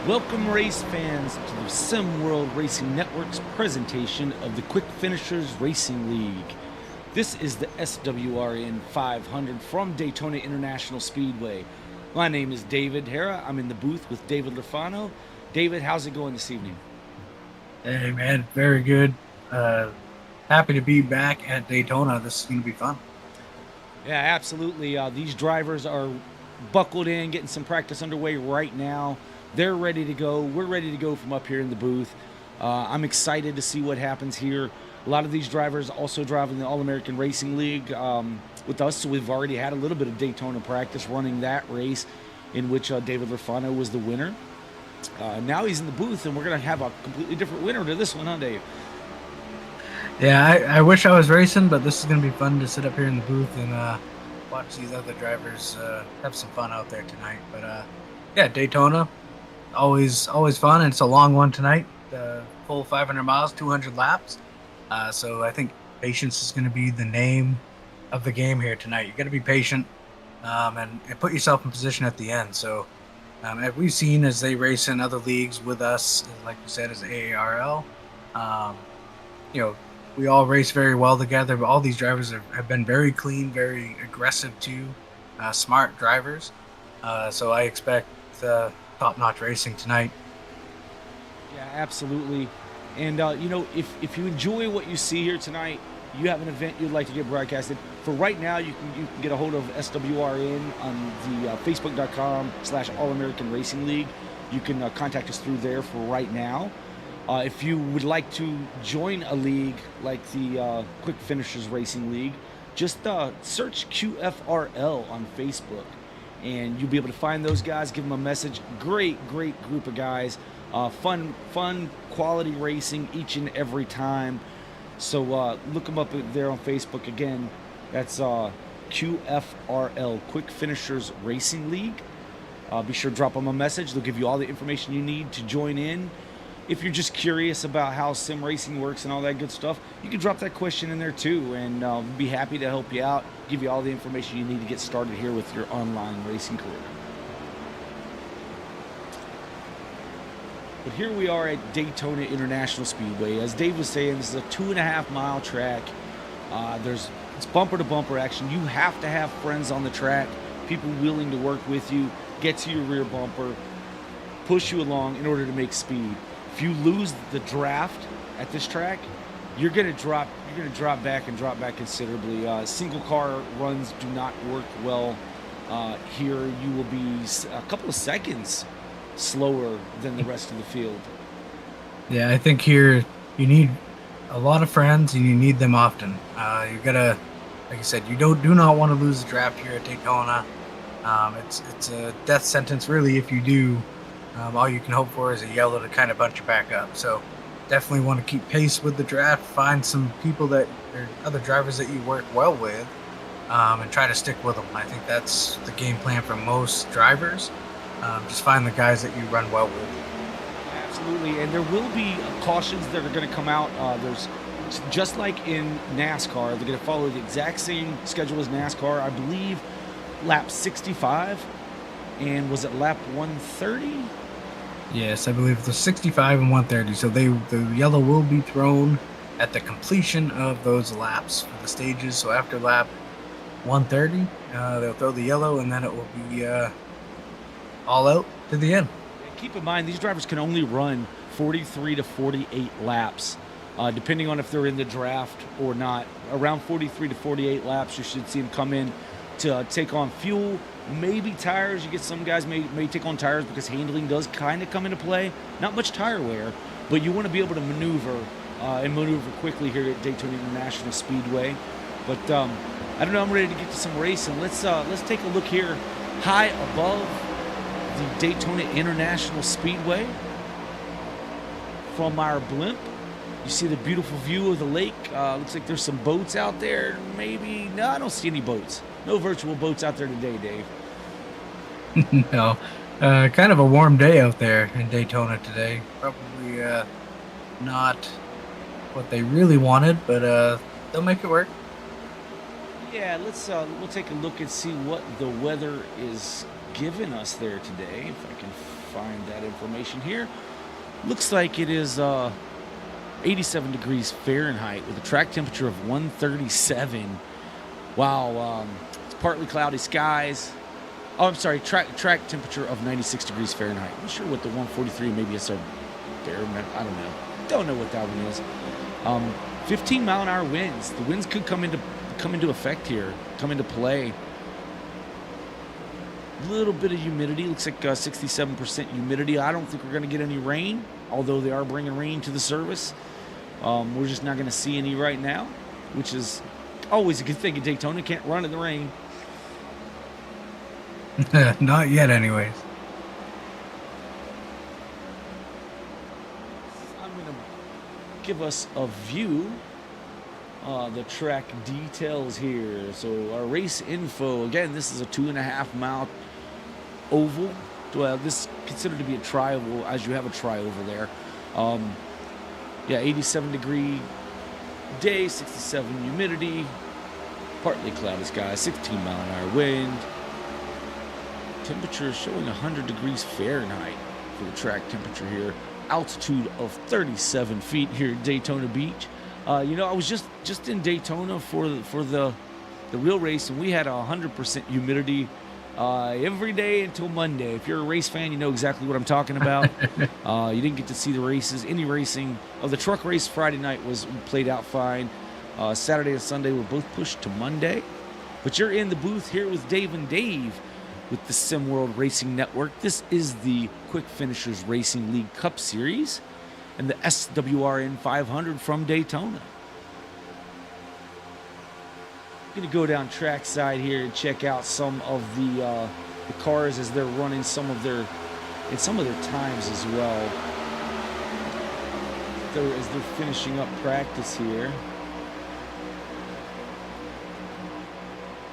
Welcome race fans to the SimWorld Racing Network's presentation of the Quick Finishers Racing League. This is the SWRN 500 from Daytona International Speedway. My name is David Hara. I'm in the booth with David Lafano. David, how's it going this evening? Hey man, very good. Happy to be back at Daytona. This is going to be fun. Yeah, absolutely. These drivers are buckled in, getting some practice underway right now. They're ready to go. We're ready to go from up here in the booth. I'm excited to see what happens here. A lot of these drivers also drive in the All-American Racing League with us, so we've already had a little bit of Daytona practice running that race in which David Lafano was the winner. Now he's in the booth, and we're going to have a completely different winner to this one, huh, Dave? Yeah, I wish I was racing, but this is going to be fun to sit up here in the booth and watch these other drivers have some fun out there tonight. But yeah, Daytona, always fun, and it's a long one tonight. Full 500 miles, 200 laps. So I think patience is going to be the name of the game here tonight. You got to be patient and put yourself in position at the end. So as we've seen as they race in other leagues with us, like you said, as the AARL, we all race very well together, but all these drivers have been very clean, very aggressive too, smart drivers. So I expect top-notch racing tonight. Yeah, absolutely. And, if you enjoy what you see here tonight, you have an event you'd like to get broadcasted. For right now, you can get a hold of SWRN on the Facebook.com/All-American Racing League. You can contact us through there for right now. If you would like to join a league like the Quick Finishers Racing League, just search QFRL on Facebook, and you'll be able to find those guys, give them a message. Great group of guys. Fun, quality racing each and every time. So look them up there on Facebook. Again, that's QFRL, Quick Finishers Racing League. Be sure to drop them a message. They'll give you all the information you need to join in. If you're just curious about how sim racing works and all that good stuff, you can drop that question in there too, and be happy to help you out, give you all the information you need to get started here with your online racing career. But here we are at Daytona International Speedway. As Dave was saying, this is a 2.5-mile track. It's bumper-to-bumper action. You have to have friends on the track, people willing to work with you, get to your rear bumper, push you along in order to make speed. If you lose the draft at this track, you're going to drop back considerably. Single car runs do not work well here. You will be a couple of seconds slower than the rest of the field. Yeah, I think here you need a lot of friends, and you need them often. You gotta, like I said, you do not want to lose the draft here at Daytona. It's a death sentence, really, if you do. All you can hope for is a yellow to kind of bunch you back up. So definitely want to keep pace with the draft, find some people that are other drivers that you work well with, and try to stick with them. I think that's the game plan for most drivers. Just find the guys that you run well with. Absolutely, and there will be cautions that are going to come out. There's just like in NASCAR, they're going to follow the exact same schedule as NASCAR. I believe lap 65, and was it lap 130? Yes, I believe the 65 and 130. So the yellow will be thrown at the completion of those laps for the stages. So after lap 130, they'll throw the yellow, and then it will be all out to the end. Keep in mind, these drivers can only run 43 to 48 laps, depending on if they're in the draft or not. Around 43 to 48 laps, you should see them come in to take on fuel, maybe tires. You get some guys may take on tires because handling does kind of come into play. Not much tire wear, but you want to be able to maneuver and maneuver quickly here at Daytona International Speedway. But I don't know, I'm ready to get to some racing. Let's take a look here high above the Daytona International Speedway from our blimp. You see the beautiful view of the lake. Looks like there's some boats out there. Maybe, no, I don't see any boats. No virtual boats out there today, Dave. No, kind of a warm day out there in Daytona today. Probably not what they really wanted, but they'll make it work. Yeah, we'll take a look and see what the weather is giving us there today. If I can find that information here. Looks like it is 87 degrees Fahrenheit with a track temperature of 137. Wow, it's partly cloudy skies. Oh, I'm sorry, track temperature of 96 degrees Fahrenheit. I'm not sure what the 143 maybe is there. I don't know. Don't know what that one is. 15-mile-an-hour winds. The winds could come into effect here, come into play. A little bit of humidity. Looks like 67% humidity. I don't think we're going to get any rain, although they are bringing rain to the service. We're just not going to see any right now, which is always a good thing in Daytona. Can't run in the rain. Not yet, anyways. I'm going to give us a view. The track details here. So our race info, again, this is a 2.5-mile oval. Well, this is considered to be a tri-oval, as you have a tri-oval there. Yeah, 87-degree day, 67 humidity, partly cloudy sky, 16-mile-an-hour wind. Temperature showing 100 degrees Fahrenheit for the track temperature here. Altitude of 37 feet here at Daytona Beach. I was just in Daytona for the real race, and we had 100% humidity every day until Monday. If you're a race fan, you know exactly what I'm talking about. You didn't get to see the races, any racing. The truck race Friday night was played out fine. Saturday and Sunday were both pushed to Monday. But you're in the booth here with Dave and Dave with the SimWorld Racing Network. This is the Quick Finishers Racing League Cup Series and the SWRN 500 from Daytona. I'm going to go down trackside here and check out some of the cars as they're running some of their times as well. As they're finishing up practice here.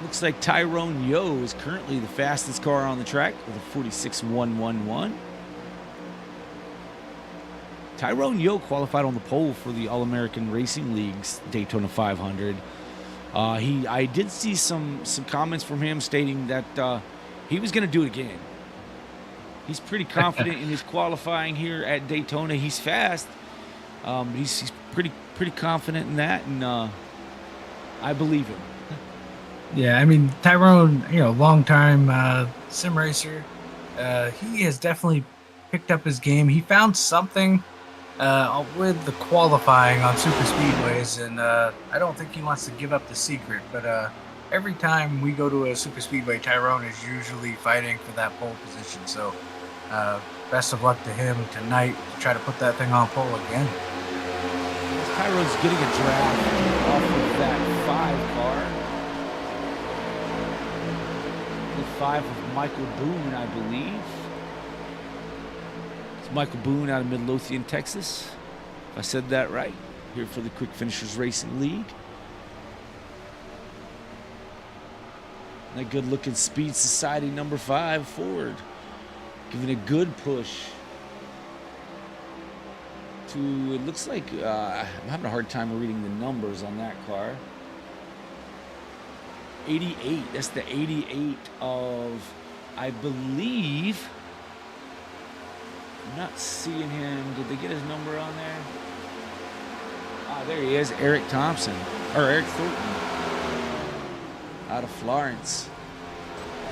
Looks like Tyrone Yo is currently the fastest car on the track with a 46.111. Tyrone Yo qualified on the pole for the All-American Racing League's Daytona 500. I did see some comments from him stating that he was going to do it again. He's pretty confident in his qualifying here at Daytona. He's fast, but he's pretty confident in that, and I believe him. Yeah, I mean, Tyrone, long-time sim racer. He has definitely picked up his game. He found something with the qualifying on super speedways, and I don't think he wants to give up the secret, but every time we go to a super speedway, Tyrone is usually fighting for that pole position. So best of luck to him tonight to try to put that thing on pole again. Tyrone's getting a draft off of that 5 car. The 5 of Michael Boone, I believe. It's Michael Boone out of Midlothian, Texas. If I said that right. Here for the Quick Finishers Racing League. That good-looking Speed Society number 5 Ford. Giving a good push to, it looks like, I'm having a hard time reading the numbers on that car. 88, that's the 88 of, I believe, I'm not seeing him. Did they get his number on there? Ah, there he is, Eric Thompson, or Eric Thornton, out of Florence.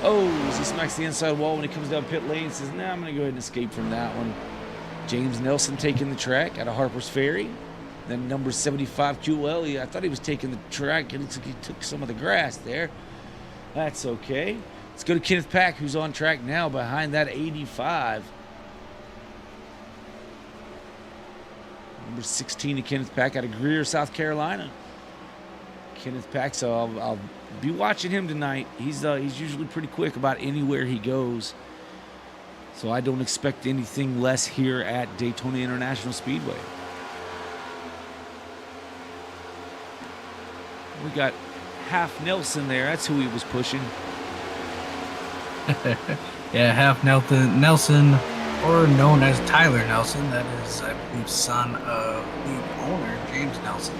Oh, he smacks the inside wall when he comes down pit lane and says, nah, I'm going to go ahead and escape from that one. James Nelson taking the track out of Harper's Ferry. Then number 75, QL. I thought he was taking the track. It looks like he took some of the grass there. That's okay. Let's go to Kenneth Pack, who's on track now behind that 85. Number 16 to Kenneth Pack out of Greer, South Carolina. Kenneth Pack, so I'll be watching him tonight. He's usually pretty quick about anywhere he goes. So I don't expect anything less here at Daytona International Speedway. We got Half Nelson there. That's who he was pushing. Yeah, Half Nelson, or known as Tyler Nelson. That is, I believe, son of the owner, James Nelson.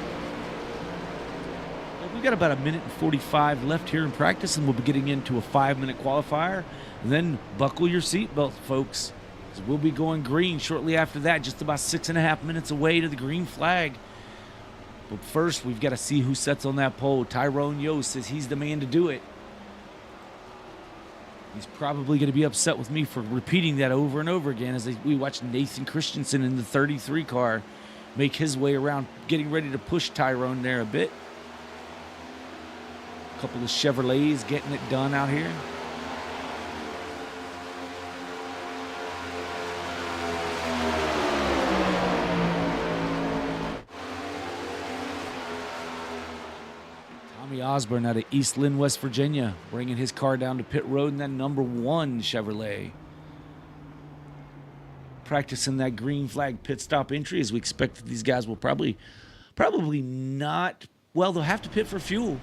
We've got about a minute and 45 left here in practice, and we'll be getting into a 5-minute qualifier. And then buckle your seatbelt, folks, because we'll be going green shortly after that, just about 6.5 minutes away to the green flag. But first, we've got to see who sets on that pole. Tyrone Yost says he's the man to do it. He's probably going to be upset with me for repeating that over and over again as we watch Nathan Christensen in the 33 car make his way around, getting ready to push Tyrone there a bit. A couple of Chevrolets getting it done out here. Tommy Osborne out of East Lynn, West Virginia, bringing his car down to pit road in that number 1 Chevrolet. Practicing that green flag pit stop entry, as we expect that these guys will probably not. Well, they'll have to pit for fuel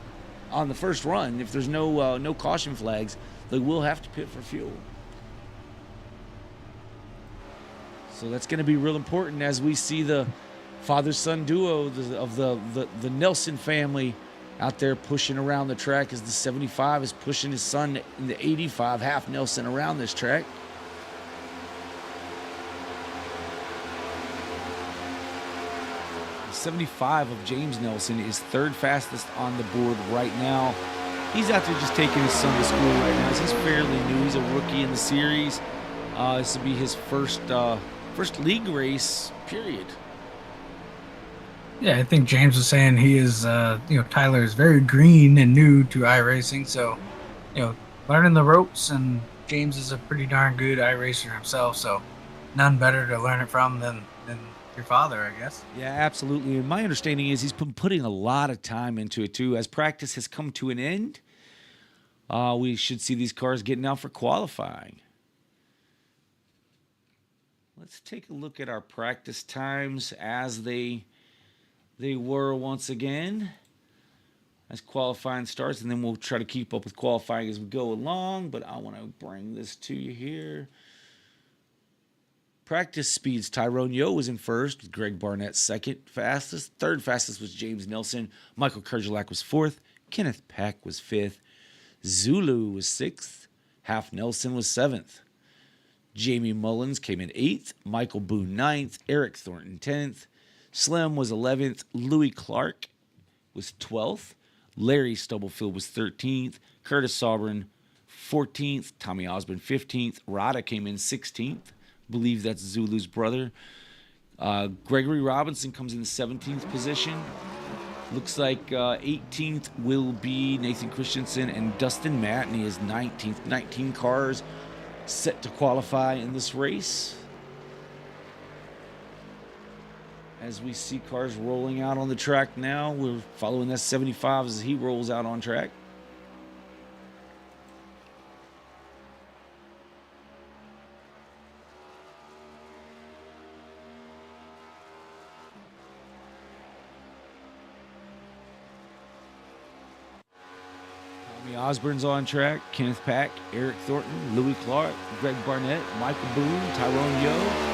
on the first run. If there's no caution flags, they will have to pit for fuel. So that's going to be real important as we see the father-son duo of the Nelson family out there pushing around the track, as the 75 is pushing his son in the 85 half Nelson around this track. The 75 of James Nelson is 3rd fastest on the board right now. He's out there just taking his son to school right now. He's fairly new. He's a rookie in the series. This will be his first league race, period. Yeah, I think James was saying he is, Tyler is very green and new to iRacing, so, learning the ropes, and James is a pretty darn good iRacer himself, so none better to learn it from than your father, I guess. Yeah, absolutely. And my understanding is he's been putting a lot of time into it, too. As practice has come to an end, we should see these cars getting out for qualifying. Let's take a look at our practice times as they were once again as qualifying starts, and then we'll try to keep up with qualifying as we go along. But I want to bring this to you here. Practice speeds: Tyrone Yo was in first, with Greg Barnett second fastest. 3rd fastest was James Nelson. Michael Kerjelak was 4th. Kenneth Pack was 5th. Zulu was 6th. Half Nelson was 7th. Jamie Mullins came in 8th. Michael Boone 9th. Eric Thornton 10th. Slim was 11th. Louis Clark was 12th. Larry Stubblefield was 13th. Curtis Sobran 14th. Tommy Osborne 15th. Rada came in 16th. Believe that's Zulu's brother. Gregory Robinson comes in the 17th position. Looks like 18th will be Nathan Christensen, and Dustin Matney is 19th. 19 cars set to qualify in this race. As we see cars rolling out on the track now, we're following that 75 as he rolls out on track. Tommy Osborne's on track. Kenneth Pack, Eric Thornton, Louis Clark, Greg Barnett, Michael Boone, Tyrone Yo.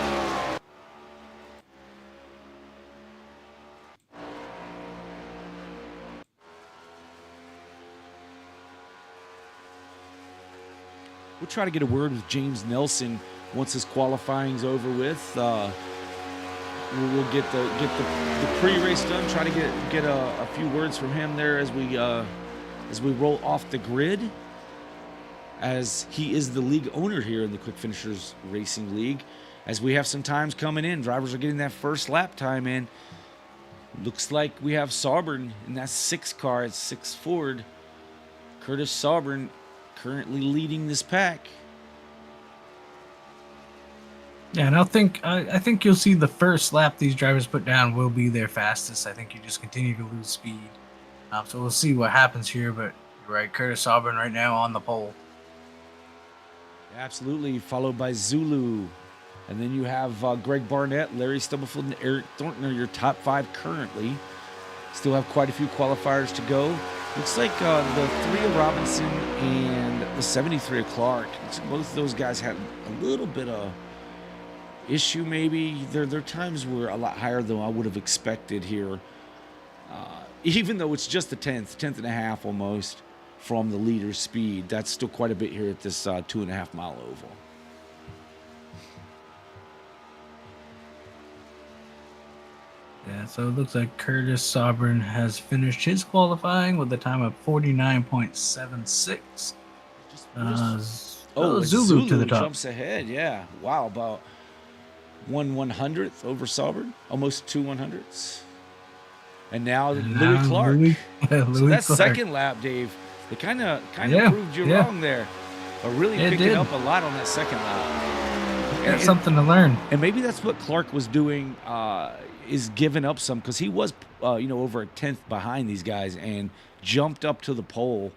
We'll try to get a word with James Nelson once his qualifying's over with. We'll get the pre-race done. Try to get a few words from him there as we roll off the grid, as he is the league owner here in the Quick Finishers Racing League. As we have some times coming in, drivers are getting that first lap time in. Looks like we have Sauber in that 6 car at 6 Ford. Curtis Sauber currently leading this pack. Yeah, and I think you'll see the first lap these drivers put down will be their fastest. I think you just continue to lose speed. So we'll see what happens here, but you're right, Curtis Auburn right now on the pole. Absolutely, followed by Zulu. And then you have Greg Barnett, Larry Stubblefield, and Eric Thornton are your top 5 currently. Still have quite a few qualifiers to go. Looks like the 3 of Robinson and the 73 of Clark, both of those guys had a little bit of issue maybe. Their times were a lot higher than I would have expected here. even though it's just a tenth and a half almost from the leader's speed, that's still quite a bit here at this 2.5 mile oval. Yeah, so it looks like Curtis SWRN has finished his qualifying with a time of 49.76. Zulu to the top. Jumps ahead, yeah. Wow, about 1/100th over SWRN, almost 2/100ths. And now Louis Clark. Louis So that Clark. second lap, Dave, they kind of proved you wrong there. But really picking up a lot on that second lap. Got something to learn. And maybe that's what Clark was doing, is giving up some, because he was, over a tenth behind these guys and jumped up to the pole.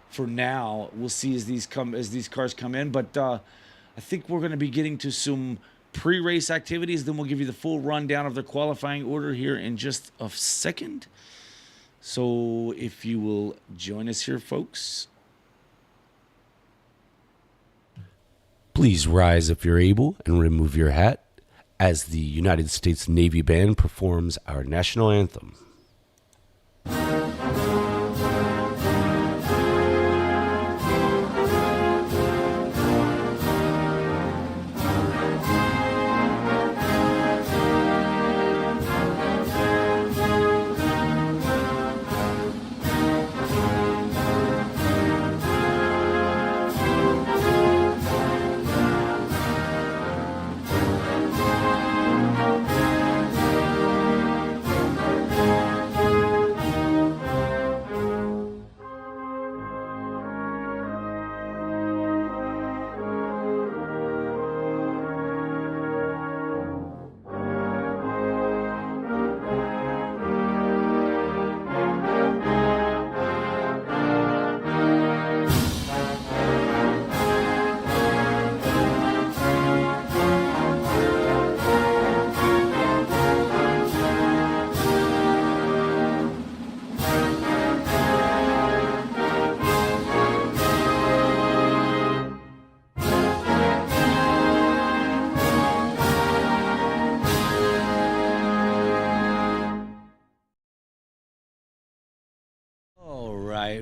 For now, we'll see as these cars come in. But I think we're going to be getting to some pre-race activities. Then we'll give you the full rundown of their qualifying order here in just a second. So if you will join us here, folks. Please rise if you're able and remove your hat as the United States Navy Band performs our national anthem.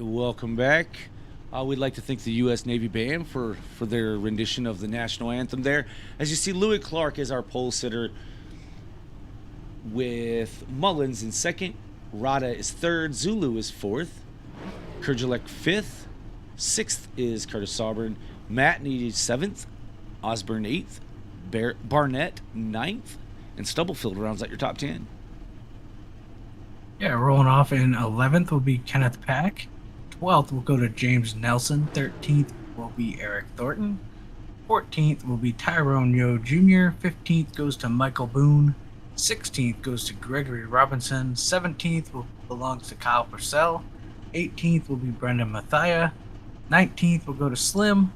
Welcome back. We'd like to thank the U.S. Navy Band for their rendition of the national anthem there. As you see, Louis Clark is our pole sitter, with Mullins in second, Rada is third, Zulu is fourth, Kurjalek fifth, sixth is Curtis SWRN, Matt needed seventh, Osborne eighth, Barnett ninth, and Stubblefield rounds out your top 10. Yeah, rolling off in 11th will be Kenneth Pack. 12th will go to James Nelson. 13th will be Eric Thornton. 14th will be Tyrone Yo Jr. 15th goes to Michael Boone. 16th goes to Gregory Robinson. 17th belongs to Kyle Purcell. 18th will be Brendan Mathia. 19th will go to Slim.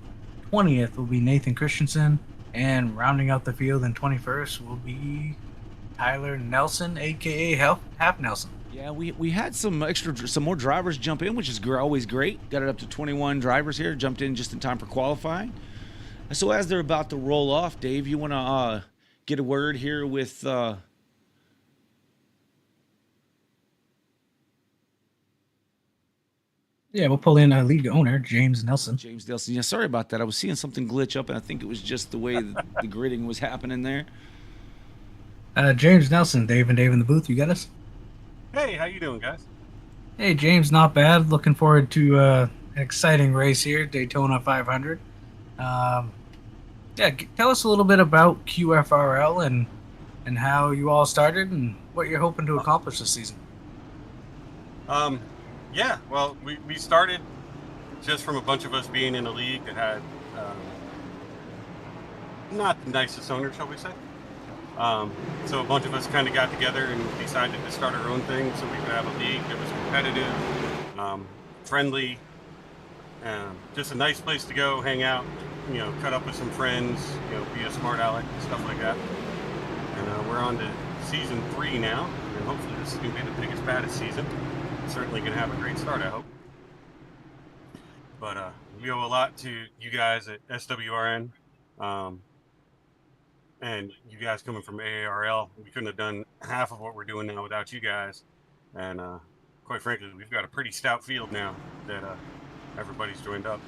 20th will be Nathan Christensen. And rounding out the field in 21st will be Tyler Nelson, aka Half Nelson. Yeah, we had some more drivers jump in, which is always great. Got it up to 21 drivers here, jumped in just in time for qualifying. So as they're about to roll off, Dave, you want to get a word here with... Yeah, we'll pull in our league owner, James Nelson. James Nelson. Yeah, sorry about that. I was seeing something glitch up, and I think it was just the way the gridding was happening there. James Nelson, Dave in the booth. You got us? Hey, how you doing, guys? Hey, James, not bad. Looking forward to an exciting race here, Daytona 500. Tell us a little bit about QFRL and how you all started and what you're hoping to accomplish this season. Yeah, well, we started just from a bunch of us being in a league that had not the nicest owner, shall we say. So a bunch of us kind of got together and decided to start our own thing so we could have a league that was competitive, friendly, just a nice place to go, hang out, cut up with some friends, be a smart aleck, stuff like that. And we're on to season 3 now, and hopefully this is going to be the biggest, baddest season. Certainly going to have a great start, I hope. But we owe a lot to you guys at SWRN. And you guys coming from AARL, we couldn't have done half of what we're doing now without you guys. And quite frankly, we've got a pretty stout field now that everybody's joined up.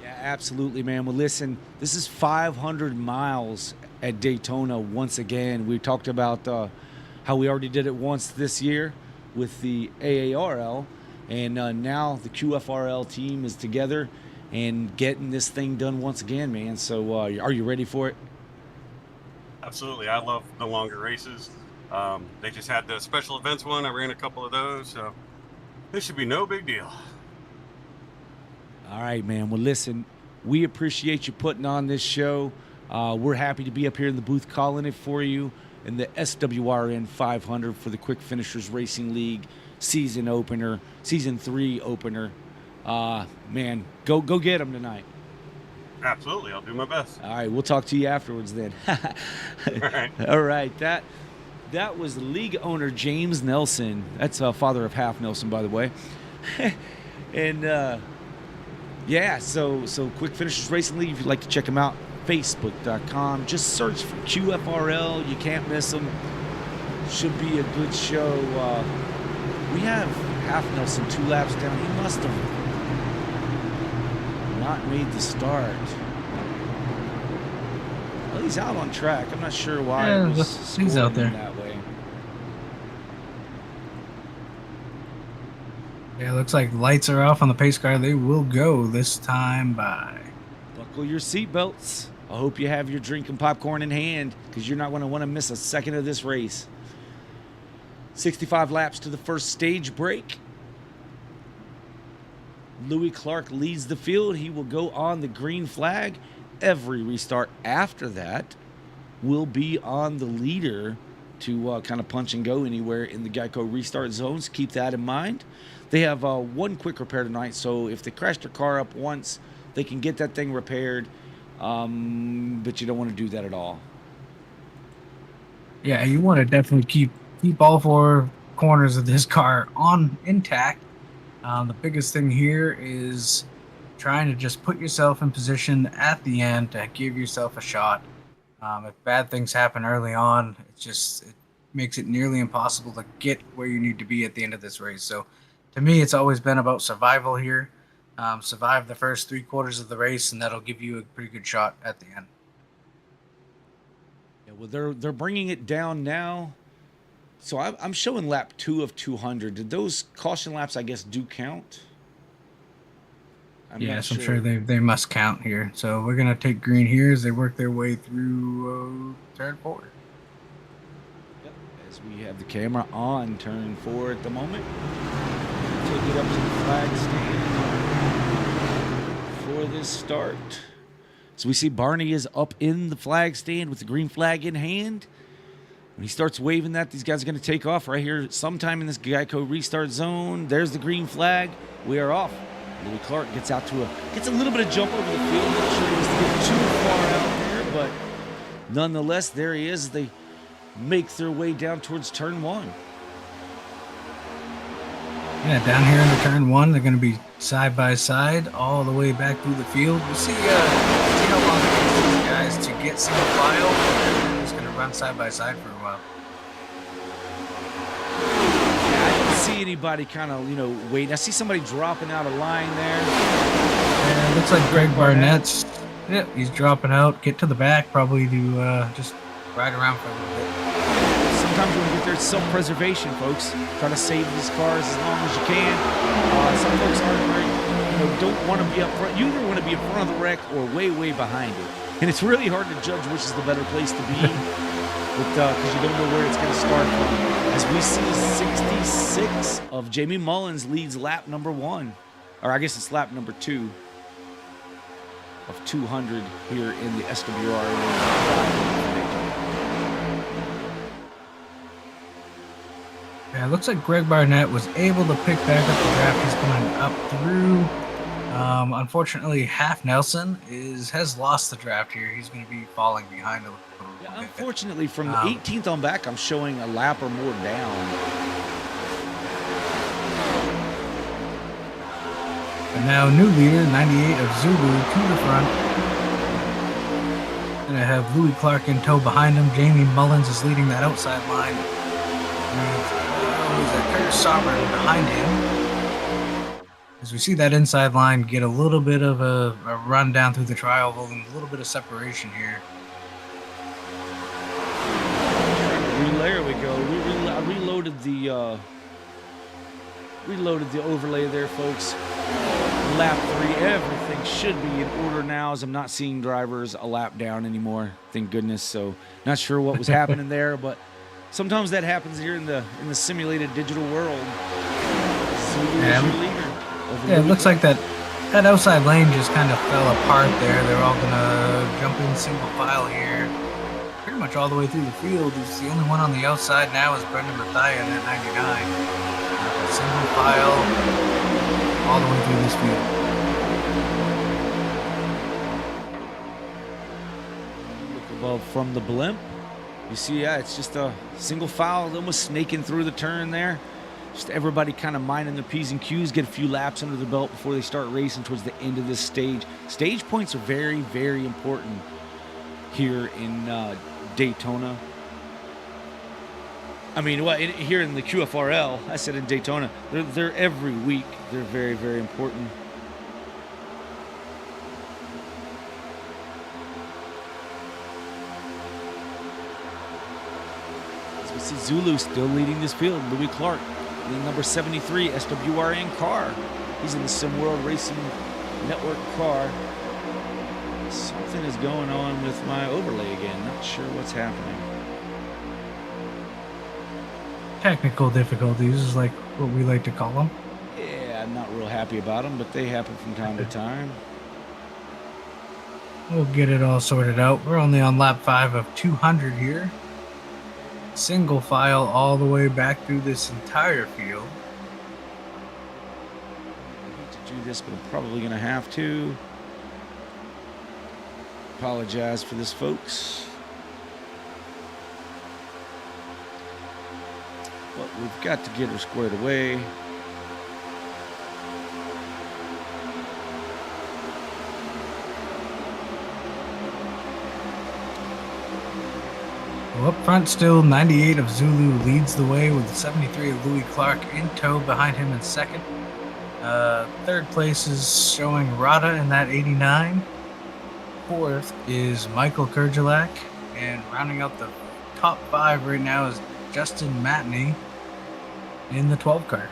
Yeah, absolutely, man. Well, listen, this is 500 miles at Daytona once again. We talked about how we already did it once this year with the AARL, and now the QFRL team is together and getting this thing done once again, man. So are you ready for it? Absolutely. I love the longer races. They just had the special events one. I ran a couple of those, so this should be no big deal. All right, man. Well, listen, we appreciate you putting on this show. We're happy to be up here in the booth calling it for you in the SWRN 500 for the Quick Finishers Racing League season opener, season 3 opener. Man, go get them tonight. Absolutely. I'll do my best. All right, we'll talk to you afterwards then. All right. All right, that was league owner James Nelson. That's father of half Nelson, by the way. And yeah, so Quick Finishers Racing League, if you'd like to check them out, facebook.com. Just search for QFRL. You can't miss them. Should be a good show. We have half Nelson 2 laps down. He must have not made the start. Well, he's out on track. I'm not sure why. Yeah, it was he's out there that way. Yeah, looks like lights are off on the pace car. They will go this time by. Buckle your seatbelts. I hope you have your drink and popcorn in hand, because you're not going to want to miss a second of this race. 65 laps to the first stage break. Louis Clark leads the field. He will go on the green flag. Every restart after that will be on the leader to kind of punch and go anywhere in the Geico restart zones. Keep that in mind. They have one quick repair tonight, so if they crash their car up once, they can get that thing repaired, but you don't want to do that at all. Yeah, you want to definitely keep all 4 corners of this car on intact. The biggest thing here is trying to just put yourself in position at the end to give yourself a shot. If bad things happen early on, it makes it nearly impossible to get where you need to be at the end of this race. So to me, it's always been about survival here. Survive the first 3 quarters of the race, and that'll give you a pretty good shot at the end. Yeah, well, they're bringing it down now. So I'm showing lap 2 of 200. Did those caution laps, I guess, do count? Yes, I'm sure they must count here. So we're going to take green here as they work their way through turn 4. Yep, as we have the camera on turn 4 at the moment. Take it up to the flag stand for this start. So we see Barney is up in the flag stand with the green flag in hand. When he starts waving that, these guys are going to take off right here sometime in this Geico restart zone. There's the green flag. We are off. Louis Clark gets a little bit of jump over the field. Not sure he was too far out there, but nonetheless, there he is. They make their way down towards turn 1. Yeah, down here in the turn 1, they're going to be side by side all the way back through the field. We'll see how long it takes these guys to get single file, and they're just going to run side by side for a while. I don't see anybody kind of, waiting. I see somebody dropping out of line there. Yeah, it looks like Greg Barnett's. Yeah, he's dropping out. Get to the back, probably to just ride around for a little bit. Sometimes when you get there, it's self-preservation, folks. Try to save these cars as long as you can. Some folks don't want to be up front. You either want to be in front of the wreck or way, way behind it. And it's really hard to judge which is the better place to be, because you don't know where it's going to start from. As we see 66 of Jamie Mullins leads lap number 1. Or I guess it's lap number 2 of 200 here in the SWRN. Yeah, it looks like Greg Barnett was able to pick back up the draft. He's coming up through. Unfortunately, Half Nelson has lost the draft here. He's going to be falling behind a little bit. Unfortunately, from the 18th on back, I'm showing a lap or more down. And now new leader, 98 of Zulu, to the front. Going to have Louis Clark in tow behind him. Jamie Mullins is leading that outside line. is that Curtis SWRN behind him. As we see that inside line get a little bit of a run down through the trial, holding a little bit of separation here. There we go. I reloaded the overlay there, folks. Lap 3, everything should be in order now, as I'm not seeing drivers a lap down anymore. Thank goodness. So not sure what was happening there, but sometimes that happens here in the simulated digital world. Yeah, it looks like that outside lane just kind of fell apart there. They're all gonna jump in single file here. Pretty much all the way through the field. Is the only one on the outside now is Brendan Mathias at 99. Single file all the way through this field. Look above from the blimp. You see, yeah, it's just a single file, almost snaking through the turn there. Just everybody kind of minding their P's and Q's, get a few laps under the belt before they start racing towards the end of this stage. Stage points are very, very important here in Daytona. I mean, here in the QFRL, I said in Daytona, they're every week. They're very, very important. As we see Zulu still leading this field, Louis Clark. The number 73 SWRN car. He's in the SimWorld Racing Network car. Something is going on with my overlay again. Not sure what's happening. Technical difficulties is like what we like to call them. Yeah, I'm not real happy about them, but they happen from time to time. We'll get it all sorted out. We're only on lap 5 of 200 here. Single file all the way back through this entire field. I hate to do this, but I'm probably going to have to. Apologize for this, folks. But we've got to get her squared away. Well, up front still, 98 of Zulu leads the way with 73 of Louis Clark in tow behind him in second. Third place is showing Rada in that 89. Fourth is Michael Kurgelak. And rounding out the top 5 right now is Justin Matney in the 12 car.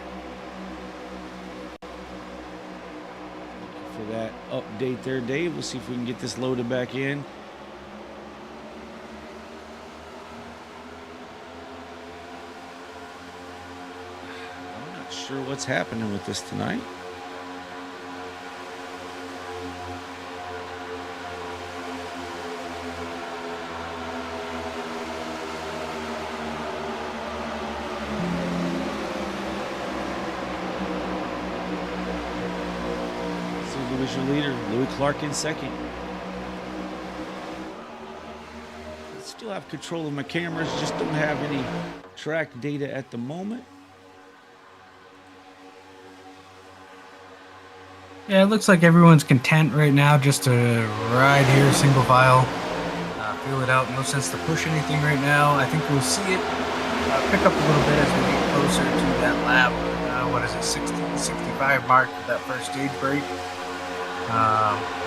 For that update there, Dave. We'll see if we can get this loaded back in. Sure what's happening with this tonight. So who is your leader? Louis Clark in second. I still have control of my cameras, just don't have any track data at the moment. Yeah, it looks like everyone's content right now just to ride here single file, feel it out. No sense to push anything right now. I think we'll see it pick up a little bit as we get closer to that lap. What is it, 60, 65 mark for that first stage break.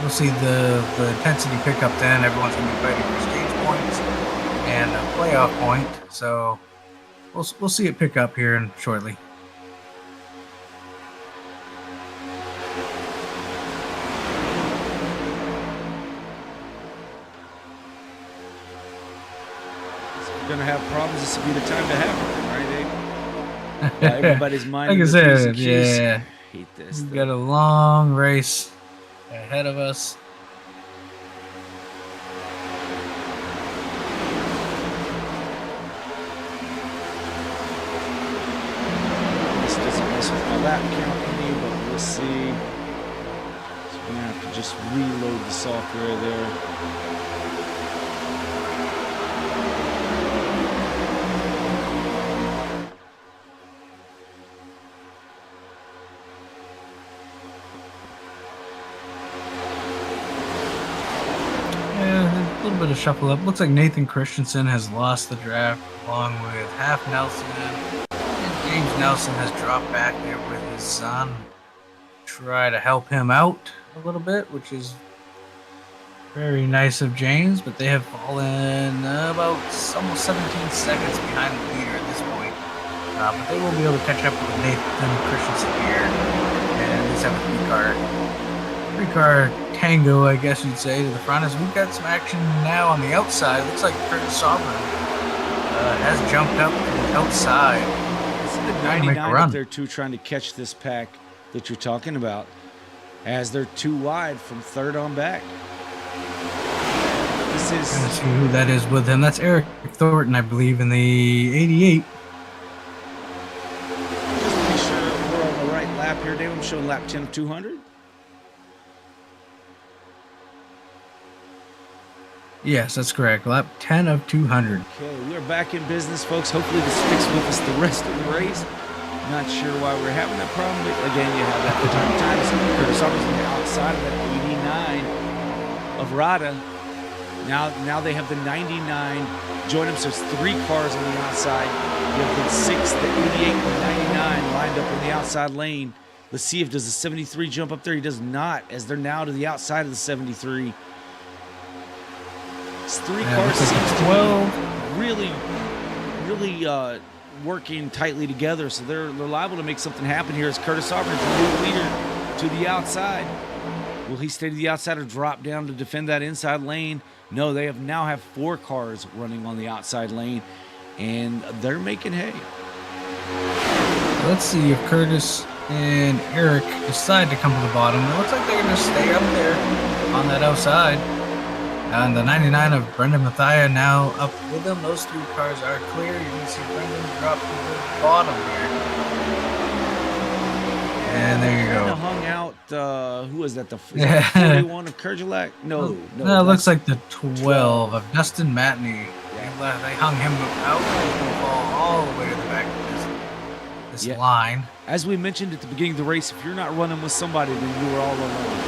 We'll see the intensity pick up then. Everyone's going to be fighting for stage points and a playoff point. So we'll see it pick up here shortly. Gonna have problems. This will be the time to have them, right, Dave? Everybody's mind. Like I said, yeah. Hate this. We've got a long race ahead of us. This doesn't mess with my lap count any, but we'll see. So we're gonna have to just reload the software there. Bit of shuffle up. Looks like Nathan Christensen has lost the draft along with Half Nelson and James Nelson has dropped back there with his son. Try to help him out a little bit, which is very nice of James, but they have fallen about almost 17 seconds behind the leader at this point. But they will be able to catch up with Nathan Christensen here, and at least have a three-car tango, I guess you'd say, to the front. As we've got some action now on the outside. Looks like Curtis Sovereign has jumped up to the outside. This is the 99 up there too, trying to catch this pack that you're talking about, as they're too wide from third on back. This is. Gonna see who that is with him. That's Eric Thornton, I believe, in the 88. Just to be sure we're on the right lap here, Dave. I'm showing lap 10 of 200. Yes, that's correct. Lap 10 of 200. Okay, we are back in business, folks. Hopefully this sticks with us the rest of the race. Not sure why we're having that problem, but again, you have that from time to time. So Curtis Sovereign's on the outside of that 89 of Rada. Now they have the 99 join them, so it's 3 cars on the outside. You have the 6, the 88, and the 99 lined up in the outside lane. Let's see if does the 73 jump up there. He does not, as they're now to the outside of the 73. It's 3 cars seems to be really working tightly together, so they're liable to make something happen here as Curtis Sovereign is the new leader to the outside. Will he stay to the outside or drop down to defend that inside lane? No, they now have 4 cars running on the outside lane, and they're making hay. Let's see if Curtis and Eric decide to come to the bottom. It looks like they're going to stay up there on that outside. And the 99 of Brendan Mathia now up with them. Those 3 cars are clear. You can see Brendan drop to the bottom here. And there you go. Hung out, who was that? The 41 of Kerjalak? No. No, it looks like the 12 of Dustin Matney. Yeah. They hung him out. He's going to fall all the way to the back of this line. As we mentioned at the beginning of the race, if you're not running with somebody, then you are all alone.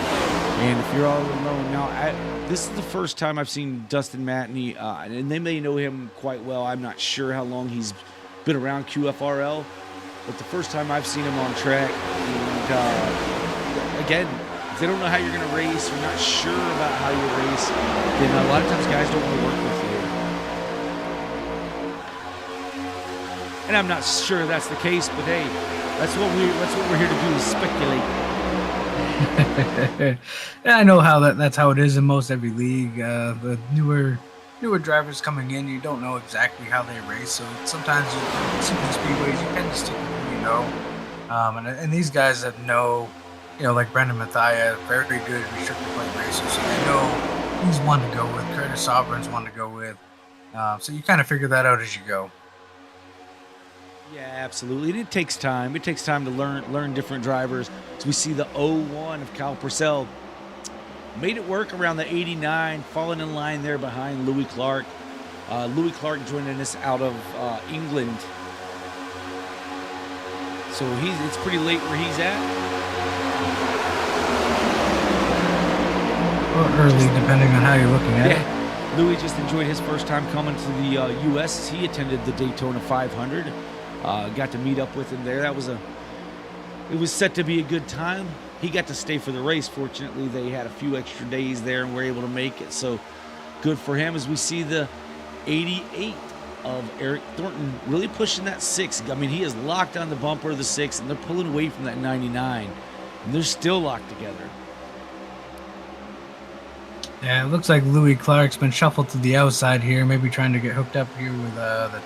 And if you're all alone now, this is the first time I've seen Dustin Matney, and they may know him quite well. I'm not sure how long he's been around QFRL, but the first time I've seen him on track. And again, if they don't know how you're going to race, you're not sure about how you race, then a lot of times guys don't want to work with you. And I'm not sure that's the case, but hey, that's what we're here to do, is speculate. Yeah, I know how that's how it is in most every league. The newer drivers coming in, you don't know exactly how they race, so sometimes you see the speedways, you kind of stick with who you know. And these guys that know, like Brendan Mathia, very good restricted plate racer, so they know who's one to go with. Curtis Sovereign's one to go with. So you kind of figure that out as you go. Yeah, absolutely. And it takes time. It takes time to learn different drivers. So we see the 01 of Kyle Purcell made it work around the 89, falling in line there behind Louis Clark. Louis Clark joining us out of England. So it's pretty late where he's at. Or early, depending on how you're looking at it. Louis just enjoyed his first time coming to the U.S. He attended the Daytona 500. Got to meet up with him there. It was set to be a good time. He got to stay for the race. Fortunately, they had a few extra days there and were able to make it. So good for him, as we see the 88 of Eric Thornton really pushing that 6. I mean, he is locked on the bumper of the 6, and they're pulling away from that 99. And they're still locked together. Yeah, it looks like Louis Clark's been shuffled to the outside here, maybe trying to get hooked up here with the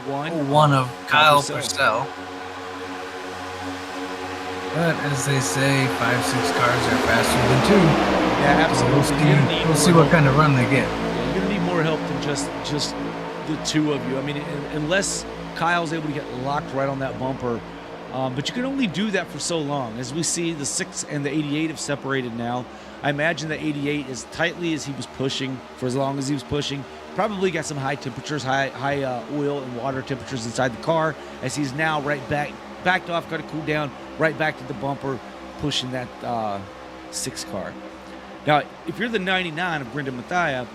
01 of Kyle Purcell. But as they say, 5-6 cars are faster than 2. Yeah, absolutely. We'll see what kind of run they get. Yeah, you're gonna need more help than just the 2 of you. I mean, unless Kyle's able to get locked right on that bumper. But you can only do that for so long. As we see, the 6 and the 88 have separated now. I imagine the 88, as tightly as he was pushing, for as long as he was pushing, probably got some high temperatures, high oil and water temperatures inside the car, as he's now backed off, got to cool down, right back to the bumper, pushing that 6 car. Now, if you're the 99 of Brendan Mathia,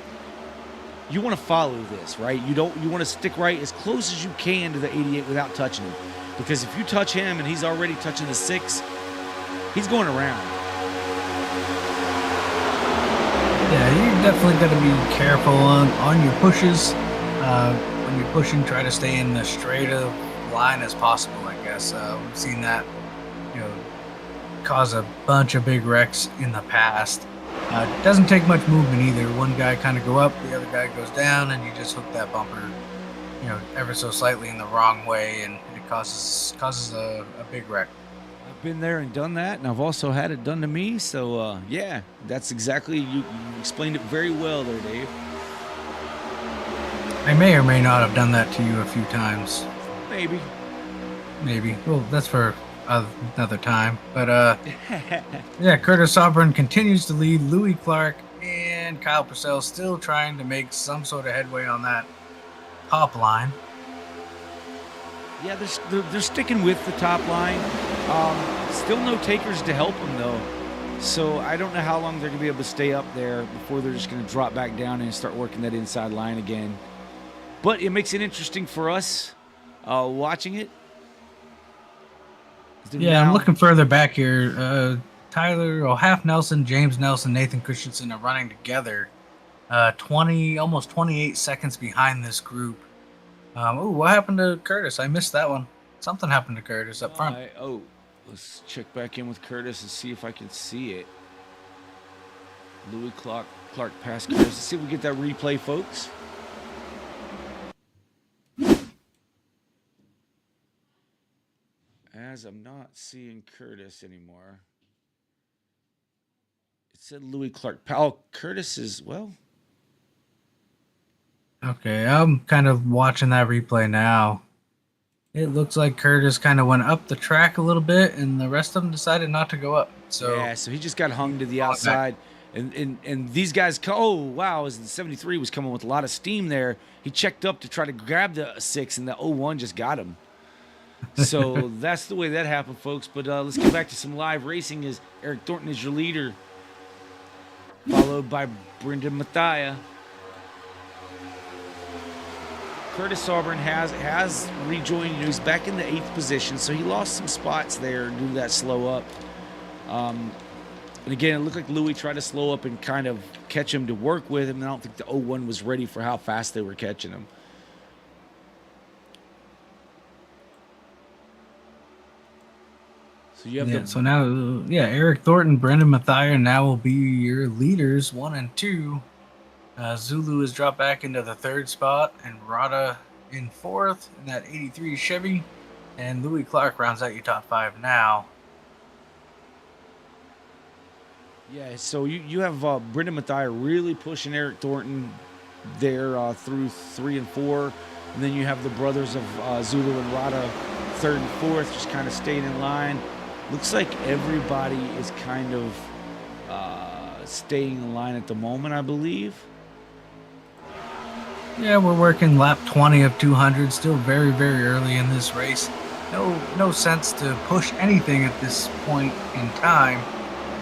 you want to follow this, right? You want to stick right as close as you can to the 88 without touching him, because if you touch him and he's already touching the 6, he's going around. Yeah, you definitely got to be careful on your pushes. When you're pushing, try to stay in the straight of line as possible, I guess. We've seen that, cause a bunch of big wrecks in the past. It doesn't take much movement either. One guy kind of go up, the other guy goes down, and you just hook that bumper, ever so slightly in the wrong way, and it causes a big wreck. I've been there and done that, and I've also had it done to me. So, yeah, that's exactly, you explained it very well there, Dave. I may or may not have done that to you a few times. Maybe. Well, that's for another time. But, yeah, Curtis SWRN continues to lead. Louis Clark and Kyle Purcell still trying to make some sort of headway on that top line. Yeah, they're sticking with the top line. Still no takers to help them, though. So I don't know how long they're going to be able to stay up there before they're just going to drop back down and start working that inside line again. But it makes it interesting for us watching it. Yeah, I'm looking further back here. Tyler, Half Nelson, James Nelson, Nathan Christensen are running together. almost 28 seconds behind this group. What happened to Curtis? I missed that one. Something happened to Curtis up front. Let's check back in with Curtis and see if I can see it. Louis Clark past Curtis. Let's see if we get that replay, folks. As I'm not seeing Curtis anymore. It said Louis Clark. Curtis is, well. Okay, I'm kind of watching that replay now. It looks like Curtis kind of went up the track a little bit, and the rest of them decided not to go up. So yeah, so he just got hung to the outside. And these guys, as the 73 was coming with a lot of steam there, he checked up to try to grab the 6, and the 01 just got him. So that's the way that happened, folks. But let's get back to some live racing as Eric Thornton is your leader, followed by Brendan Mathia. Curtis SWRN has rejoined. He's back in the 8th position, so he lost some spots there due to that slow up. And again, it looked like Louis tried to slow up and kind of catch him to work with him. And I don't think the 01 was ready for how fast they were catching him. So you have So now, Eric Thornton, Brendan Mathia now will be your leaders, 1 and 2. Zulu has dropped back into the 3rd spot, and Rada in 4th in that 83 Chevy, and Louis Clark rounds out your top 5 now. Yeah, so you have Brendan Mathia really pushing Eric Thornton there through 3 and 4, and then you have the brothers of Zulu and Rada 3rd and 4th just kind of staying in line. Looks like everybody is kind of staying in line at the moment, I believe. Yeah, we're working lap 20 of 200, still very, very early in this race. No sense to push anything at this point in time.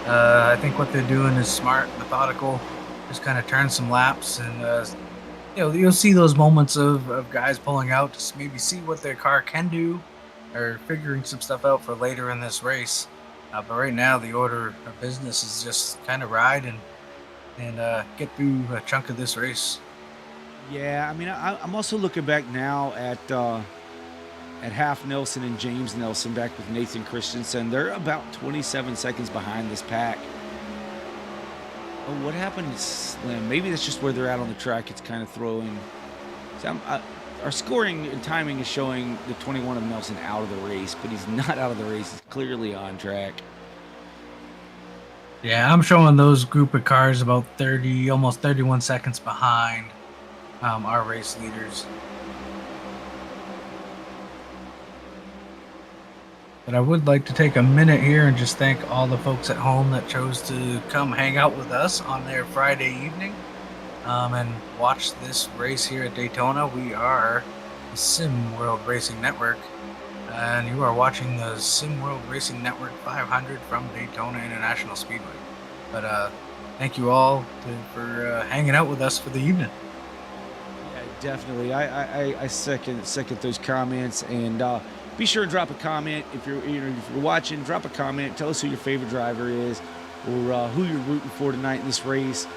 I think what they're doing is smart, methodical, just kind of turn some laps, and you'll see those moments of guys pulling out to maybe see what their car can do, or figuring some stuff out for later in this race. But right now, the order of business is just kind of ride and get through a chunk of this race. Yeah, I mean, I'm also looking back now at Half Nelson and James Nelson back with Nathan Christensen. They're about 27 seconds behind this pack. Oh, what happened to Slim? Maybe that's just where they're at on the track. It's kind of throwing. So our scoring and timing is showing the 21 of Nelson out of the race, but he's not out of the race. He's clearly on track. Yeah, I'm showing those group of cars about 30, almost 31 seconds behind our race leaders. But I would like to take a minute here and just thank all the folks at home that chose to come hang out with us on their Friday evening and watch this race here at Daytona. We are the Sim World Racing Network, and you are watching the Sim World Racing Network 500 from Daytona International Speedway. But thank you all for hanging out with us for the evening. Definitely. I second those comments, and be sure to drop a comment if you're watching. Drop a comment. Tell us who your favorite driver is, or who you're rooting for tonight in this race.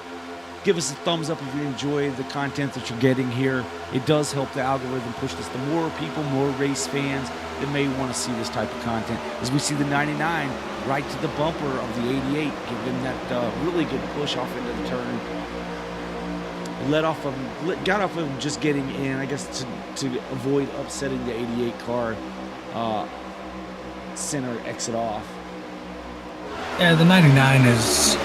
Give us a thumbs up if you enjoy the content that you're getting here. It does help the algorithm push this to more people, more race fans that may want to see this type of content. As we see the 99 right to the bumper of the 88, giving that really good push off into the turn. Got off of him just getting in, I guess, to avoid upsetting the 88 car center exit off. Yeah, the 99 is,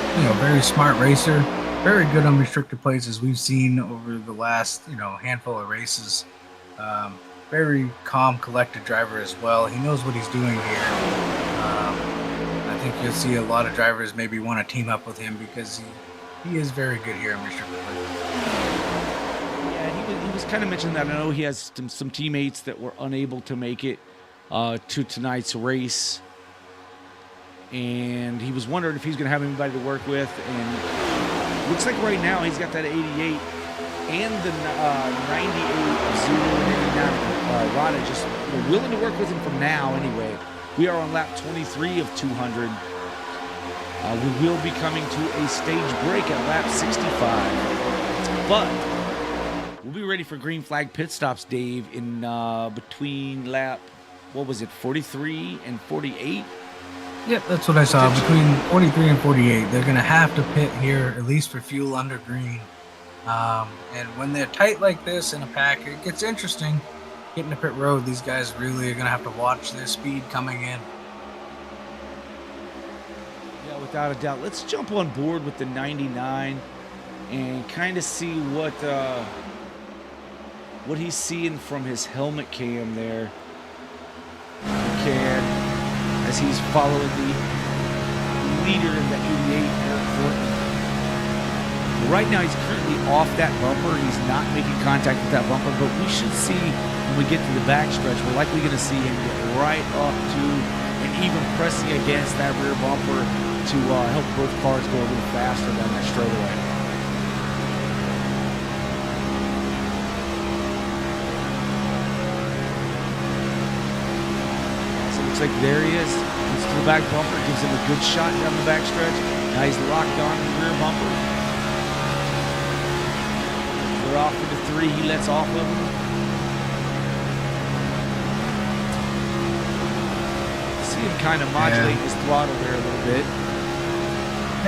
very smart racer. Very good on restricted places we've seen over the last, handful of races. Very calm, collected driver as well. He knows what he's doing here. I think you'll see a lot of drivers maybe want to team up with him because he is very good here in restricted places. Yeah, he was kind of mentioning that. I know he has some teammates that were unable to make it to tonight's race. And he was wondering if he's going to have anybody to work with. And looks like right now he's got that 88 and the 98 Zulu and 89 Rada just willing to work with him from now anyway. We are on lap 23 of 200. We will be coming to a stage break at lap 65. But we'll be ready for green flag pit stops, Dave, in between lap, 43 and 48? Yep, that's what I saw. Between 43 and 48, they're going to have to pit here, at least for fuel under green. And when they're tight like this in a pack, it gets interesting. Getting to pit road, these guys really are going to have to watch their speed coming in. Yeah, without a doubt. Let's jump on board with the 99 and kind of see what he's seeing from his helmet cam there. As he's following the leader in the 88, Eric Thornton. Right now, he's currently off that bumper. He's not making contact with that bumper, but we should see when we get to the backstretch, we're likely going to see him get right up to and even pressing against that rear bumper to help both cars go a little faster down that straightaway. Like there he is. Gets to the back bumper, gives him a good shot down the back stretch. Now he's locked on the rear bumper. We're off into 3. He lets off of him. See him kind of modulate his throttle there a little bit.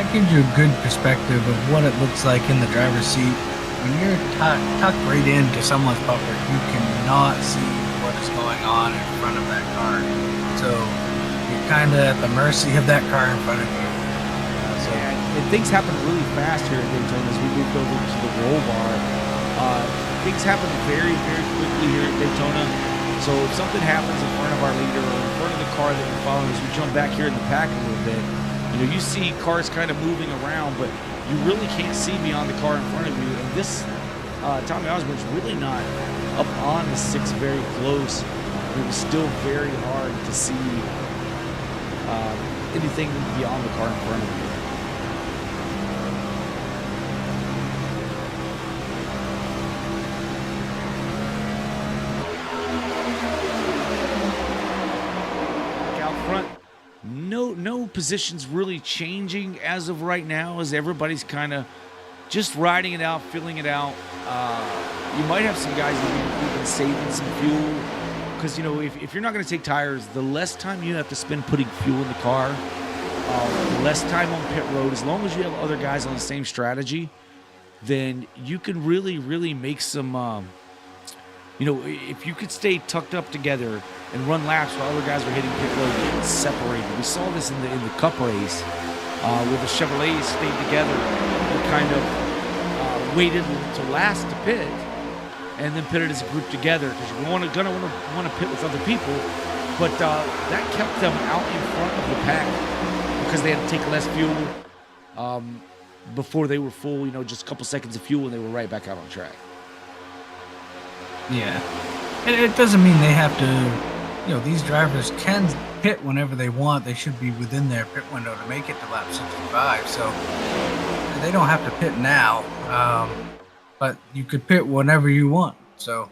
That gives you a good perspective of what it looks like in the driver's seat. When you're tucked right into someone's bumper, you cannot see what is going on in front of that car. So you're kind of at the mercy of that car in front of you. And things happen really fast here at Daytona as we moved over to the roll bar. Things happen very, very quickly here at Daytona. So if something happens in front of our leader or in front of the car that we're following as we jump back here in the pack a little bit, you see cars kind of moving around, but you really can't see beyond the car in front of you. And this, Tommy Osborne's really not up on the 6 very close. It was still very hard to see anything beyond the car in front of you. Out front, no positions really changing as of right now, as everybody's kind of just riding it out, filling it out. You might have some guys even saving some fuel. Because, if you're not going to take tires, the less time you have to spend putting fuel in the car, less time on pit road, as long as you have other guys on the same strategy, then you can really, really make some, if you could stay tucked up together and run laps while other guys were hitting pit road, getting separated. We saw this in the Cup race where the Chevrolets stayed together and kind of waited to last to pit. And then pitted as a group together because you're going to want to pit with other people, but that kept them out in front of the pack because they had to take less fuel before they were full. Just a couple seconds of fuel and they were right back out on track. Yeah, and it doesn't mean they have to. These drivers can pit whenever they want. They should be within their pit window to make it to lap 65. So they don't have to pit now. But you could pit whenever you want. So,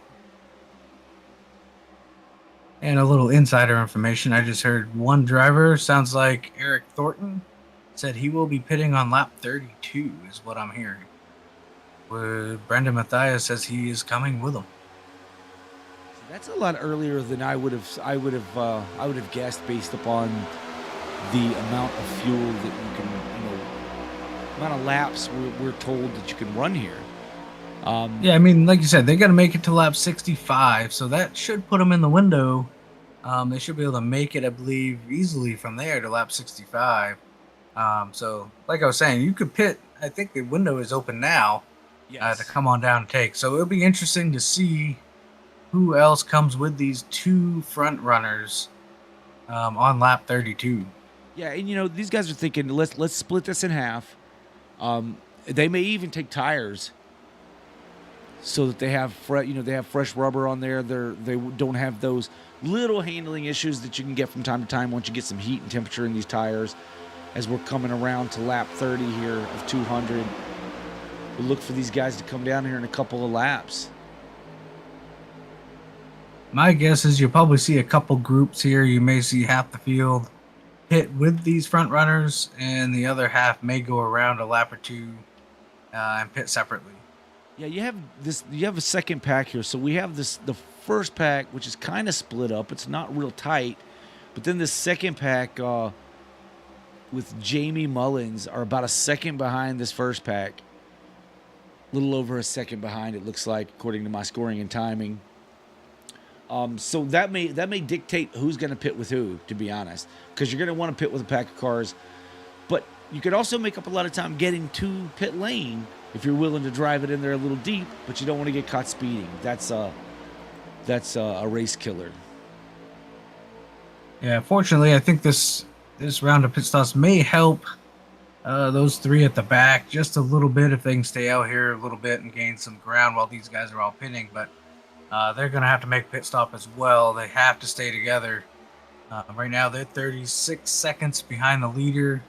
and a little insider information. I just heard one driver, sounds like Eric Thornton, said he will be pitting on lap 32, is what I'm hearing. Brendan Mathias says he is coming with him. That's a lot earlier than I would have guessed based upon the amount of fuel that you can, amount of laps we're told that you can run here. Yeah, I mean, like you said, they got to make it to lap 65, so that should put them in the window. They should be able to make it, I believe, easily from there to lap 65. So, like I was saying, you could pit. I think the window is open now to come on down and take. So it'll be interesting to see who else comes with these two front runners on lap 32. Yeah, and these guys are thinking, let's split this in half. They may even take tires so that they have fresh rubber on there. They don't have those little handling issues that you can get from time to time once you get some heat and temperature in these tires. As we're coming around to lap 30 here of 200, we'll look for these guys to come down here in a couple of laps. My guess is you'll probably see a couple groups here. You may see half the field pit with these front runners, and the other half may go around a lap or two and pit separately. Yeah, you have a second pack here. So we have the first pack, which is kind of split up. It's not real tight. But then the second pack with Jamie Mullins are about a second behind this first pack. A little over a second behind, it looks like, according to my scoring and timing. So that may dictate who's going to pit with who, to be honest, because you're going to want to pit with a pack of cars. But you could also make up a lot of time getting to pit lane if you're willing to drive it in there a little deep, but you don't want to get caught speeding. That's a race killer. Yeah, fortunately, I think this round of pit stops may help those three at the back just a little bit if they can stay out here a little bit and gain some ground while these guys are all pitting. But they're going to have to make a pit stop as well. They have to stay together. Right now, they're 36 seconds behind the leader.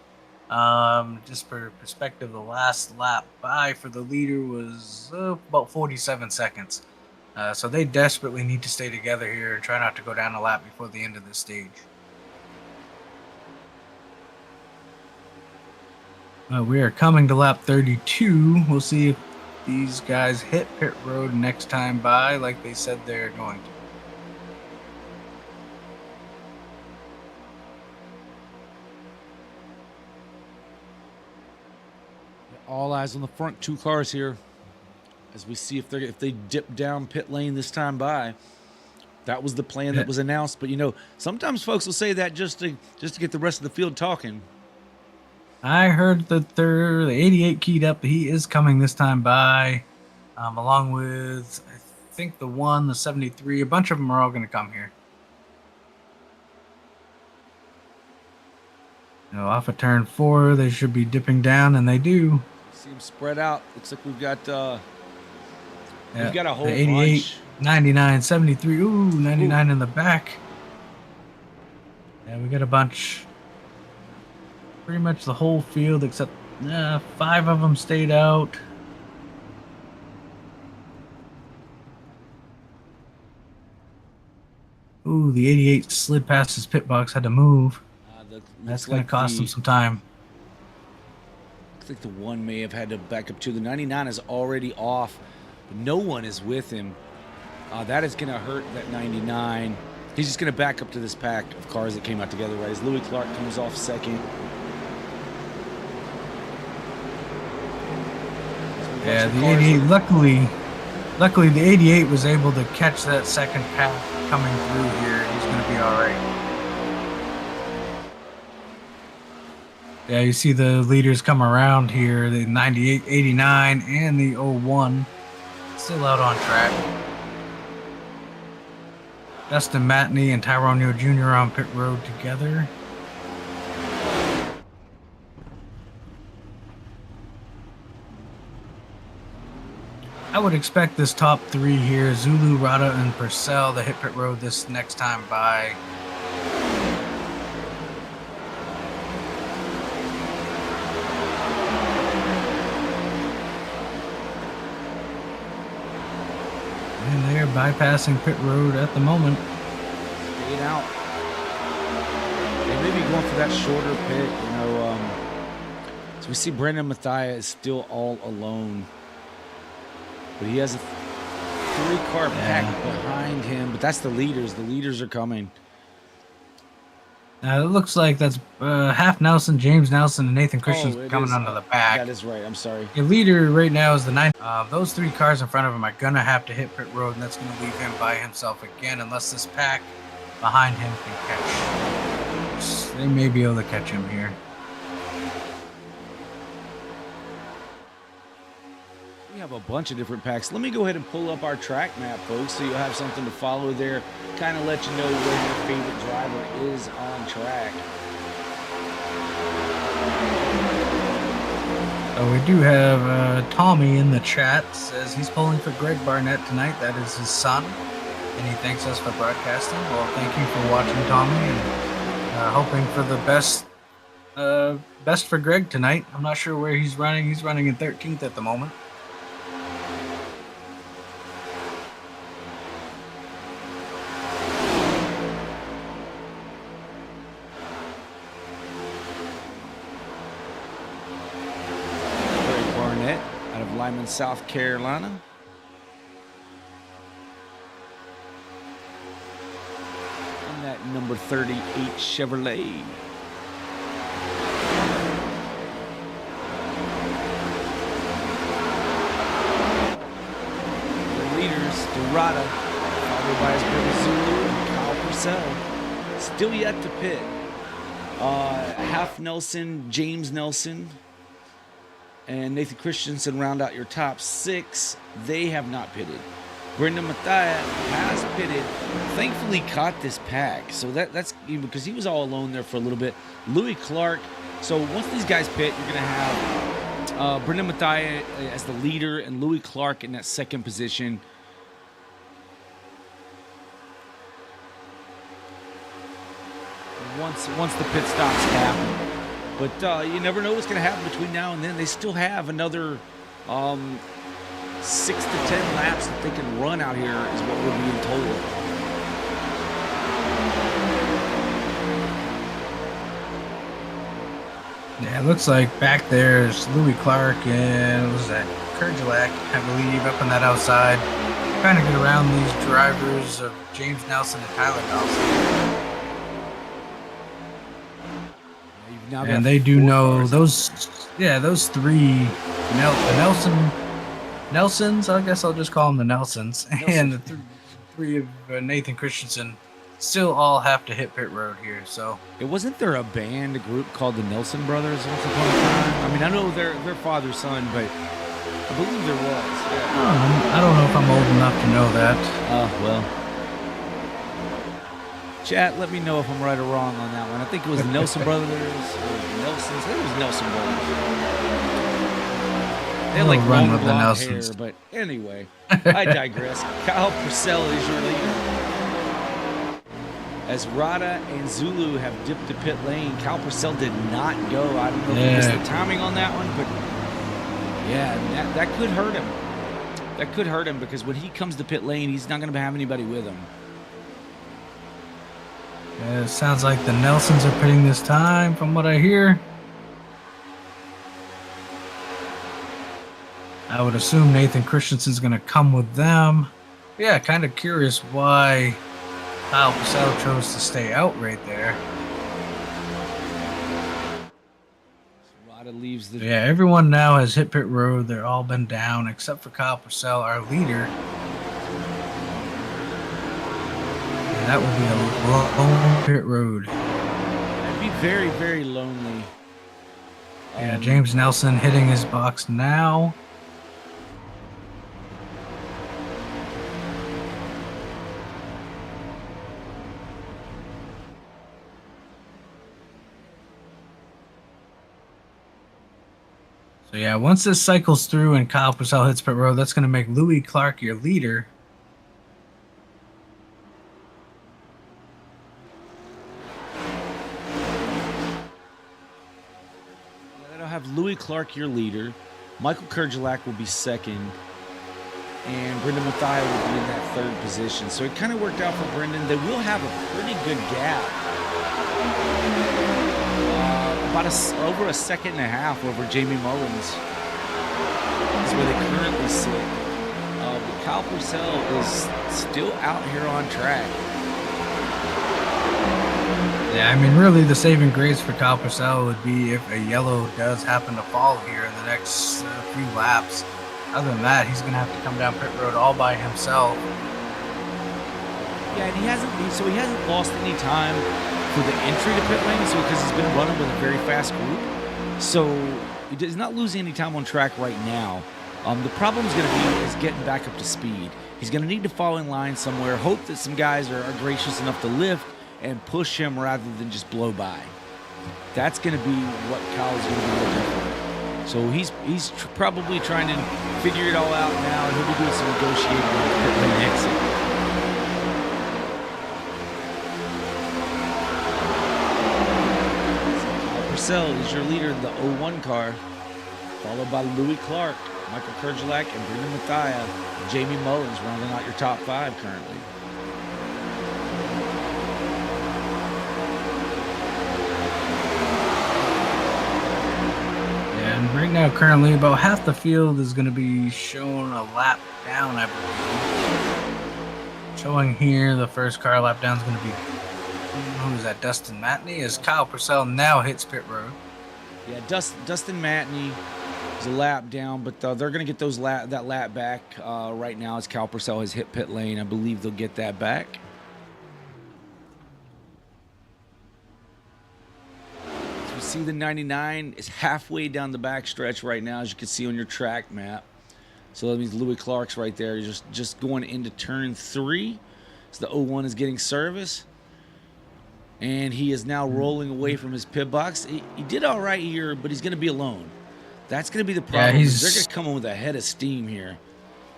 Just for perspective, the last lap by for the leader was about 47 seconds. So they desperately need to stay together here and try not to go down a lap before the end of this stage. We are coming to lap 32. We'll see if these guys hit pit road next time by like they said they're going to. All eyes on the front two cars here as we see if they dip down pit lane this time by. That was the plan that was announced, but sometimes folks will say that just to get the rest of the field talking. I heard that the 88 keyed up. He is coming this time by, along with I think the 73. A bunch of them are all going to come here. Off of turn 4, they should be dipping down, and they do. See them spread out. Looks like we've got a whole 88, bunch. 99, 73. Ooh, 99 in the back. Yeah, we got a bunch. Pretty much the whole field except 5 of them stayed out. Ooh, the 88 slid past his pit box, had to move. That's going to cost him some time. Looks like the one may have had to back up too. The 99 is already off, but no one is with him. That is going to hurt that 99. He's just going to back up to this pack of cars that came out together, right? As Louis Clark comes off second. Yeah, the 88, luckily the 88 was able to catch that second pack coming through here. He's going to be all right. Yeah, you see the leaders come around here, the 98, 89, and the 01 still out on track. Dustin Matney and Tyrone Neal Jr. on pit road together. I would expect this top 3 here, Zulu, Rada, and Purcell, to hit pit road this next time by. And they're bypassing pit road at the moment. Staying out. They may be going for that shorter pit, you know. So we see Brendan Mathia is still all alone. But he has a 3-car pack behind him. But that's the leaders. The leaders are coming. Now it looks like that's half Nelson, James Nelson, and Nathan Christian coming onto the back. That is right. I'm sorry. Your leader right now is the 9. Those 3 cars in front of him are gonna have to hit pit road, and that's gonna leave him by himself again, unless this pack behind him can catch. They may be able to catch him here. We have a bunch of different packs. Let me go ahead and pull up our track map, folks, so you'll have something to follow there. Kind of let you know where your favorite driver is on track. We do have Tommy in the chat. Says he's pulling for Greg Barnett tonight. That is his son, and he thanks us for broadcasting. Well, thank you for watching, Tommy, and hoping for the best for Greg tonight. I'm not sure where he's running. He's running in 13th at the moment. Lyman, South Carolina. And that number 38 Chevrolet. The leaders, Dorada, followed by his brother Zulu and Kyle Purcell. Still yet to pit. Half Nelson, James Nelson, and Nathan Christensen round out your top 6. They have not pitted. Brendan Mathia has pitted. Thankfully caught this pack. So that's because he was all alone there for a little bit. Louis Clark. So once these guys pit, you're going to have Brendan Mathia as the leader and Louis Clark in that second position. Once the pit stops happen. But you never know what's going to happen between now and then. They still have another 6 to 10 laps that they can run out here, is what we're being told. Yeah, it looks like back there's Louis Clark and what was that? Kurgelak, I believe, up on that outside. Trying to get around these drivers of James Nelson and Tyler Nelson. And they do know those, those 3, the Nelsons, I guess I'll just call them the Nelsons, and the 3 of Nathan Christensen still all have to hit pit road here. So wasn't there a band, a group called the Nelson Brothers once upon a time? I mean, I know they're father son, but I believe there was. Yeah. I don't know if I'm old enough to know that. Well. Chat, let me know if I'm right or wrong on that one. I think it was the Nelson Brothers or the Nelsons. I think it was Nelson Brothers. They had like run long with the blonde Nelsons. hair, but anyway, I digress. Kyle Purcell is your leader. As Rada and Zulu have dipped to pit lane, Kyle Purcell did not go. I don't know if he missed the timing on that one, but yeah, that could hurt him. That could hurt him because when he comes to pit lane, he's not going to have anybody with him. It sounds like the Nelsons are pitting this time, from what I hear. I would assume Nathan Christensen's going to come with them. Yeah, kind of curious why Kyle Purcell chose to stay out right there. Rada leaves the... Yeah, everyone now has hit pit road. They're all been down except for Kyle Purcell, our leader. That would be a long pit road. It'd be very, very lonely. Yeah, James Nelson hitting his box now. So yeah, once this cycles through and Kyle Purcell hits pit road, that's going to make Louis Clark your leader. Louis Clark, your leader. Michael Kurgelak will be second. and Brendan Mathias will be in that third position. So it kind of worked out for Brendan. They will have a pretty good gap. Over a second and a half over Jamie Mullins is where they currently sit. But Kyle Purcell is still out here on track. Yeah, I mean, really, the saving grace for Kyle Purcell would be if a yellow does happen to fall here in the next few laps. Other than that, he's going to have to come down pit road all by himself. Yeah, and he hasn't lost any time for the entry to pit lane, so because he's been running with a very fast group, so he's not losing any time on track right now. The problem is going to be is getting back up to speed. He's going to need to fall in line somewhere, hope that some guys are gracious enough to lift and push him rather than just blow by. That's going to be what Kyle's going to be looking for. So he's probably trying to figure it all out now, and he'll be doing some negotiating on the pit lane exit. Purcell is your leader in the 01 car, followed by Louis Clark, Michael Kerjelak, and Brendan Mathias. Jamie Mullins rounding out your top 5 currently. And right now, currently, about half the field is going to be shown a lap down, I believe. Showing here, the first car lap down is going to be, who is that, Dustin Matney, as Kyle Purcell now hits pit road. Yeah, Dustin Matney is a lap down, but they're going to get that lap back right now as Kyle Purcell has hit pit lane. I believe they'll get that back. So you see the 99 is halfway down the backstretch right now, as you can see on your track map. So that means Louis Clark's right there. He's just going into turn 3. So the 01 is getting service. And he is now rolling away from his pit box. He did all right here, but he's going to be alone. That's going to be the problem. Yeah, they're going to come in with a head of steam here.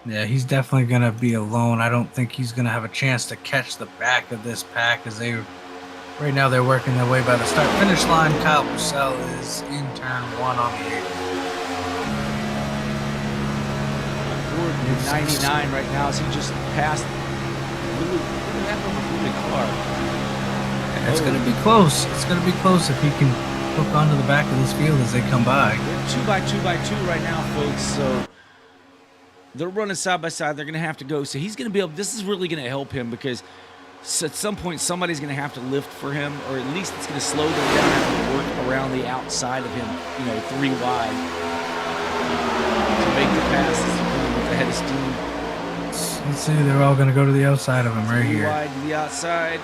Yeah, he's definitely going to be alone. I don't think he's going to have a chance to catch the back of this pack as right now they're working their way by the start-finish line. Kyle Purcell is in turn 1 on the 8. Gordon 99 right now as he just passed Louis Clark. It's going to be close. It's going to be close if he can hook onto the back of this field as they come by. 2 by 2 by 2 right now, folks. So they're running side by side. They're going to have to go. So he's going to be able. This is really going to help him because at some point somebody's going to have to lift for him, or at least it's going to slow them down and work around the outside of him. 3 wide to make the passes with the head of steam. Let's see. They're all going to go to the outside of him right 3 here. wide to the outside.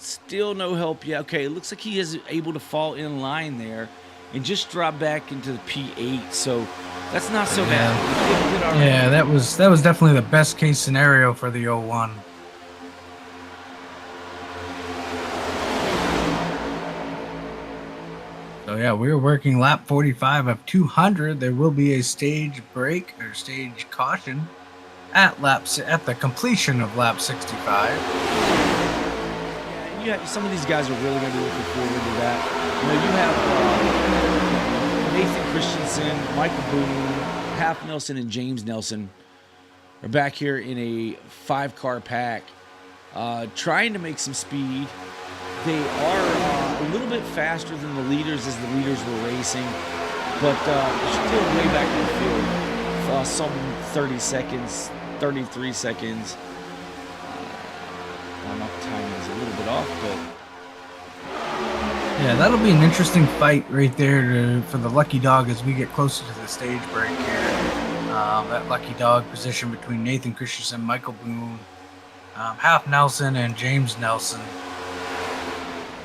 Still no help yet. Okay, it looks like he is able to fall in line there and just drop back into the P8. So that's not so bad. Yeah, that was definitely the best case scenario for the 01. So yeah, we're working lap 45 of 200. There will be a stage break or stage caution at the completion of lap 65. Some of these guys are really going to be looking forward to that. You have Nathan Christensen, Michael Boone, Half Nelson, and James Nelson are back here in a 5-car pack, trying to make some speed. They are a little bit faster than the leaders as the leaders were racing, but still way back in the field. Some 30 seconds, 33 seconds. Timing is a little bit off, but yeah, that'll be an interesting fight right there for the lucky dog as we get closer to the stage break here. That lucky dog position between Nathan Christensen, Michael Boone, Half Nelson, and James Nelson.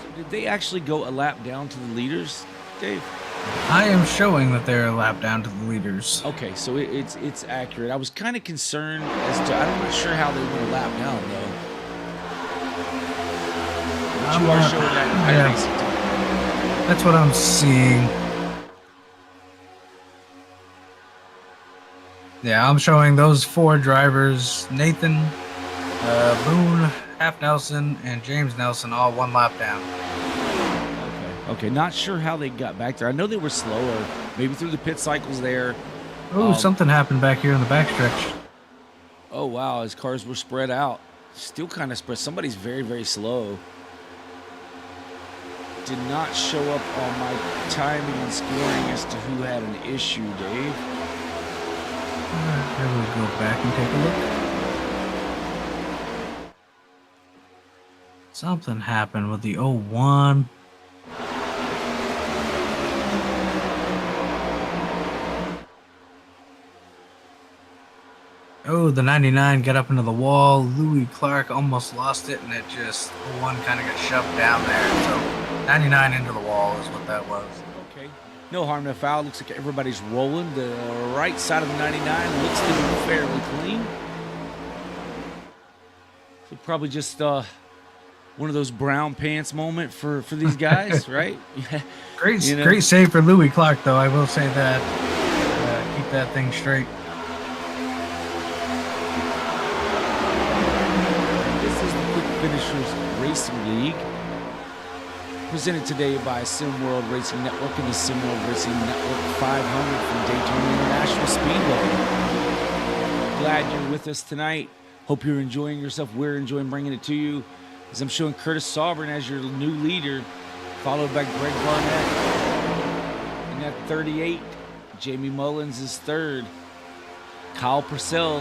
So did they actually go a lap down to the leaders, Dave? I am showing that they're a lap down to the leaders. Okay, so it's accurate. I was kind of concerned as to I'm not sure how they went a lap down though. You are showing that. That's what I'm seeing. Yeah, I'm showing those 4 drivers: Nathan, Boone, Half Nelson, and James Nelson, all 1 lap down. Okay. Okay, not sure how they got back there. I know they were slower, maybe through the pit cycles there. Oh, something happened back here in the backstretch. Oh, wow, his cars were spread out. Still kind of spread. Somebody's very, very slow. Did not show up on my timing and scoring as to who had an issue, Dave. Here we'll go back and take a look. Something happened with the 01. Oh, the 99 got up into the wall. Louis Clark almost lost it, and it just, 01 kind of got shoved down there. So 99 into the wall is what that was. Okay. No harm, no foul. Looks like everybody's rolling. The right side of the 99 looks to be fairly clean. So probably just one of those brown pants moment for these guys, right? Great save for Louis Clark, though. I will say that. Keep that thing straight. Finishers Racing League, presented today by SimWorld Racing Network and the SimWorld Racing Network 500 from Daytona International Speedway. Glad you're with us tonight. Hope you're enjoying yourself. We're enjoying bringing it to you. As I'm showing Curtis Sovereign as your new leader, followed by Greg Barnett. And at 38, Jamie Mullins is third. Kyle Purcell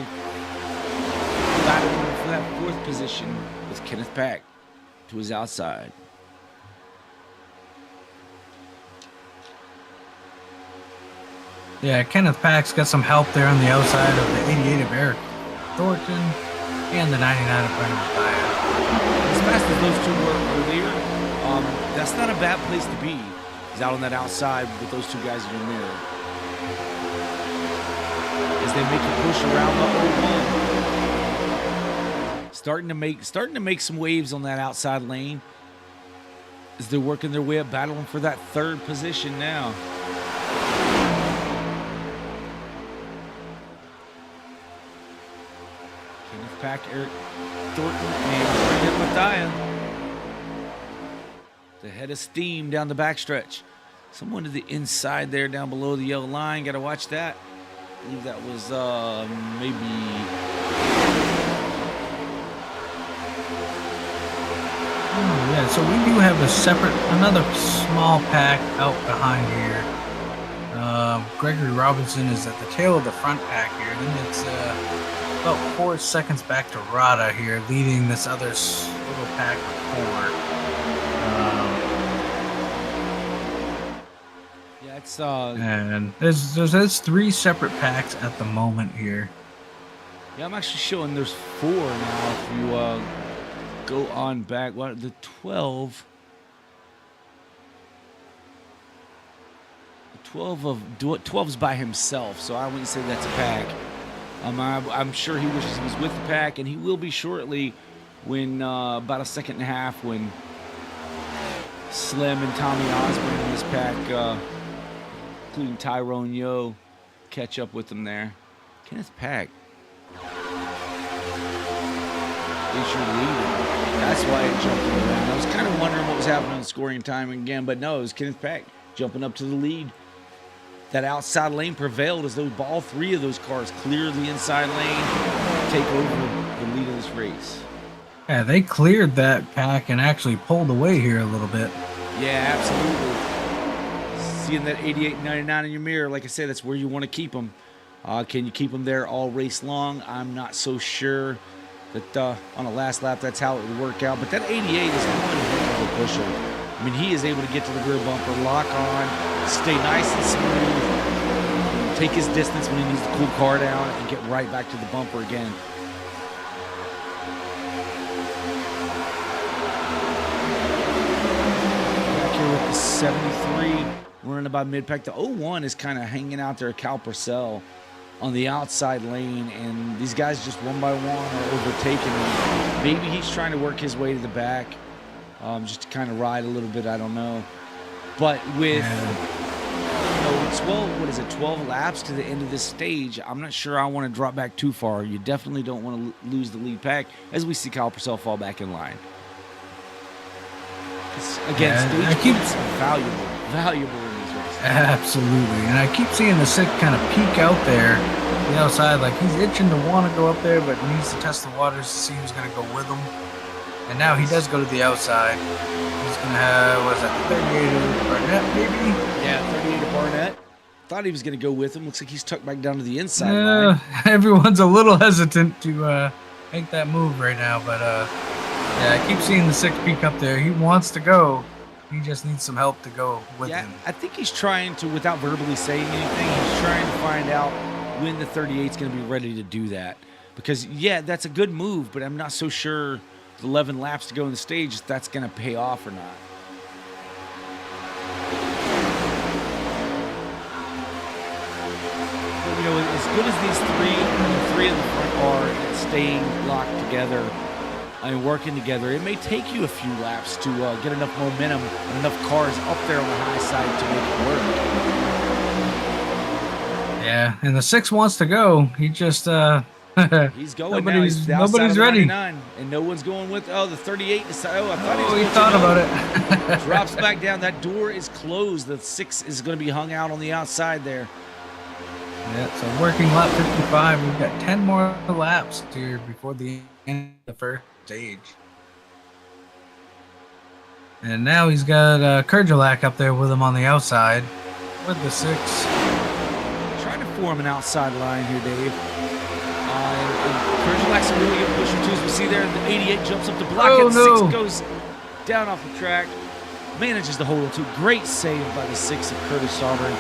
battling for that fourth position with Kenneth Pack to his outside. Yeah, Kenneth Pack's got some help there on the outside of the 88 of Eric Thornton and the 99 of Brendan Mathias. As fast as those two were earlier, that's not a bad place to be. He's out on that outside with those two guys in your mirror. As they make a push around the 01. Starting to make some waves on that outside lane as they're working their way up, battling for that third position now. Kenneth Pack, Eric Thornton, and Brendan Mathias. The head of steam down the backstretch. Someone to the inside there, down below the yellow line. Got to watch that. I believe that was maybe. Oh, yeah, so we do have another small pack out behind here. Gregory Robinson is at the tail of the front pack here. Then it's about 4 seconds back to Rada here, leading this other little pack of 4. Yeah, it's And there's 3 separate packs at the moment here. Yeah, I'm actually showing there's 4 now. If you go on back, what the 12? The 12's by himself, so I wouldn't say that's a pack. I'm sure he wishes he was with the pack, and he will be shortly. When about a second and a half, when Slim and Tommy Osborne in this pack, including Tyrone Yo, catch up with them there. Kenneth Pack is your leader. That's why it jumped around. I was kind of wondering what was happening in scoring time again, but no, it was Kenneth Pack jumping up to the lead. That outside lane prevailed as though all 3 of those cars cleared the inside lane, take over the lead of this race. Yeah, they cleared that pack and actually pulled away here a little bit. Yeah, absolutely. Seeing that 88 and 99 in your mirror, like I said, that's where you want to keep them. Can you keep them there all race long? I'm not so sure that on the last lap that's how it would work out. But that 88 is one heck of a pusher. I mean, he is able to get to the rear bumper, lock on, stay nice and smooth, take his distance when he needs to cool car down, and get right back to the bumper again. Back here with the 73, running about mid-pack. The 01 is kind of hanging out there, Cal Purcell, on the outside lane, and these guys just one by one are overtaking him. Maybe he's trying to work his way to the back, just to kind of ride a little bit, I don't know. But with 12 laps to the end of this stage, I'm not sure I want to drop back too far. You definitely don't want to lose the lead pack as we see Kyle Purcell fall back in line. Again, Yeah, stage points are valuable in these races. Absolutely, and I keep seeing the six kind of peek out there, the outside, like he's itching to want to go up there, but needs to test the waters to see who's going to go with him. And now he does go to the outside. He's going to have, what is that, 38 Barnett, maybe? Yeah, 38 Barnett. Thought he was going to go with him. Looks like he's tucked back down to the inside line. Everyone's a little hesitant to make that move right now, but yeah, I keep seeing the six peek up there. He wants to go. He just needs some help to go with him. I think he's trying to, without verbally saying anything, he's trying to find out when the 38 is going to be ready to do that. Because, yeah, that's a good move, but I'm not so sure 11 laps to go in the stage if that's going to pay off or not. But, you know, as good as these three in the front are at staying locked together and working together, it may take you a few laps to get enough momentum and enough cars up there on the high side to make it work. Yeah, and the six wants to go. He just he's going now. He's nobody's ready, and no one's going with. Oh, the 38 decided. Oh, I thought he thought about it. Drops back down. That door is closed. The 6 is going to be hung out on the outside there. Yeah, so working lap 55. We've got 10 more laps here before the end of the first stage. And now he's got Kurjalak up there with him on the outside with the 6. Trying to form an outside line here, Dave. And Kurjalak's a really good pusher, too. As we see there, the 88 jumps up to block it. 6 goes down off the track. Manages to hold on to. Great save by the 6 of Curtis Sovereign.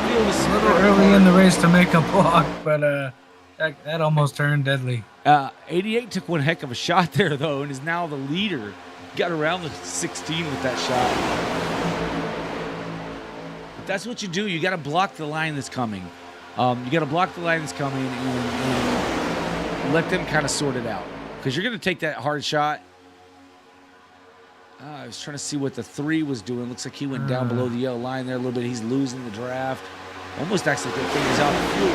A little early in the race to make a block, but that almost turned deadly. 88 took one heck of a shot there, though, and is now the leader. Got around the 16 with that shot. But that's what you do. You got to block the line that's coming. You got to block the line that's coming and let them kind of sort it out. Because you're going to take that hard shot. I was trying to see what the 3 was doing. Looks like he went down below the yellow line there a little bit. He's losing the draft. Almost acts like that thing is out of fuel.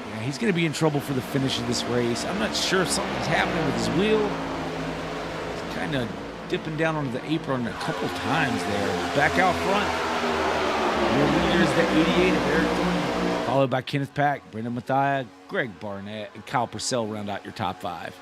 Yeah, he's going to be in trouble for the finish of this race. I'm not sure if something's happening with his wheel. He's kind of dipping down onto the apron a couple times there. Back out front. Your leader is the 88 of Eric Thornton, followed by Kenneth Pack, Brendan Mathia, Greg Barnett, and Kyle Purcell round out your top 5.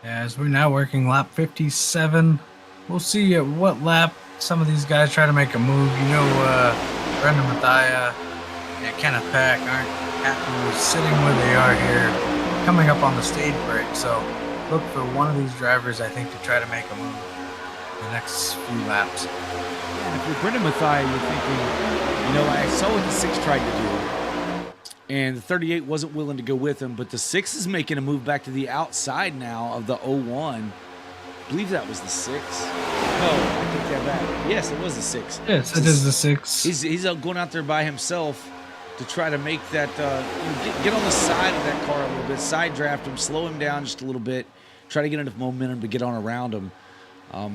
As we're now working lap 57, we'll see at what lap some of these guys try to make a move. You know, Brendan Mathia and Kenneth Pack aren't happy with sitting where they are here, coming up on the stage break. So look for one of these drivers, I think, to try to make a move in the next few laps. And if you're Brendan Mathia, you're thinking, you know, I saw what the 6 tried to do. And the 38 wasn't willing to go with him, but the 6 is making a move back to the outside now of the 01. I believe that was the 6. No, I take that back. Yes, it was the 6. Yes, it is the 6. He's going out there by himself to try to make that, get on the side of that car a little bit, side draft him, slow him down just a little bit, try to get enough momentum to get on around him. You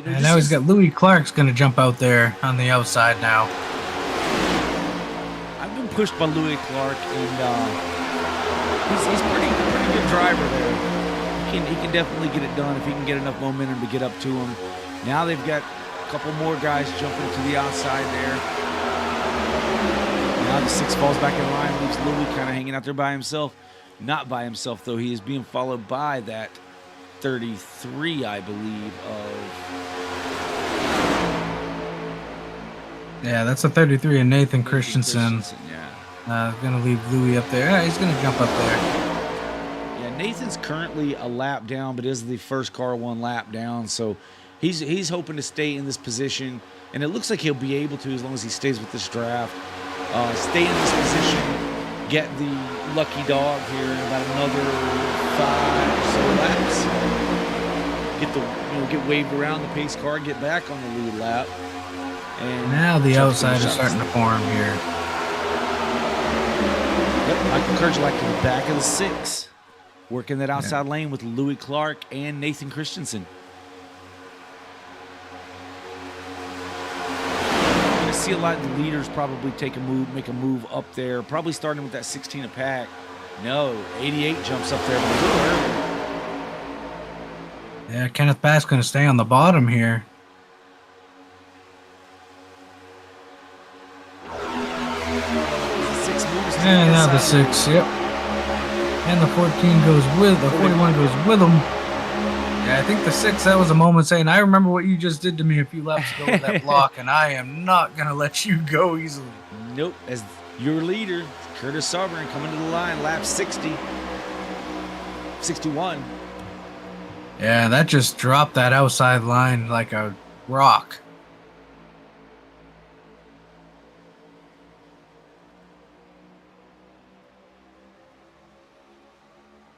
know, and now he's got Louis Clark's going to jump out there on the outside now. Pushed by Louis Clark, and he's pretty good driver there. He can definitely get it done if he can get enough momentum to get up to him. Now they've got a couple more guys jumping to the outside there. Now the 6 falls back in line, leaves Louis kind of hanging out there by himself. Not by himself, though. He is being followed by that 33, I believe, of... Yeah, that's a 33 and Nathan Christensen. Yeah. Going to leave Louis up there. Yeah, he's going to jump up there. Yeah, Nathan's currently a lap down, but is the first car 1 lap down. So he's hoping to stay in this position, and it looks like he'll be able to as long as he stays with this draft. Stay in this position, get the lucky dog here in about another 5 or so laps. Get waved around the pace car, get back on the lead lap. And now the outside is starting to form here. Yep, Michael Kerjelak to the back of the 6. Working that outside lane with Louis Clark and Nathan Christensen. You're going to see a lot of the leaders probably make a move up there. Probably starting with that 16 a pack. No, 88 jumps up there a little early. Yeah, Kenneth Bass going to stay on the bottom here. And now the 6, yep. And the 14 goes with, the 41 goes with him. Yeah, I think the 6, that was a moment saying, I remember what you just did to me a few laps ago with that block, and I am not going to let you go easily. Nope, as your leader, Curtis SWRN, coming to the line, lap 60. 61. Yeah, that just dropped that outside line like a rock.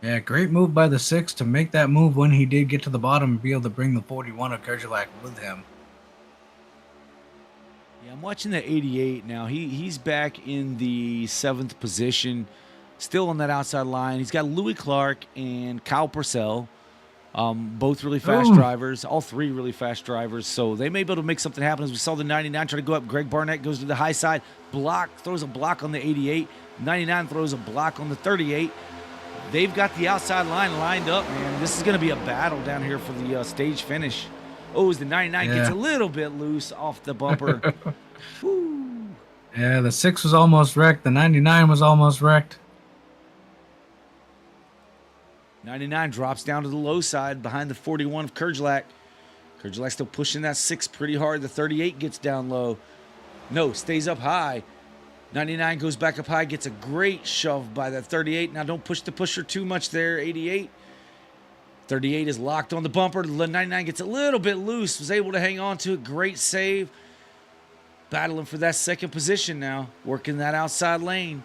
Yeah, great move by the 6 to make that move when he did get to the bottom and be able to bring the 41 of Kerjelak with him. Yeah, I'm watching the 88 now. He's back in the 7th position, still on that outside line. He's got Louis Clark and Kyle Purcell, both really fast drivers, all 3 really fast drivers. So they may be able to make something happen. As we saw the 99 try to go up, Greg Barnett goes to the high side, throws a block on the 88. 99 throws a block on the 38. They've got the outside line lined up, man. This is going to be a battle down here for the stage finish. Oh, as the 99 gets a little bit loose off the bumper. Yeah, the 6 was almost wrecked. The 99 was almost wrecked. 99 drops down to the low side behind the 41 of Kerjelak. Kerjelak still pushing that 6 pretty hard. The 38 gets down low. No, stays up high. 99 goes back up high, gets a great shove by that 38. Now don't push the pusher too much there, 88. 38 is locked on the bumper. 99 gets a little bit loose, was able to hang on to it. Great save. Battling for that 2nd position now, working that outside lane.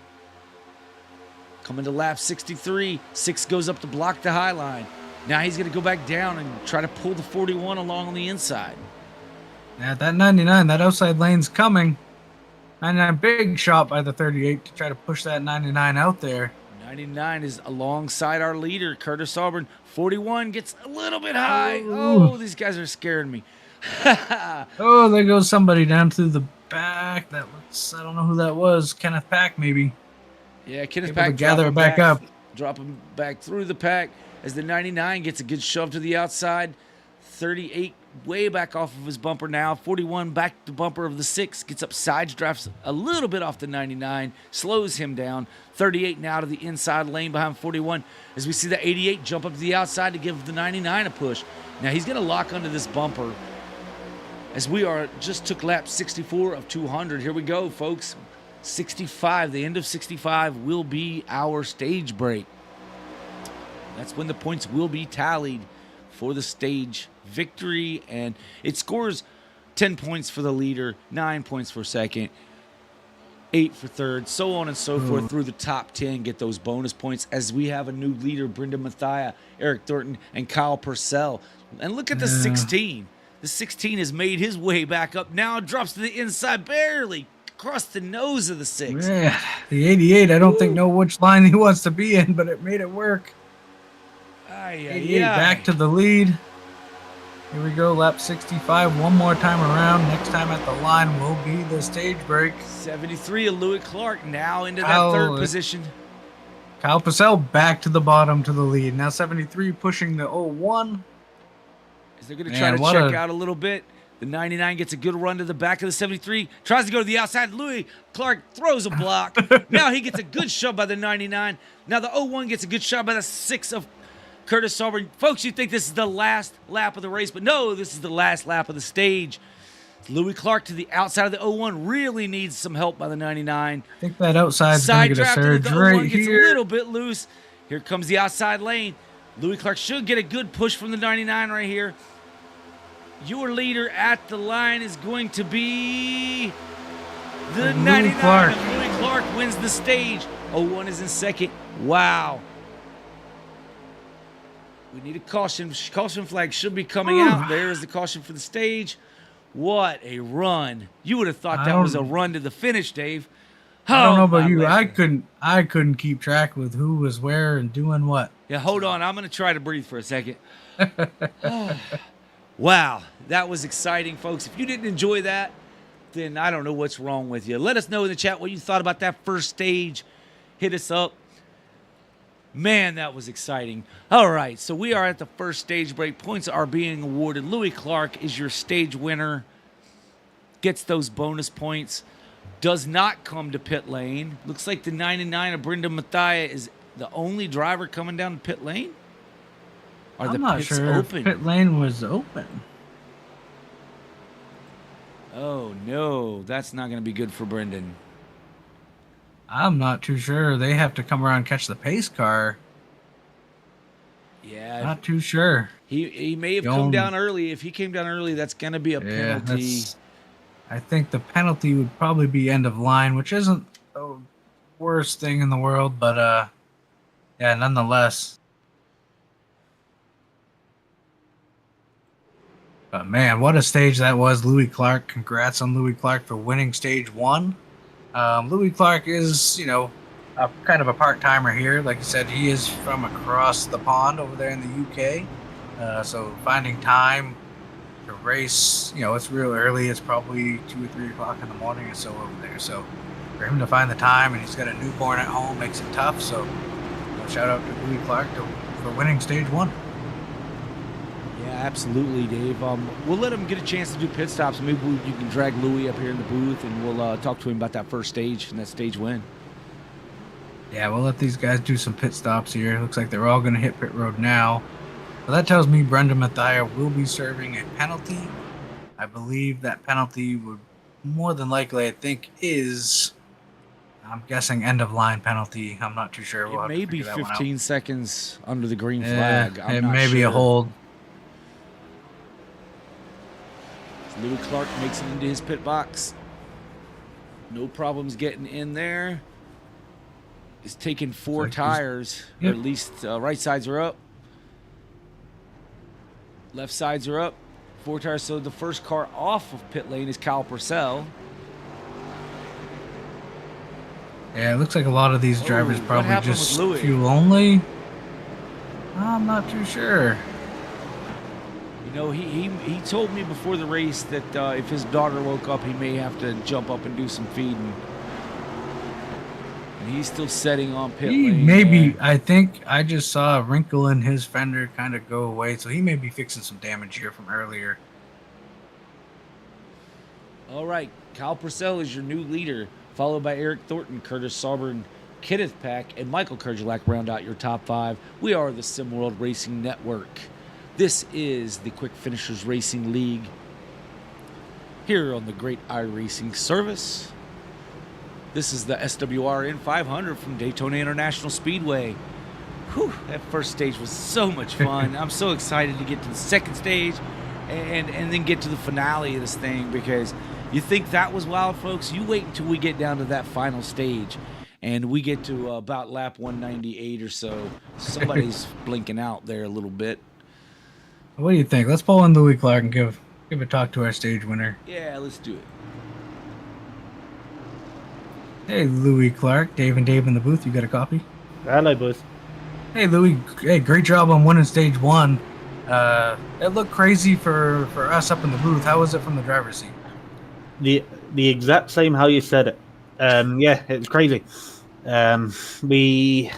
Coming to lap 63. 6 goes up to block the high line. Now he's going to go back down and try to pull the 41 along on the inside. Yeah, that 99, that outside lane's coming. 99, big shot by the 38 to try to push that 99 out there. 99 is alongside our leader, Curtis SWRN. 41 gets a little bit high. Oh, these guys are scaring me. Oh, there goes somebody down through the back. That looks, I don't know who that was. Kenneth Pack, maybe. Yeah, Kenneth Pack gather it back up. Dropping back through the pack as the 99 gets a good shove to the outside. 38 way back off of his bumper now. 41 back to bumper of the 6. Gets up sides, drafts a little bit off the 99. Slows him down. 38 now to the inside lane behind 41. As we see the 88 jump up to the outside to give the 99 a push. Now he's going to lock onto this bumper. As we just took lap 64 of 200. Here we go, folks. 65. The end of 65 will be our stage break. That's when the points will be tallied for the stage victory, and it scores 10 points for the leader, 9 points for second, 8 for third, so on and so forth through the top 10. Get those bonus points as we have a new leader, Brendan Mathia, Eric Thornton, and Kyle Purcell. And look at the 16. The 16 has made his way back up. Now drops to the inside, barely across the nose of the 6. Yeah, the 88, I don't think know which line he wants to be in, but it made it work. 88 back to the lead. Here we go, lap 65, one more time around. Next time at the line will be the stage break. 73 of Louis Clark now into that 3rd position. Kyle Purcell back to the bottom to the lead. Now 73 pushing the 01. Is they're going to try to check out a little bit. The 99 gets a good run to the back of the 73. Tries to go to the outside. Louis Clark throws a block. Now he gets a good shove by the 99. Now the 01 gets a good shot by the 6 of Curtis SWRN. Folks, you think this is the last lap of the race, but no, this is the last lap of the stage. Louis Clark to the outside of the 01 really needs some help by the 99. I think that outside's going to get a surge the right 01 gets here. a little bit loose. Here comes the outside lane. Louis Clark should get a good push from the 99 right here. Your leader at the line is going to be the 99. Clark. Louis Clark wins the stage. 01 is in second. Wow. We need a caution. Caution flag should be coming out. There is the caution for the stage. What a run. You would have thought that was a run to the finish, Dave. I don't know about my you. legend. I couldn't keep track with who was where and doing what. Yeah, hold on. I'm going to try to breathe for a second. Wow, that was exciting, folks. If you didn't enjoy that, then I don't know what's wrong with you. Let us know in the chat what you thought about that first stage. Hit us up. Man, that was exciting. All right, so we are at the first stage break. Points are being awarded. Louis Clark is your stage winner. Gets those bonus points. Does not come to pit lane. Looks like the 99 of Brenda Mathia is the only driver coming down to pit lane. Are the I'm not pits sure open? if pit lane was open. Oh, no. That's not going to be good for Brendan. I'm not too sure. They have to come around and catch the pace car. Yeah. Not too sure. He may have come down early. If he came down early, that's going to be a penalty. I think the penalty would probably be end of line, which isn't the worst thing in the world, but yeah, nonetheless. But man, what a stage that was. Louis Clark. Congrats on Louis Clark for winning stage 1. Louis Clark is, you know, a kind of a part-timer here. Like I said, he is from across the pond over there in the UK. So finding time to race, you know, it's real early. It's probably 2 or 3 o'clock in the morning or so over there. So for him to find the time, and he's got a newborn at home, makes it tough. So you know, shout out to Louis Clark for winning stage 1. Yeah, absolutely, Dave. We'll let him get a chance to do pit stops. Maybe you can drag Louis up here in the booth, and we'll talk to him about that first stage and that stage win. Yeah, we'll let these guys do some pit stops here. Looks like they're all going to hit pit road now. So that tells me Brenda Mathia will be serving a penalty. I believe that penalty would more than likely, I think, is, I'm guessing, end of line penalty. I'm not too sure. It may be 15 seconds under the green flag. It may be a hold. Louis Clark makes it into his pit box. No problems getting in there. He's taking 4 tires, or at least right sides are up. Left sides are up. 4 tires. So the first car off of pit lane is Kyle Purcell. Yeah, it looks like a lot of these drivers probably just fuel only. I'm not too sure. You know, he told me before the race that if his daughter woke up, he may have to jump up and do some feeding. And he's still setting on pit lane. Maybe, I think I just saw a wrinkle in his fender kind of go away, so he may be fixing some damage here from earlier. All right, Kyle Purcell is your new leader, followed by Eric Thornton, Curtis Sauber, Kenneth Peck, and Michael Kerjelak round out your top 5. We are the Sim World Racing Network. This is the Quick Finishers Racing League here on the Great iRacing Service. This is the SWRN 500 from Daytona International Speedway. Whew, that first stage was so much fun. I'm so excited to get to the second stage and then get to the finale of this thing, because you think that was wild, folks. You wait until we get down to that final stage and we get to about lap 198 or so. Somebody's blinking out there a little bit. What do you think? Let's pull in Louis Clark and give a talk to our stage winner. Yeah, let's do it. Hey, Louis Clark. Dave and Dave in the booth. You got a copy? Hello, boys. Hey, Louis. Hey, great job on winning stage 1. It looked crazy for us up in the booth. How was it from the driver's seat? The exact same how you said it. Yeah, it was crazy. We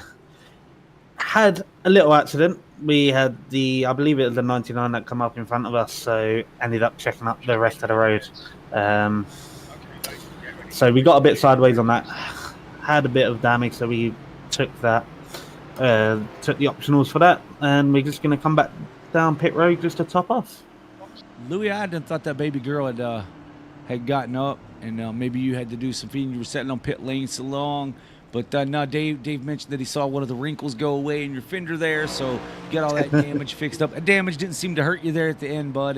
had a little accident. We had I believe it was the 99 that come up in front of us, so ended up checking up the rest of the road. So we got a bit sideways on that. Had a bit of damage, so we took that. Took the optionals for that, and we're just going to come back down pit road just to top off. Louis, I done thought that baby girl had gotten up, and maybe you had to do some feeding. You were sitting on pit lane so long. But no, Dave mentioned that he saw one of the wrinkles go away in your fender there, so you got all that damage fixed up. Damage didn't seem to hurt you there at the end, bud.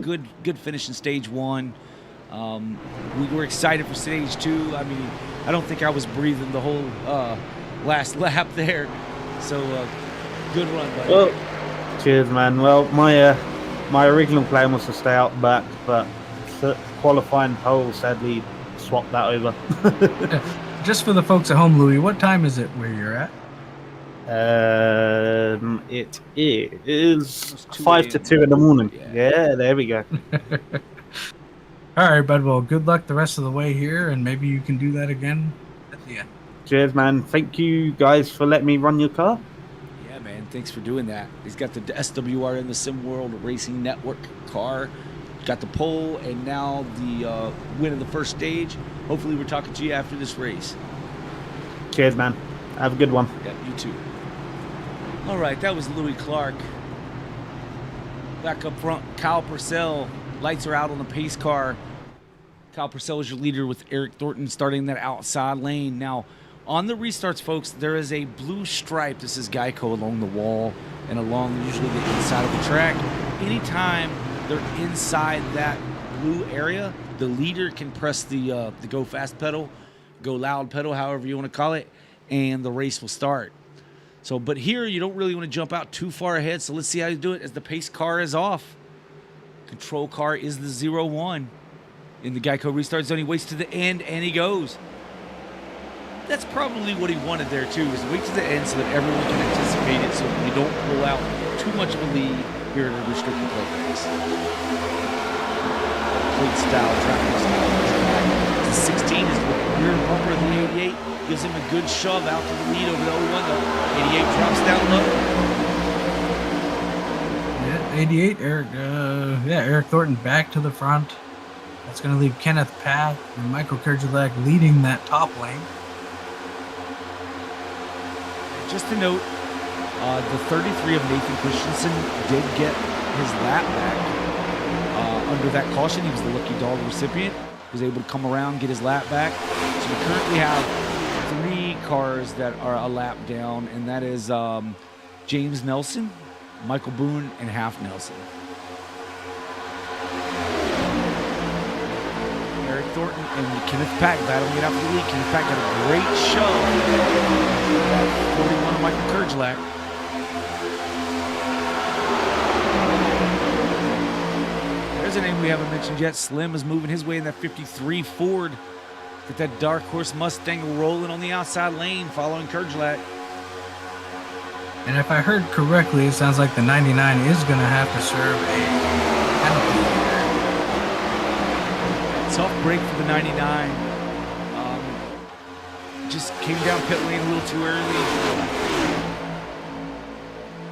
Good finish in stage 1. We were excited for stage 2. I mean, I don't think I was breathing the whole last lap there. So good run, buddy. Well, cheers, man. Well, my original plan was to stay out back, but the qualifying pole sadly swapped that over. just for the folks at home, Louis, what time is it where you're at? It is Almost 2 5 to a.m. 2 in the morning. Yeah. Yeah, there we go. All right, bud. Well, good luck the rest of the way here, and maybe you can do that again at the end. Cheers, man. Thank you guys for letting me run your car. Yeah, man. Thanks for doing that. He's got the SWRN, the Sim World Racing Network car. Got the pole, and now the win of the first stage. Hopefully, we're talking to you after this race. Cheers, man. Have a good one. Yeah, you too. All right, that was Louis Clark. Back up front, Kyle Purcell. Lights are out on the pace car. Kyle Purcell is your leader with Eric Thornton starting that outside lane. Now, on the restarts, folks, there is a blue stripe. This is Geico along the wall and along usually the inside of the track. Anytime they're inside that blue area, the leader can press the go fast pedal, go loud pedal, however you want to call it, and the race will start. So, but here you don't really want to jump out too far ahead. So let's see how you do it as the pace car is off. Control car is the 0-1 in the Geico restart zone. He waits to the end and he goes. That's probably what he wanted there too, is wait to the end so that everyone can anticipate it, so you don't pull out too much of a lead here at a restricted plate race. Plate style, traffic style. The 16 is the rear bumper of the 88. Gives him a good shove out to the lead over the 01. The 88 drops down low. Yeah, 88. Eric Thornton back to the front. That's going to leave Kenneth Path and Michael Kerjelak leading that top lane. Just to note, the 33 of Nathan Christensen did get his lap back under that caution. He was the lucky dog recipient. He was able to come around, get his lap back. So we currently have 3 cars that are a lap down, and that is James Nelson, Michael Boone, and Half Nelson. Eric Thornton and Kenneth Pack battling it out for the lead. Kenneth Pack got a great shove. 41 of Michael Kerjelak. There's a name we haven't mentioned yet. Slim is moving his way in that 53 Ford. Get that dark horse Mustang rolling on the outside lane following Kerjelak. And if I heard correctly, it sounds like the 99 is going to have to serve a penalty here. Tough break for the 99. Just came down pit lane a little too early.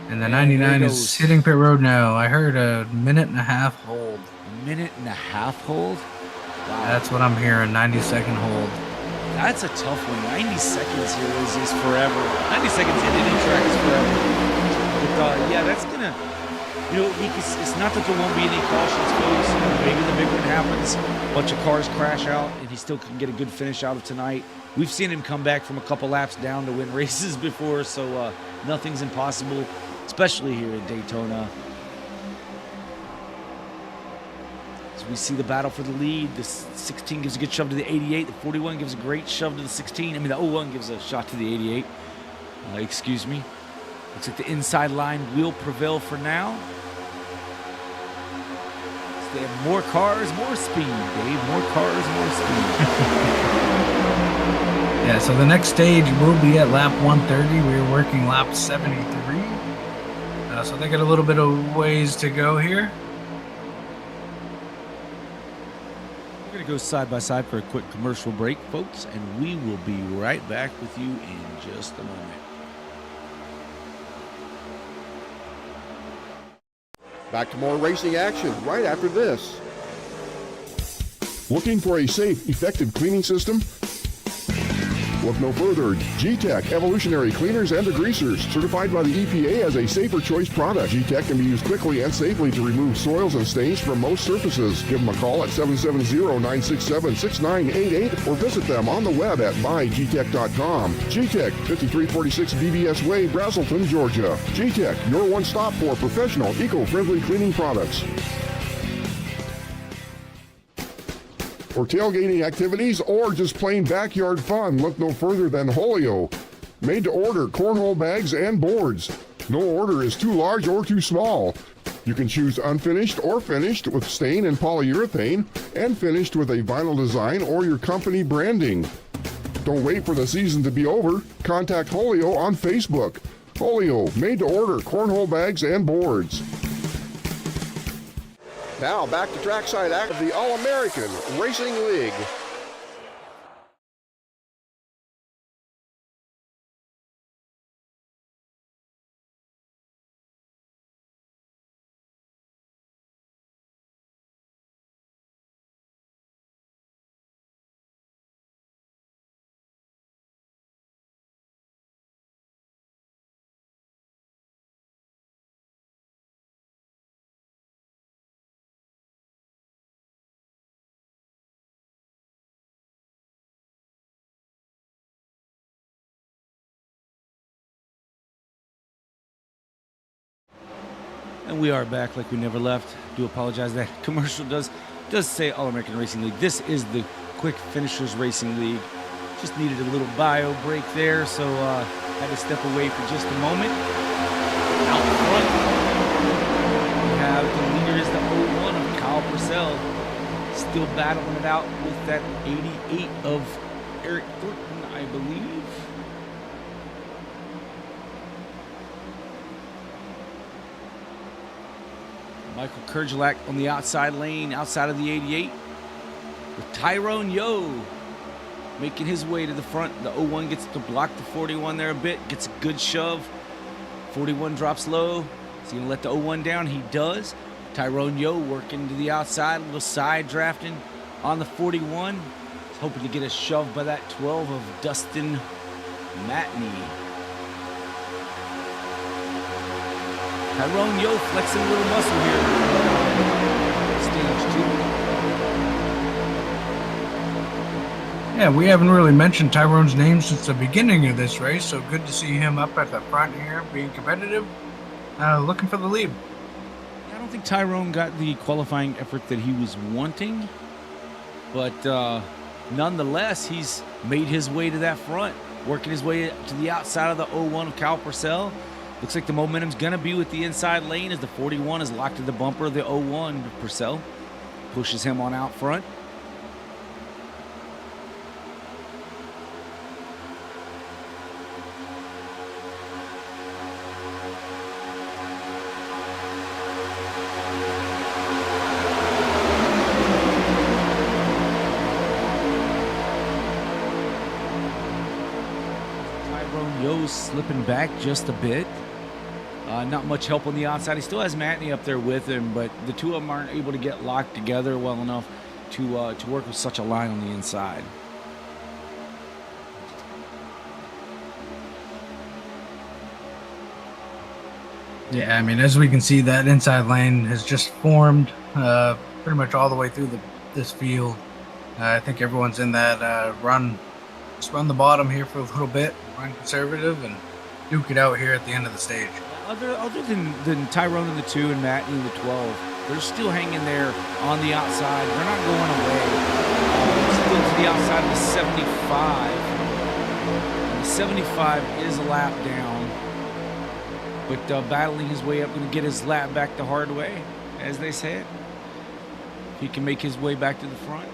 And the 99 is hitting pit road now. I heard a minute and a half hold. A minute and a half hold? Wow. That's what I'm hearing, 90-second hold. That's a tough one. 90 seconds here is forever. 90 seconds in any track is forever. But yeah, that's gonna, it's not that there won't be any cautions, folks. Maybe the big one happens, a bunch of cars crash out, and he still can get a good finish out of tonight. We've seen him come back from a couple laps down to win races before, so nothing's impossible, especially here at Daytona. We see the battle for the lead. The 16 gives a good shove to the 88. The 41 gives a great shove to the 16. I mean, the 01 gives a shot to the 88. Excuse me. Looks like the inside line will prevail for now. So they have more cars, more speed, Dave. More cars, more speed. Yeah, so the next stage will be at lap 130. We're working lap 73. So they got a little bit of ways to go here. We're going to go side by side for a quick commercial break, folks, and we will be right back with you in just a moment. Back to more racing action right after this. Looking for a safe, effective cleaning system? Look no further. G-Tech Evolutionary Cleaners and Degreasers, certified by the EPA as a safer choice product. G-Tech can be used quickly and safely to remove soils and stains from most surfaces. Give them a call at 770-967-6988 or visit them on the web at buygtech.com. G-Tech, 5346 BBS Way, Brazelton, Georgia. G-Tech, your one stop for professional, eco-friendly cleaning products. For tailgating activities or just plain backyard fun, look no further than Holio. Made to order cornhole bags and boards. No order is too large or too small. You can choose unfinished or finished with stain and polyurethane, and finished with a vinyl design or your company branding. Don't wait for the season to be over. Contact Julio on Facebook. Julio, made to order cornhole bags and boards. Now back to trackside act of the All-American Racing League. And we are back like we never left. Do apologize, that commercial does say All-American Racing League. This is the Quick Finishers Racing League. Just needed a little bio break there, so had to step away for just a moment. Out front, we have the leader is the 01 of Kyle Purcell. Still battling it out with that 88 of Eric Thornton, I believe. Michael Kurgelak on the outside lane, outside of the 88. With Tyrone Yo making his way to the front. The 01 gets to block the 41 there a bit, gets a good shove. 41 drops low. Is he gonna let the 01 down? He does. Tyrone Yo working to the outside, a little side drafting on the 41. He's hoping to get a shove by that 12 of Dustin Matney. Tyrone Yo flexing a little muscle here. Stage 2. Yeah, we haven't really mentioned Tyrone's name since the beginning of this race, so good to see him up at the front here, being competitive, looking for the lead. I don't think Tyrone got the qualifying effort that he was wanting, but nonetheless, he's made his way to that front, working his way to the outside of the 01 of Kyle Purcell. Looks like the momentum's going to be with the inside lane as the 41 is locked to the bumper of the 01 of Purcell. Pushes him on out front. Tyrone Yo slipping back just a bit. Not much help on the outside. He still has Matney up there with him, but the two of them aren't able to get locked together well enough to work with such a line on the inside. Yeah, I mean, as we can see, that inside lane has just formed pretty much all the way through this field. I think everyone's in that just run the bottom here for a little bit, run conservative, and duke it out here at the end of the stage. Other than Tyrone in the 2 and Matt in the 12, they're still hanging there on the outside. They're not going away. Still to the outside of the 75. And the 75 is a lap down. But battling his way up, going to get his lap back the hard way, as they say it. If he can make his way back to the front.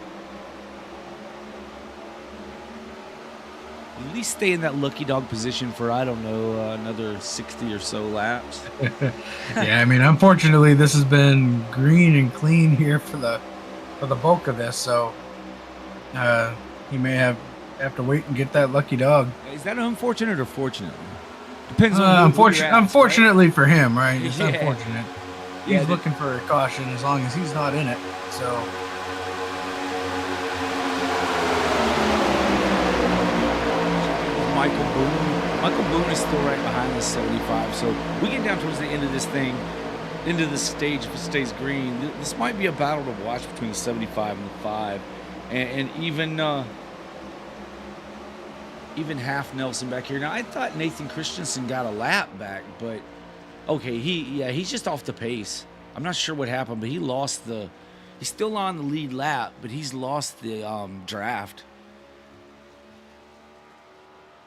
At least stay in that lucky dog position for, I don't know, another 60 or so laps. Yeah, I mean, unfortunately, this has been green and clean here for the bulk of this, so he may have to wait and get that lucky dog. Is that unfortunate or fortunate? Depends on unfortunately for him, right? It's Yeah. unfortunate. He's Yeah, looking for a caution as long as he's not in it, so... Michael Boone is still right behind the 75. So we get down towards the end of this thing, into the stage, if it stays green, this might be a battle to watch between the 75 and the 5. And even half Nelson back here. Now, I thought Nathan Christensen got a lap back, but okay, he's just off the pace. I'm not sure what happened, but he's still on the lead lap, but he's lost the draft.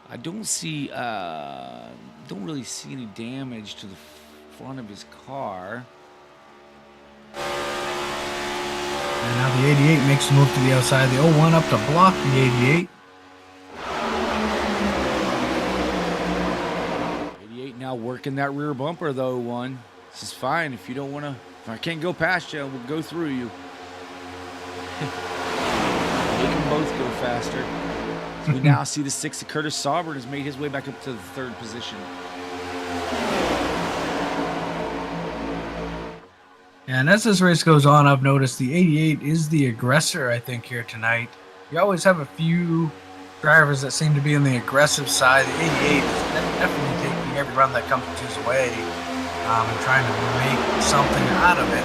I don't really see any damage to the front of his car. And now the 88 makes the move to the outside. The 01 up to block the 88. now working that rear bumper, though, one. This is fine. If you don't want to, if I can't go past you, we'll go through you. They can both go faster. So we now see the 6 of Curtis Sauber has made his way back up to the 3rd position. And as this race goes on, I've noticed the 88 is the aggressor, I think, here tonight. You always have a few drivers that seem to be on the aggressive side. The 88 is definitely taking every run that comes his way and trying to make something out of it.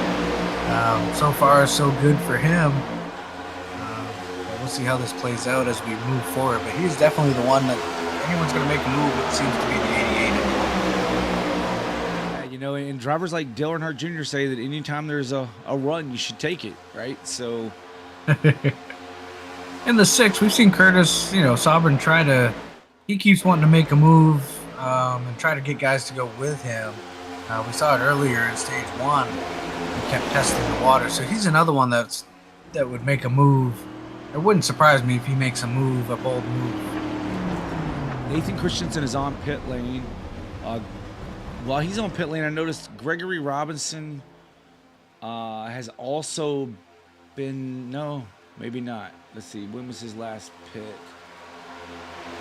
So far, so good for him. But we'll see how this plays out as we move forward. But he's definitely the one that anyone's going to make a move, it seems to be the 88. You know, and drivers like Dale Earnhardt Jr. say that anytime there's a run, you should take it, right? So... In the 6, we've seen Curtis, Sauber he keeps wanting to make a move and try to get guys to go with him. We saw it earlier in stage 1. He kept testing the water. So he's another one that would make a move. It wouldn't surprise me if he makes a bold move. Nathan Christensen is on pit lane. While he's on pit lane, I noticed Gregory Robinson has also been... No, maybe not. Let's see, when was his last pit?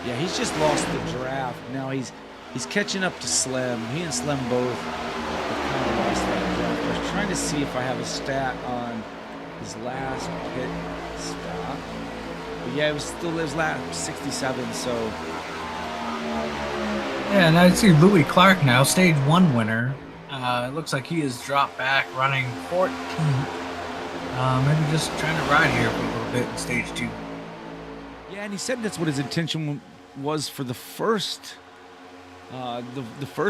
Yeah, he's just lost the draft. Now he's catching up to Slim. He and Slim both have kind of lost that draft. I was trying to see if I have a stat on his last pit stop. But yeah, it was still his last 67, so... Yeah, and I see Louis Clark now, stage 1 winner. It looks like he has dropped back, running 14th. Maybe just trying to ride here for a little bit in stage 2. Yeah, and he said that's what his intention was for the first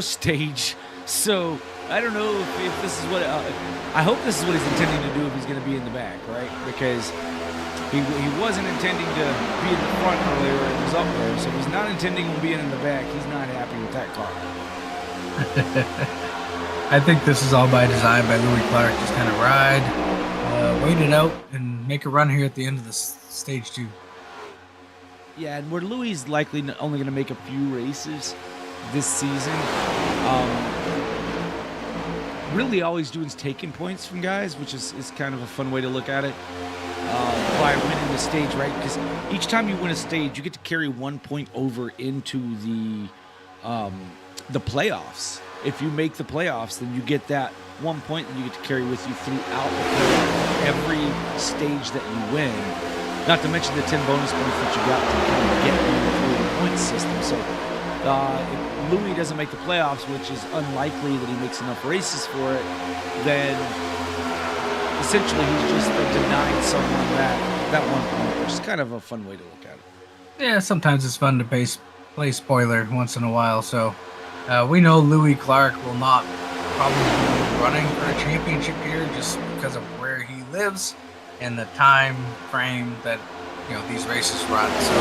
stage. So I don't know if this is what I hope this is what he's intending to do if he's going to be in the back, right? Because he wasn't intending to be in the front earlier and he was up there. So if he's not intending on being in the back, he's not happy with that car. I think this is all by design by Louis Clark. Just kind of ride. Wait it out and make a run here at the end of the stage 2. Yeah, and where Louis is likely only going to make a few races this season, really all he's doing is taking points from guys, which is kind of a fun way to look at it, by winning the stage, right? Because each time you win a stage, you get to carry 1 point over into the playoffs. If you make the playoffs, then you get that 1 point that you get to carry with you throughout the playoff, every stage that you win. Not to mention the 10 bonus points that you got to kind of get through the point system. So if Louis doesn't make the playoffs, which is unlikely that he makes enough races for it, then essentially he's just denied someone that 1 point, which is kind of a fun way to look at it. Yeah, sometimes it's fun to play spoiler once in a while. So we know Louis Clark will not probably be running for a championship here just because of where he lives and the time frame that these races run. So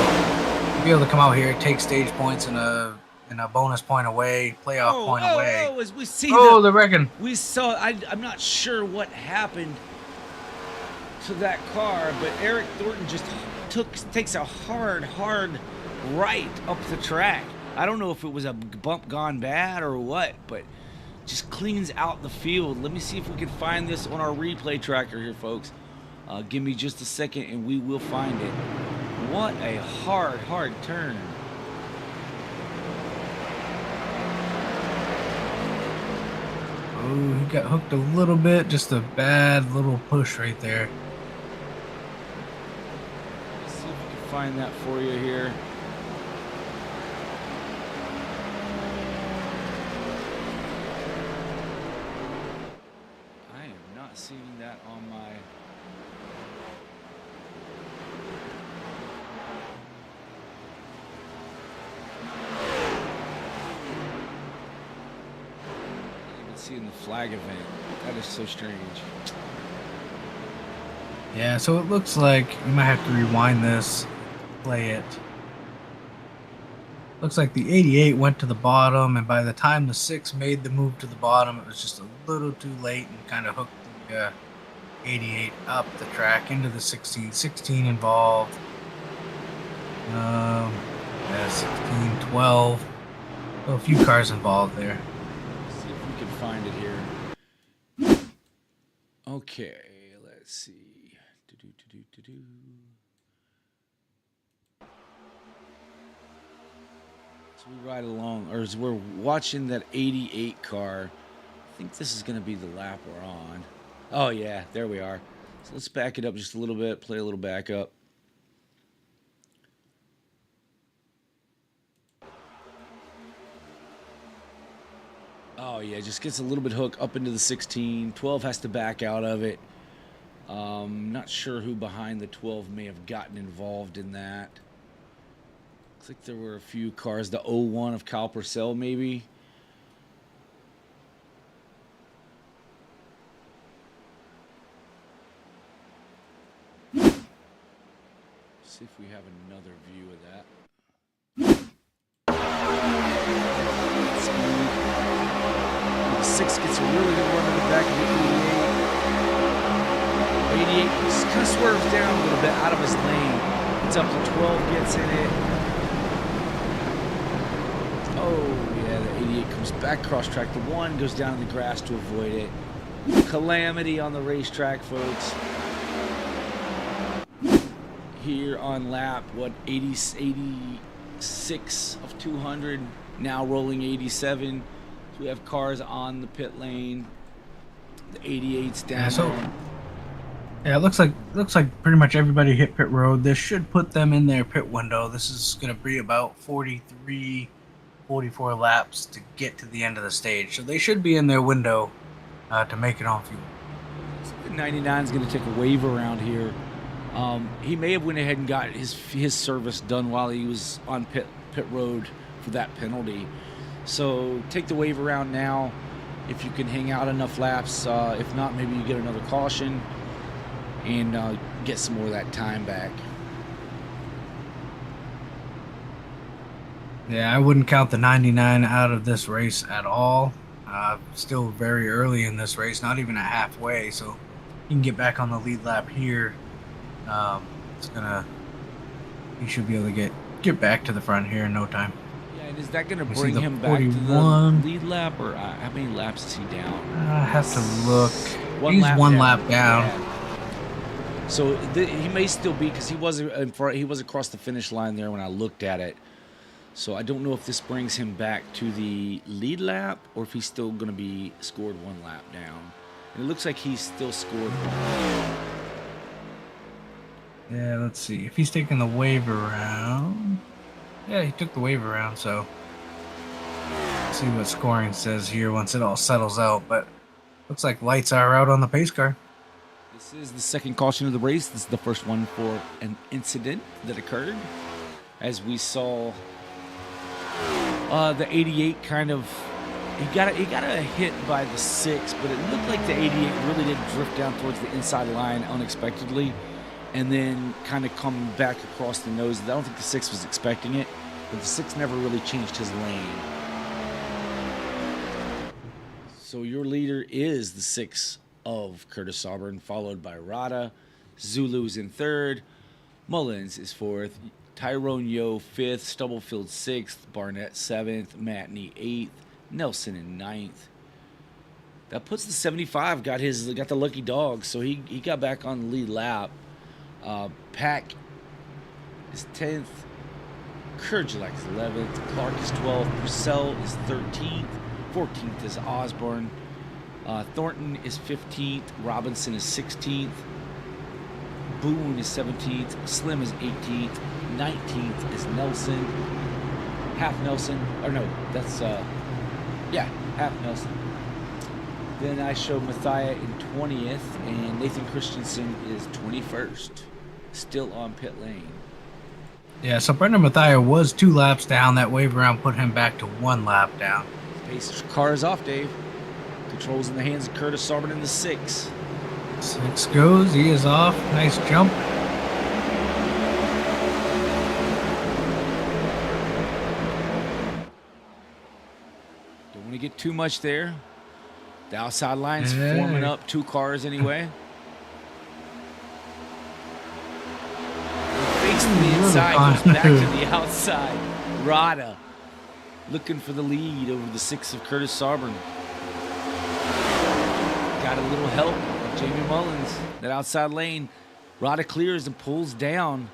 to be able to come out here, take stage points in a bonus point away, playoff point away. As we see the wrecking. We saw. I'm not sure what happened to that car, but Eric Thornton just takes a hard right up the track. I don't know if it was a bump gone bad or what, but just cleans out the field. Let me see if we can find this on our replay tracker here, folks. Give me just a second and we will find it. What a hard turn. Oh, he got hooked a little bit. Just a bad little push right there. Let's see if we can find that for you here. I am not seeing that on my... in the flag event. That is so strange. Yeah, so it looks like you might have to rewind this, play it. Looks like the 88 went to the bottom, and by the time the 6 made the move to the bottom, it was just a little too late and kind of hooked the 88 up the track into the 16. 16 involved. 16, 12. So a few cars involved there. Let's see if we can find it here. Okay, let's see. Do-do-do-do-do-do. So we ride along, or as we're watching that 88 car. I think this is going to be the lap we're on. Oh, yeah, there we are. So let's back it up just a little bit, play a little backup. Oh, yeah, just gets a little bit hook up into the 16. 12 has to back out of it. Not sure who behind the 12 may have gotten involved in that. Looks like there were a few cars. The 01 of Kyle Purcell, maybe. See if we have another view of that. The 6 gets a really good run in the back of the 88. 88 just kind of swerves down a little bit out of his lane. It's up to 12, gets in it. Oh, yeah, the 88 comes back cross track. The 1 goes down in the grass to avoid it. Calamity on the racetrack, folks. Here on lap, 86 of 200, now rolling 87. So we have cars on the pit lane. The 88's down. Yeah, so yeah, it looks like pretty much everybody hit pit road. This should put them in their pit window. This is going to be about 43, 44 laps to get to the end of the stage. So they should be in their window to make it on fuel. So the 99 is going to take a wave around here. He may have went ahead and got his service done while he was on pit road for that penalty. So take the wave around now if you can hang out enough laps. If not, maybe you get another caution and get some more of that time back. Yeah, I wouldn't count the 99 out of this race at all. Still very early in this race, not even at halfway, so you can get back on the lead lap here. He should be able to get back to the front here in no time. Yeah, and is that going to bring him 41. back to the lead lap, or how many laps is he down? I have to look. One lap down. Yeah. So he may still be, because he was across the finish line there when I looked at it. So I don't know if this brings him back to the lead lap or if he's still going to be scored 1 lap down. And it looks like he's still scored 1 lap. Yeah, let's see. If he's taking the wave around. Yeah, he took the wave around, so let's see what scoring says here once it all settles out. But looks like lights are out on the pace car. This is the second caution of the race. This is the first one for an incident that occurred. As we saw the 88 kind of, he got a hit by the 6, but it looked like the 88 really did drift down towards the inside line unexpectedly and then kind of come back across the nose. I don't think the 6 was expecting it, but the 6 never really changed his lane. So your leader is the 6 of Curtis Auburn, followed by Rada. Zulu's in 3rd. Mullins is 4th. Tyrone Yo 5th. Stubblefield 6th. Barnett 7th. Matney 8th. Nelson in 9th. That puts the 75. Got the lucky dog, so he got back on the lead lap. Pack is 10th. Kerjelak is 11th. Clark is 12th. Purcell is 13th. 14th is Osborne. Thornton is 15th. Robinson is 16th. Boone is 17th. Slim is 18th. 19th is Nelson. Half Nelson. Or no, that's, half Nelson. Then I show Mathia in 20th. And Nathan Christensen is 21st. Still on pit lane. Yeah, so Brendan Mathia was 2 laps down. That wave around put him back to 1 lap down. Pace car is off, Dave. Controls in the hands of Curtis Auburn in the 6. 6 goes. He is off. Nice jump. Don't want to get too much there. The outside line's forming up 2 cars anyway. Facing the inside, goes back to the outside. Rada looking for the lead over the 6 of Curtis Sauber. Got a little help. Jamie Mullins, that outside lane. Rada clears and pulls down.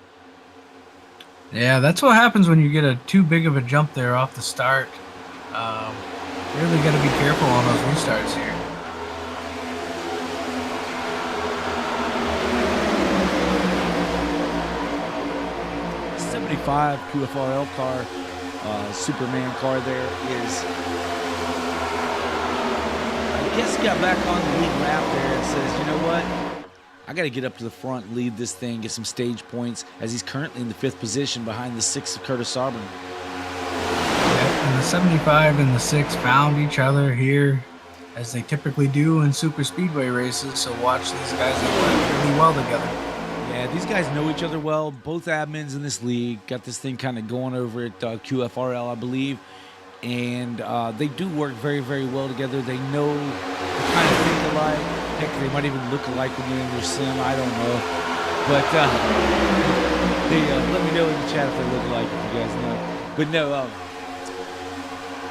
Yeah, that's what happens when you get a too big of a jump there off the start. Really got to be careful on those restarts here. '75 QFRL car, Superman car there is, I guess, got back on the lead lap there and says, you know what? I got to get up to the front, lead this thing, get some stage points, as he's currently in the 5th position behind the 6 of Curtis Sauber. Yeah, and the 75 and the 6 found each other here, as they typically do in super speedway races. So watch these guys, they work really well together. Yeah, these guys know each other well. Both admins in this league got this thing kind of going over at QFRL, I believe. And they do work very, very well together. They know they kind of think alike. Heck, they might even look alike when you're in their sim. I don't know. But they let me know in the chat if they look alike, if you guys know. But no,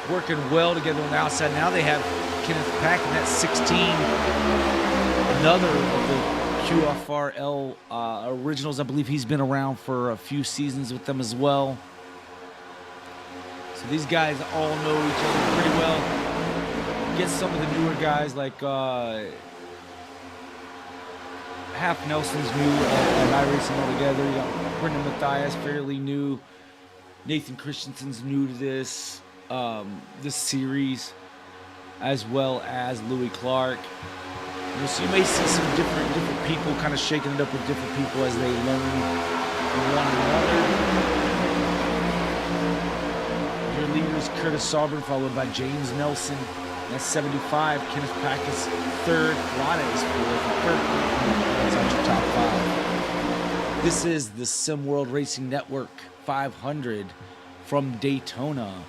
working well together on the outside. Now they have Kenneth Pack in that 16. Another of the QFRL originals. I believe he's been around for a few seasons with them as well. So these guys all know each other pretty well. Get some of the newer guys like Half Nelson's new at iracing altogether. You got Brendan Mathias, fairly new. Nathan Christensen's new to this series, as well as Louis Clark. So you may see some different people kind of shaking it up with different people as they learn from one another. Your leaders, Curtis Sauber, followed by James Nelson. That's 75. Kenneth Pack is 3rd. Rada is 4th. That's out your top 5. This is the Sim World Racing Network 500 from Daytona.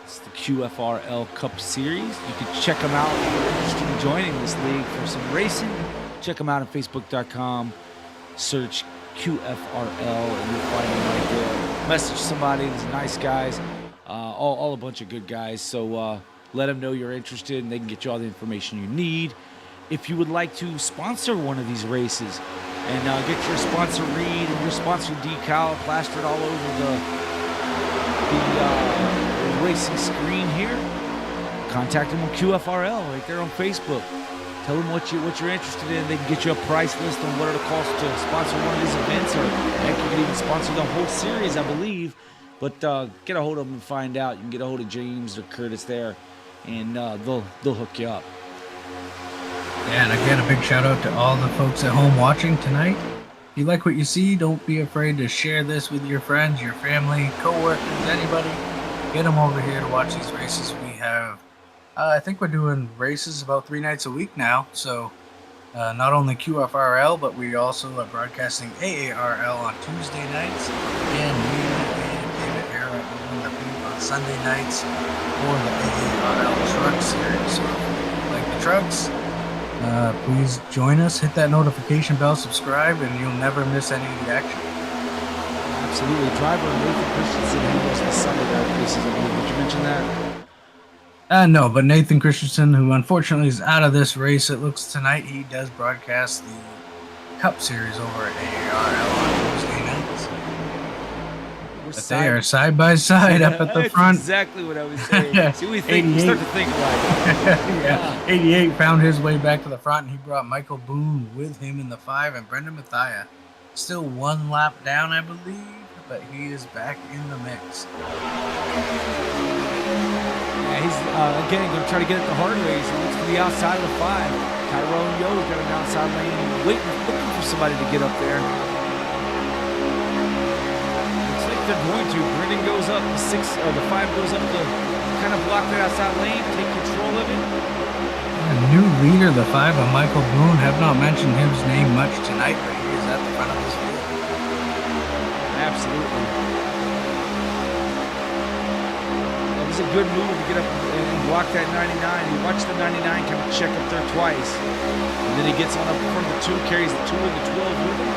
It's the QFRL Cup Series. You can check them out if you're interested in joining this league for some racing. Check them out on Facebook.com. Search QFRL and you'll find them right there. Message somebody. These nice guys. All a bunch of good guys. So let them know you're interested and they can get you all the information you need. If you would like to sponsor one of these races and get your sponsor read and your sponsor decal plastered all over the racing screen here, contact them on QFRL right there on Facebook. Tell them what you're interested in. They can get you a price list on what it'll cost to sponsor one of these events, or heck, you can even sponsor the whole series, I believe. But get a hold of them and find out. You can get a hold of James or Curtis there, and they'll hook you up. Yeah, and again, a big shout out to all the folks at home watching tonight. If you like what you see, don't be afraid to share this with your friends, your family, co-workers, anybody. Get them over here to watch these races. We have, I think we're doing races about 3 nights a week now. So not only QFRL, but we also are broadcasting AARL on Tuesday nights. And me and David Hara are on Sunday nights for the AARL Truck Series. So if you like the trucks, please join us, hit that notification bell, subscribe, and you'll never miss any of the action. Absolutely. Driver Nathan Christensen handles the Sunday night races. Did you mention that? No, but Nathan Christensen, who unfortunately is out of this race, it looks tonight, he does broadcast the Cup Series over at AARL on Tuesday nights. But they are side by side up at the front. Exactly what I was saying. See, we start to think alike. Yeah, 88 found his way back to the front, and he brought Michael Boone with him in the 5, and Brendan Mathias still 1 lap down, I believe, but he is back in the mix. Yeah, he's again going to try to get it the hard way. He looks to the outside of the 5. Tyrone Yo's got an outside lane, looking for somebody to get up there. They're going to. Brendan goes up, the 6 or the 5 goes up to kind of block that outside lane, take control of it. A new leader, the 5 of Michael Boone. Have not mentioned his name much tonight, but he is at the front of this field. Absolutely. It was a good move to get up and block that 99. He watched the 99 kind of check up there twice, and then he gets on up from the 2, carries the 2 and the 12 with him.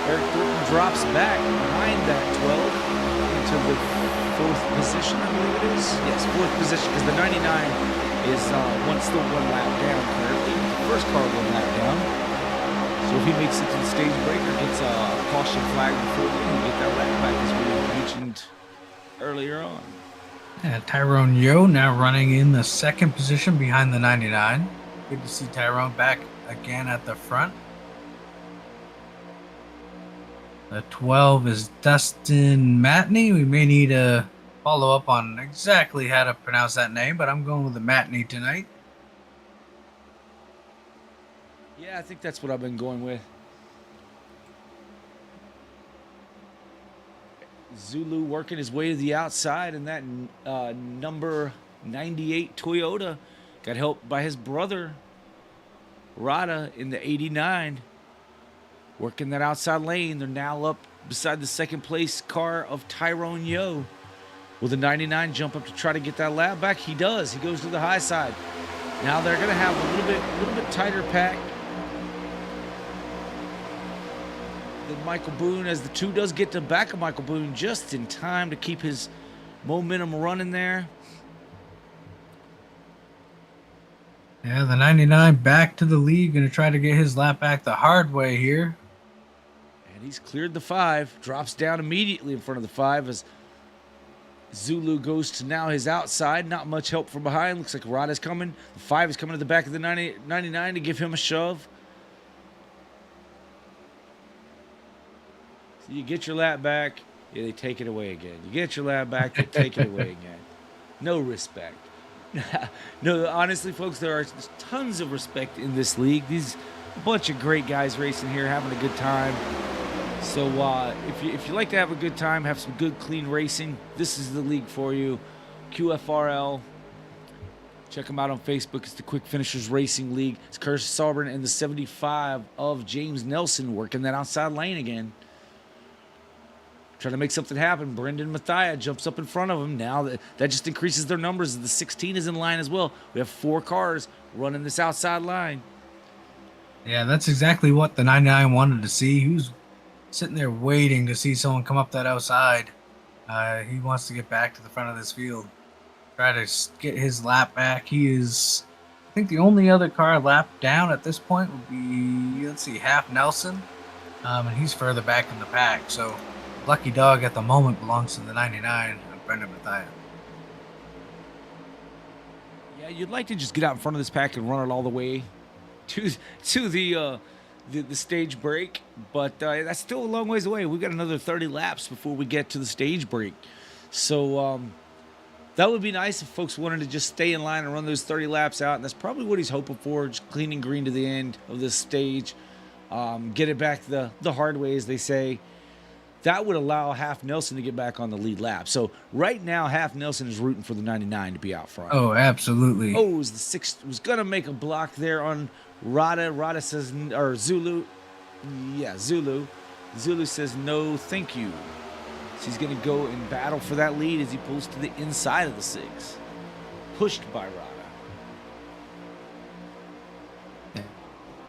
Eric Thornton drops back behind that 12 into the 4th position, I believe it is. Yes, 4th position, because the 99 is still 1 lap down currently. The first car 1 lap down. So if he makes it to the stage break or gets a caution flag before then, he'll get that lap back, as we mentioned earlier on. Yeah, Tyrone Yo now running in the 2nd position behind the 99. Good to see Tyrone back again at the front. The 12 is Dustin Matney. We may need to follow up on exactly how to pronounce that name, but I'm going with the Matney tonight. Yeah, I think that's what I've been going with. Zulu working his way to the outside, and that number 98 Toyota got helped by his brother, Rada, in the 89. Working that outside lane. They're now up beside the 2nd place car of Tyrone Yo. Will the 99 jump up to try to get that lap back? He does. He goes to the high side. Now they're going to have a little bit tighter pack than Michael Boone, as the 2 does get to the back of Michael Boone just in time to keep his momentum running there. Yeah, the 99 back to the lead. Going to try to get his lap back the hard way here. And he's cleared the 5. Drops down immediately in front of the 5 as Zulu goes to now his outside. Not much help from behind. Looks like Rada's coming. The 5 is coming to the back of the 99 to give him a shove. So you get your lap back, yeah, they take it away again. You get your lap back, they take it away again. No respect. No, honestly, folks, there are tons of respect in this league. These a bunch of great guys racing here, having a good time. So if you like to have a good time, have some good, clean racing, this is the league for you. QFRL. Check them out on Facebook. It's the Quick Finishers Racing League. It's Curtis Sauber and the 75 of James Nelson working that outside lane again. Trying to make something happen. Brendan Mathia jumps up in front of him. Now that just increases their numbers. The 16 is in line as well. We have 4 cars running this outside line. Yeah, that's exactly what the 99 wanted to see. He was sitting there waiting to see someone come up that outside. He wants to get back to the front of this field. Try to get his lap back. He is, I think, the only other car lap down at this point would be, let's see, Half Nelson. And he's further back in the pack. So lucky dog at the moment belongs to the 99 of Brendan Mathia. Yeah, you'd like to just get out in front of this pack and run it all the way to the stage break, but that's still a long ways away. We've got another 30 laps before we get to the stage break. So that would be nice if folks wanted to just stay in line and run those 30 laps out, and that's probably what he's hoping for, just clean and green to the end of this stage. Get it back the hard way, as they say. That would allow Half Nelson to get back on the lead lap. So right now, Half Nelson is rooting for the 99 to be out front. Oh, absolutely. Oh, was the 6 was gonna make a block there on Rada. Rada says, or Zulu. Yeah, Zulu. Zulu says no, thank you. So he's gonna go and battle for that lead as he pulls to the inside of the 6, pushed by Rada.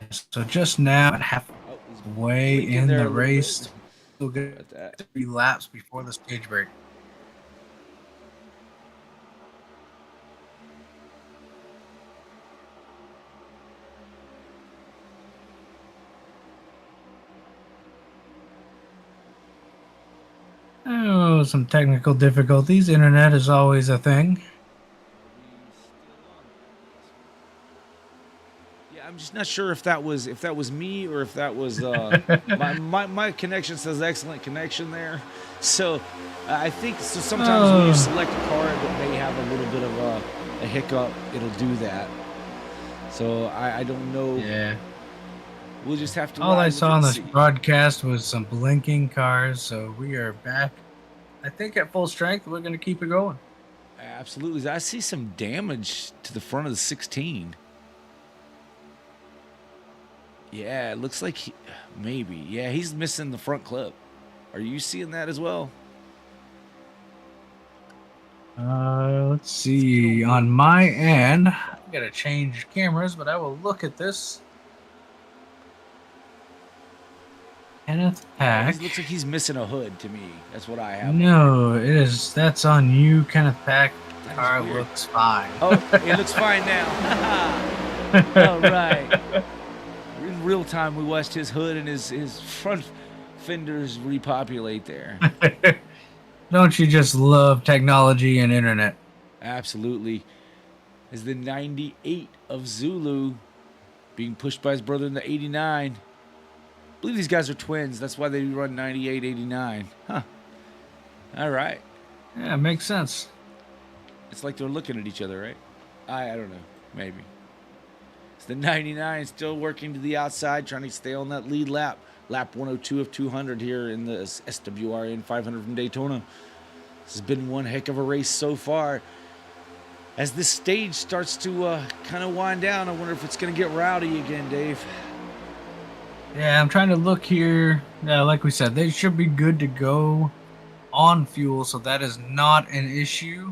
So just now, at halfway in the race. We'll get 3 laps before the stage break. Oh, some technical difficulties. Internet is always a thing. I'm just not sure if that was me or if that was my connection says excellent connection there. So I think so. Sometimes when you select a car that may have a little bit of a hiccup, it'll do that. So I don't know. Yeah. We'll just have to. All I saw on this broadcast was some blinking cars. So we are back, I think, at full strength. We're going to keep it going. Absolutely. I see some damage to the front of the 16. Yeah, it looks like maybe. Yeah, he's missing the front clip. Are you seeing that as well? Let's see. On my end, I gotta change cameras, but I will look at this. Kenneth He Pack. looks like he's missing a hood to me. That's what I have. No, it is. That's on you, Kenneth Pack. The That is car weird. looks fine. Oh, it looks fine now. All right. In real time, we watched his hood and his front fenders repopulate there. Don't you just love technology and internet? Absolutely. Is the 98 of Zulu being pushed by his brother in the 89. I believe these guys are twins. That's why they run 98, 89. Huh. All right. Yeah, makes sense. It's like they're looking at each other, right? I don't know. Maybe. It's the 99 still working to the outside, trying to stay on that lead lap. Lap 102 of 200 here in the SWRN 500 from Daytona. This has been one heck of a race so far. As this stage starts to kind of wind down, I wonder if it's going to get rowdy again, Dave. Yeah, I'm trying to look here. Yeah, like we said, they should be good to go on fuel, so that is not an issue.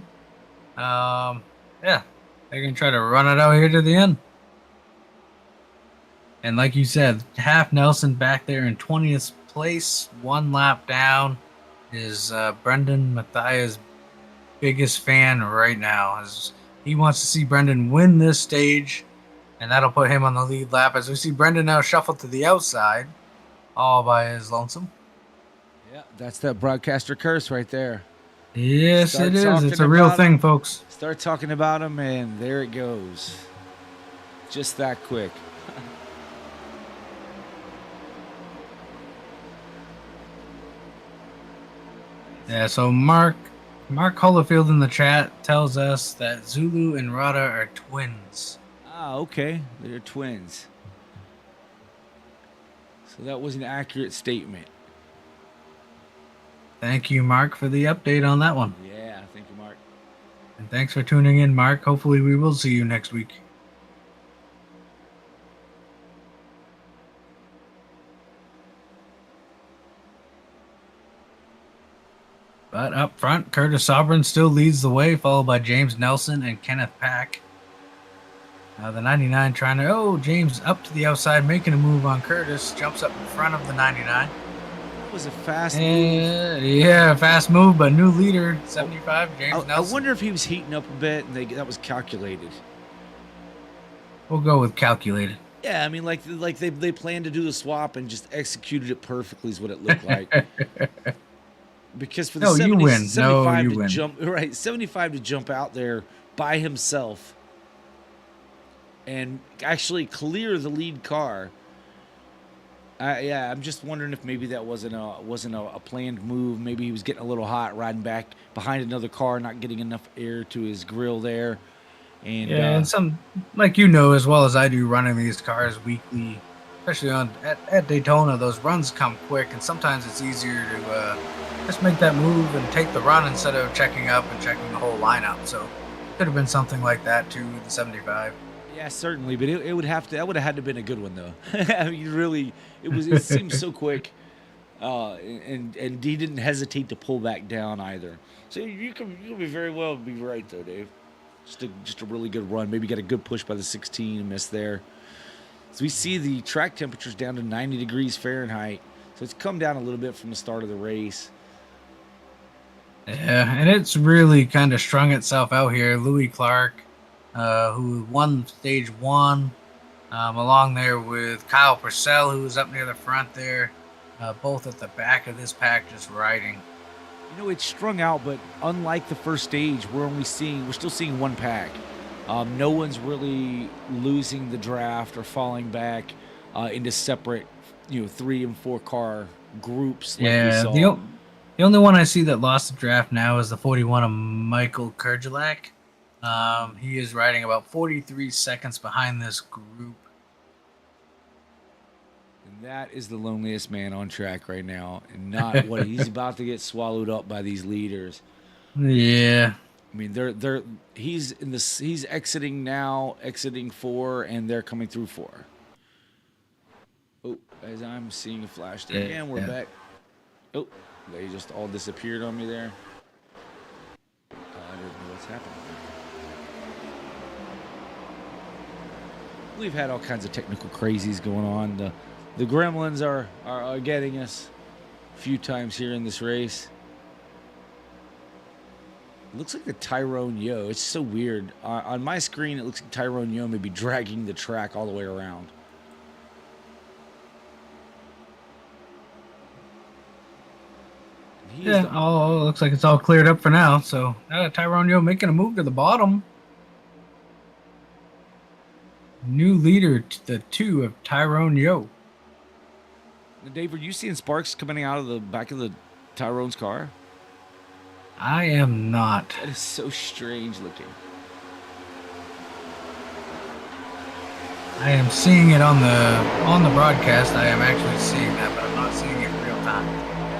Yeah, they're going to try to run it out here to the end. And like you said, Half Nelson back there in 20th place, one lap down, is Brendan Mathia's biggest fan right now. As he wants to see Brendan win this stage, and that'll put him on the lead lap. As we see Brendan now shuffle to the outside, all by his lonesome. Yeah, that's that broadcaster curse right there. Yes, Start it is. talking It's a real about thing, him. folks. Start talking about him, and there it goes. Just that quick. Yeah, so Mark Holofield in the chat tells us that Zulu and Rada are twins. Ah, okay. They're twins. So that was an accurate statement. Thank you, Mark, for the update on that one. Yeah, thank you, Mark. And thanks for tuning in, Mark. Hopefully we will see you next week. But up front, Curtis Sovereign still leads the way, followed by James Nelson and Kenneth Pack. The 99 trying to... Oh, James up to the outside, making a move on Curtis. Jumps up in front of the 99. That was a fast move. Yeah, fast move, but new leader, 75, James I Nelson. wonder if he was heating up a bit and that was calculated. We'll go with calculated. Yeah, I mean, like they planned to do the swap and just executed it perfectly is what it looked like. Because for the No, you win. 75 No, you to win. jump 75 to jump out there by himself and actually clear the lead car. Yeah, I'm just wondering if maybe that wasn't a planned move. Maybe he was getting a little hot riding back behind another car, not getting enough air to his grill there. And Yeah, and some, like you know as well as I do, running these cars weekly, especially at Daytona, those runs come quick, and sometimes it's easier to just make that move and take the run instead of checking up and checking the whole lineup. So it could have been something like that too, the 75. yeah, certainly, but that would have had to been a good one though. I mean, really, it seemed so quick, and he didn't hesitate to pull back down either. So you can be very well be right though, Dave. Just a really good run. Maybe got a good push by the 16 and miss there. So we see the track temperatures down to 90 degrees Fahrenheit. So it's come down a little bit from the start of the race. Yeah, and it's really kind of strung itself out here. Louis Clark, who won stage one, along there with Kyle Purcell, who was up near the front there, both at the back of this pack just riding. You know, it's strung out, but unlike the first stage, we're still seeing one pack. No one's really losing the draft or falling back into separate, 3 and 4 car groups. Like Yeah, we saw. the only one I see that lost the draft now is the 41 of Michael Kurgelak. He is riding about 43 seconds behind this group. And that is the loneliest man on track right now, and not what he's about to get swallowed up by these leaders. Yeah. I mean, he's exiting 4, and they're coming through 4. Oh, as I'm seeing a flash there again, we're back. Oh, they just all disappeared on me there. I don't know what's happening. We've had all kinds of technical crazies going on. The The gremlins are getting us a few times here in this race. It looks like the Tyrone Yo. It's so weird. On my screen, it looks like Tyrone Yo may be dragging the track all the way around. Yeah, looks like it's all cleared up for now. So Tyrone Yo making a move to the bottom. New leader, the 2 of Tyrone Yo. Dave, are you seeing sparks coming out of the back of the Tyrone's car? I am not. That is so strange looking. I am seeing it on the broadcast. I am actually seeing that, but I'm not seeing it in real time.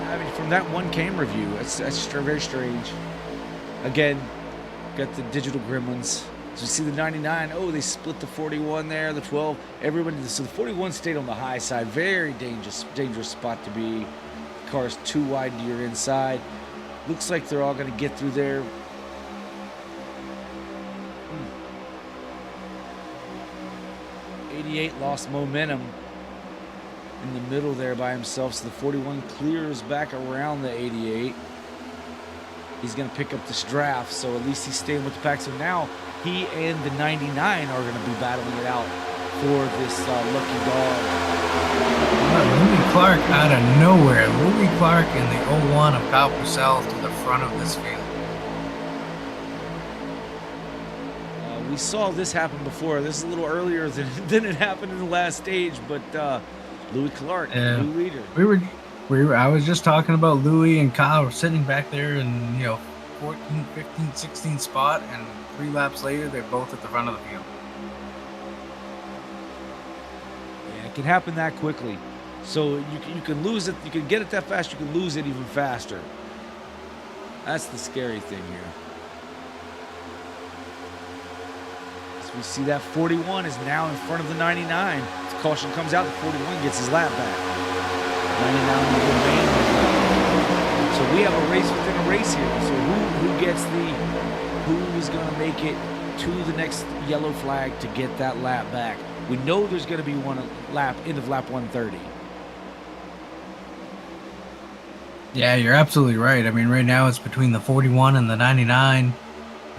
I mean, from that one camera view, that's very strange. Again, got the digital gremlins. So you see the 99. Oh, they split the 41 there, the 12. Everybody. So the 41 stayed on the high side. Very dangerous spot to be. Car's too wide to your inside. Looks like they're all going to get through there. 88 lost momentum in the middle there by himself. So the 41 clears back around the 88. He's going to pick up this draft, so at least he's staying with the pack. So now he and the 99 are going to be battling it out for this lucky dog. Louis Clark out of nowhere. Louis Clark in the 01 of Kyle Purcell to the front of this field. We saw this happen before. This is a little earlier than it happened in the last stage, but Louis Clark, new leader. I was just talking about Louis and Kyle were sitting back there in 14, 15, 16 spot, and 3 laps later they're both at the front of the field. Yeah, it can happen that quickly. So you can lose it. You can get it that fast. You can lose it even faster. That's the scary thing here. As we see that 41 is now in front of the 99. As caution comes out, the 41 gets his lap back. 99 will remain. So we have a race within a race here. So who is going to make it to the next yellow flag to get that lap back? We know there's going to be one lap end of lap 130. Yeah, you're absolutely right. I mean, right now it's between the 41 and the 99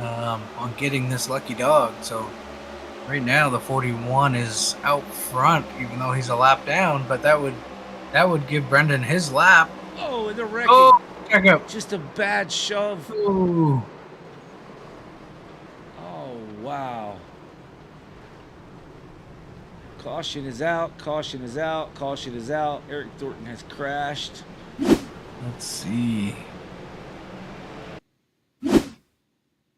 on getting this lucky dog. So right now the 41 is out front, even though he's a lap down. But that would give Brendan his lap. Oh, and the wreck. Oh, check out. Just a bad shove. Ooh. Oh, wow. Caution is out. Caution is out. Caution is out. Eric Thornton has crashed. Let's see.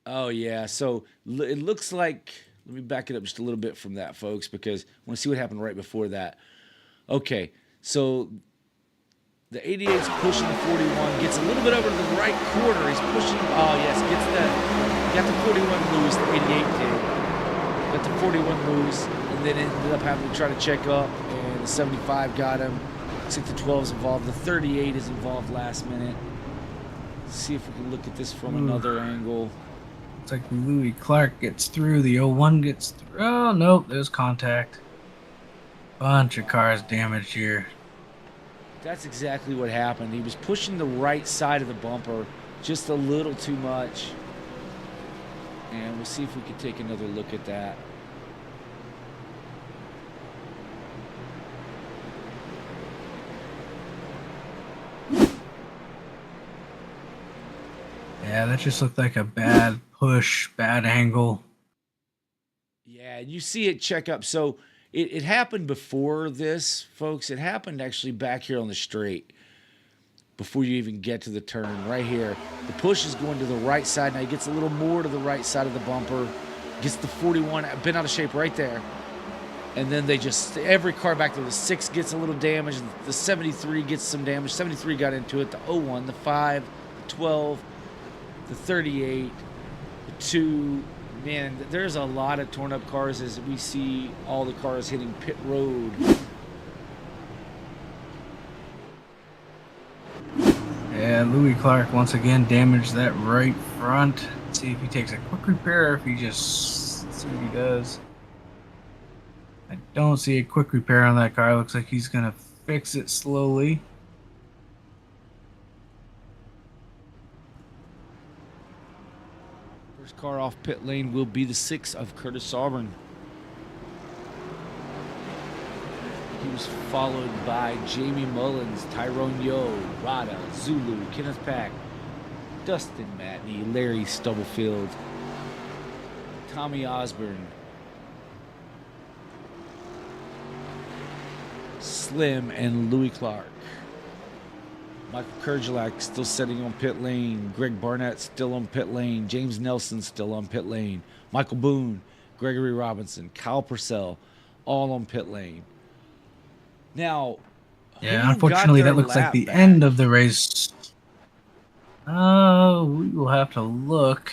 Oh, yeah. So it looks like, let me back it up just a little bit from that, folks, because I want to see what happened right before that. Okay. So the 88's pushing the 41, gets a little bit over to the right quarter. He's pushing, oh, yes, got the 41 loose, the 88 did. Got the 41 loose, and then ended up having to try to check up, and the 75 got him. Looks like the 12's involved. The 38 is involved last minute. Let's see if we can look at this from another angle. Looks like Louis Clark gets through. The 01 gets through. Oh, nope, there's contact. Bunch of cars damaged here. That's exactly what happened. He was pushing the right side of the bumper just a little too much. And we'll see if we can take another look at that. Yeah, that just looked like a bad push, bad angle. Yeah, you see it check up. So it happened before this, folks. It happened actually back here on the straight before you even get to the turn right here. The push is going to the right side. Now he gets a little more to the right side of the bumper. Gets the 41 bent out of shape right there. And then they just, every car back there, the 6 gets a little damage. The 73 gets some damage. 73 got into it. The 01, the 5, the 12, the 38, the 2. Man, there's a lot of torn up cars as we see all the cars hitting pit road. Yeah, Louis Clark once again damaged that right front. Let's see if he takes a quick repair, if he just, let's see what he does. I don't see a quick repair on that car. Looks like he's going to fix it slowly. First car off pit lane will be the 6 of Curtis Auburn. He was followed by Jamie Mullins, Tyrone Yo, Rada, Zulu, Kenneth Pack, Dustin Matney, Larry Stubblefield, Tommy Osborne, Slim, and Louis Clark. Michael Kurgelak still sitting on pit lane. Greg Barnett still on pit lane. James Nelson still on pit lane. Michael Boone, Gregory Robinson, Kyle Purcell, all on pit lane. Now, yeah, unfortunately, that looks like the end of the race. Oh, we will have to look.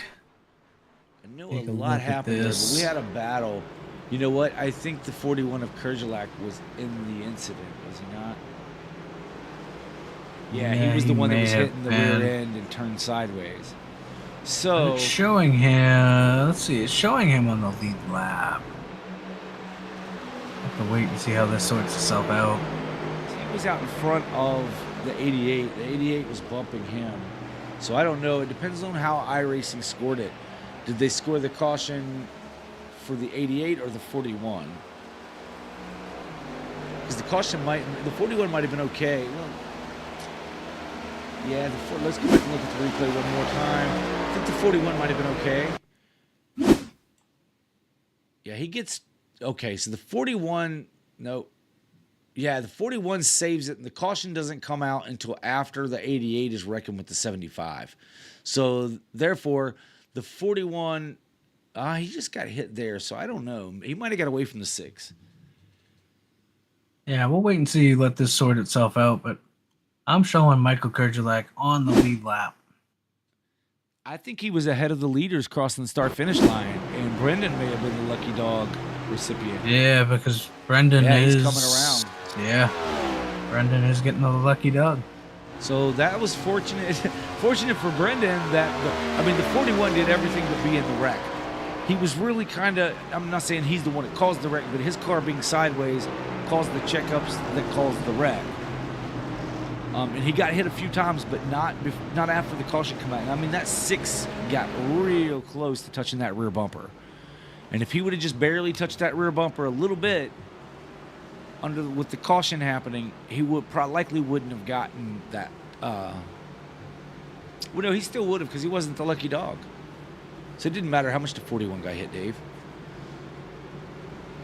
I know a lot happened there, but we had a battle. You know what? I think the 41 of Kurgelak was in the incident, was he not? Yeah, he was the one that was hitting the rear end and turned sideways. So it's showing him. Let's see. It's showing him on the lead lap. Have to wait and see how this sorts itself out. He was out in front of the 88. The 88 was bumping him. So I don't know. It depends on how iRacing scored it. Did they score the caution for the 88 or the 41? Because the caution the 41 might have been okay. Well, yeah, let's go back and look at the replay one more time. I think the 41 might have been okay. Yeah, he gets... Okay, so the 41... No. Yeah, the 41 saves it, and the caution doesn't come out until after the 88 is reckoned with the 75. So, therefore, the 41... he just got hit there, so I don't know. He might have got away from the 6. Yeah, we'll wait and see, let this sort itself out, but I'm showing Michael Kurgelak on the lead lap. I think he was ahead of the leaders crossing the start-finish line, and Brendan may have been the lucky dog recipient. Yeah, because Brendan is... he's coming around. Yeah, Brendan is getting the lucky dog. So that was fortunate for Brendan that, the 41 did everything but be in the wreck. He was really kind of, I'm not saying he's the one that caused the wreck, but his car being sideways caused the checkups that caused the wreck. And he got hit a few times, but not after the caution came out. That 6 got real close to touching that rear bumper. And if he would have just barely touched that rear bumper a little bit, with the caution happening, he likely wouldn't have gotten that. Well, no, he still would have because he wasn't the lucky dog. So it didn't matter how much the 41 got hit, Dave.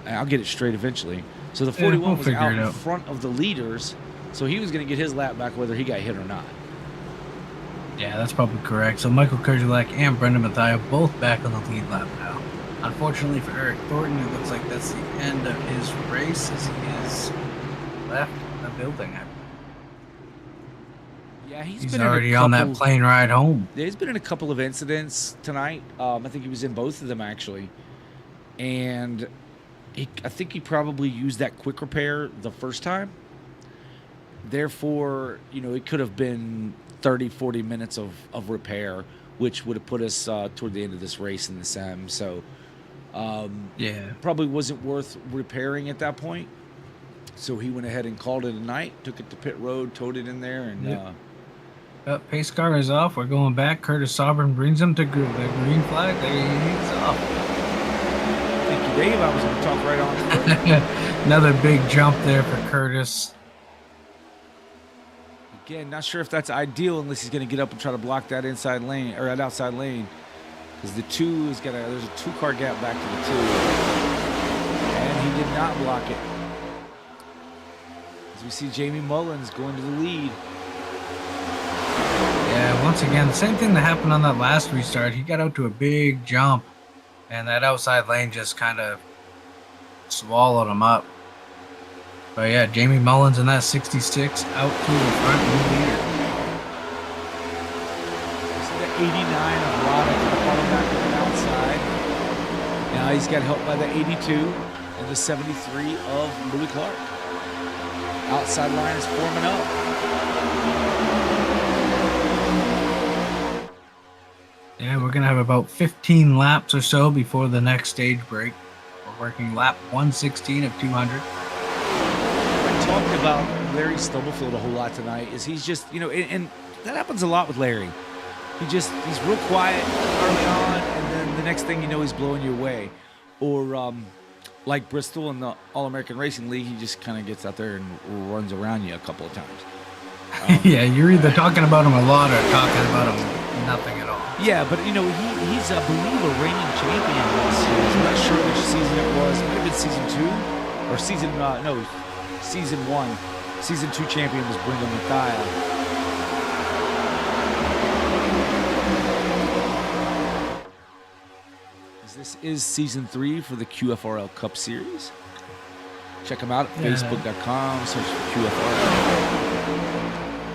I'll get it straight eventually. So the 41 was out in front of the leaders. So he was going to get his lap back whether he got hit or not. Yeah, that's probably correct. So Michael Kurgelak and Brendan Mathieu both back on the lead lap now. Unfortunately for Eric Thornton, it looks like that's the end of his race as he has left the building. Yeah, he's been already on that plane ride home. Yeah, he's been in a couple of incidents tonight. I think he was in both of them, actually. And I think he probably used that quick repair the first time. Therefore, it could have been 30, 40 minutes of repair, which would have put us toward the end of this race in the SEM. So, probably wasn't worth repairing at that point. So he went ahead and called it a night, took it to pit road, towed it in there, and... pace car is off. We're going back. Curtis Auburn brings him to the green flag. He's off. Thank you, Dave. I was going to talk right on. Another big jump there for Curtis. Again, not sure if that's ideal unless he's going to get up and try to block that inside lane or that outside lane, because the 2 is there's a 2-car gap back to the 2, and he did not block it. As we see Jamie Mullins going to the lead. Yeah, once again, the same thing that happened on that last restart. He got out to a big jump, and that outside lane just kind of swallowed him up. But yeah, Jamie Mullins in that 66 out to the front new leader. This is the 89 of Rada falling back to the outside. Now he's got help by the 82 and the 73 of Louis Clark. Outside line is forming up. Yeah, we're going to have about 15 laps or so before the next stage break. We'll working lap 116 of 200. I talked about Larry Stubblefield a whole lot tonight. Is he's just, and that happens a lot with Larry. He's real quiet early on, and then the next thing you know, he's blowing you away. Or like Bristol in the All-American Racing League, he just kind of gets out there and runs around you a couple of times. Yeah, you're either talking about him a lot or talking about him nothing at all. Yeah, but he's I believe a reigning champion this year. I'm not sure which season it was. It might have been season 2 or season 1. Season 2 champion was Brindle Mathias. This is season 3 for the QFRL Cup Series. Check them out at facebook.com, search for QFRL.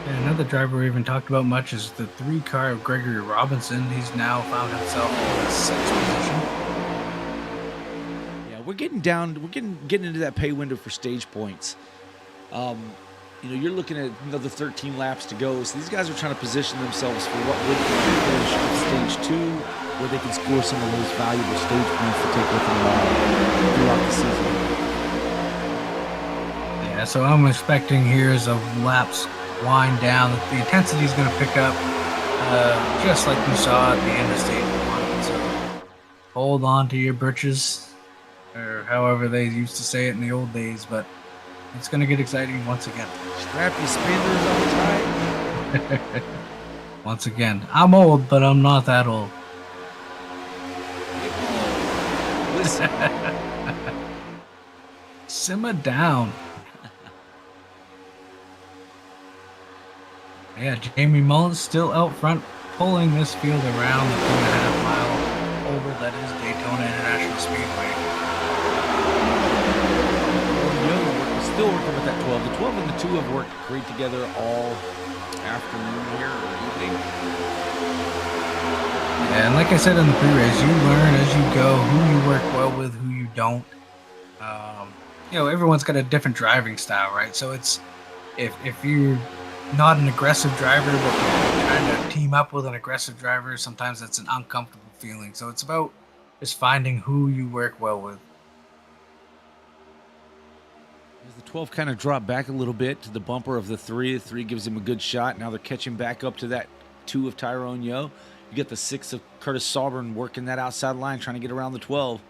And another driver we haven't talked about much is the 3-car of Gregory Robinson. He's now found himself in the 6th position. Yeah, we're getting into that pay window for stage points. You're looking at another 13 laps to go, so these guys are trying to position themselves for what would finish at stage 2, where they can score some of those valuable stage points to take with them throughout the season. Yeah, so I'm expecting here as the laps wind down that the intensity is going to pick up, just like we saw at the end of stage 1. So hold on to your britches, or however they used to say it in the old days, but it's going to get exciting once again. Strap your spindles on tight. Once again, I'm old, but I'm not that old. Listen. Simmer down. Yeah, Jamie Mullins still out front, pulling this field around the 2.5 mile oval that is Daytona International Speedway. Still working with that 12. The 12 and the 2 have worked great together all afternoon here or evening. Yeah, and like I said in the pre-race, you learn as you go who you work well with, who you don't. Everyone's got a different driving style, right? So it's if you're not an aggressive driver, but you're trying to team up with an aggressive driver, sometimes that's an uncomfortable feeling. So it's about just finding who you work well with. As the 12 kind of dropped back a little bit to the bumper of the 3. The 3 gives him a good shot. Now they're catching back up to that 2 of Tyrone Yo. You get the 6 of Curtis Sauber working that outside line, trying to get around the 12.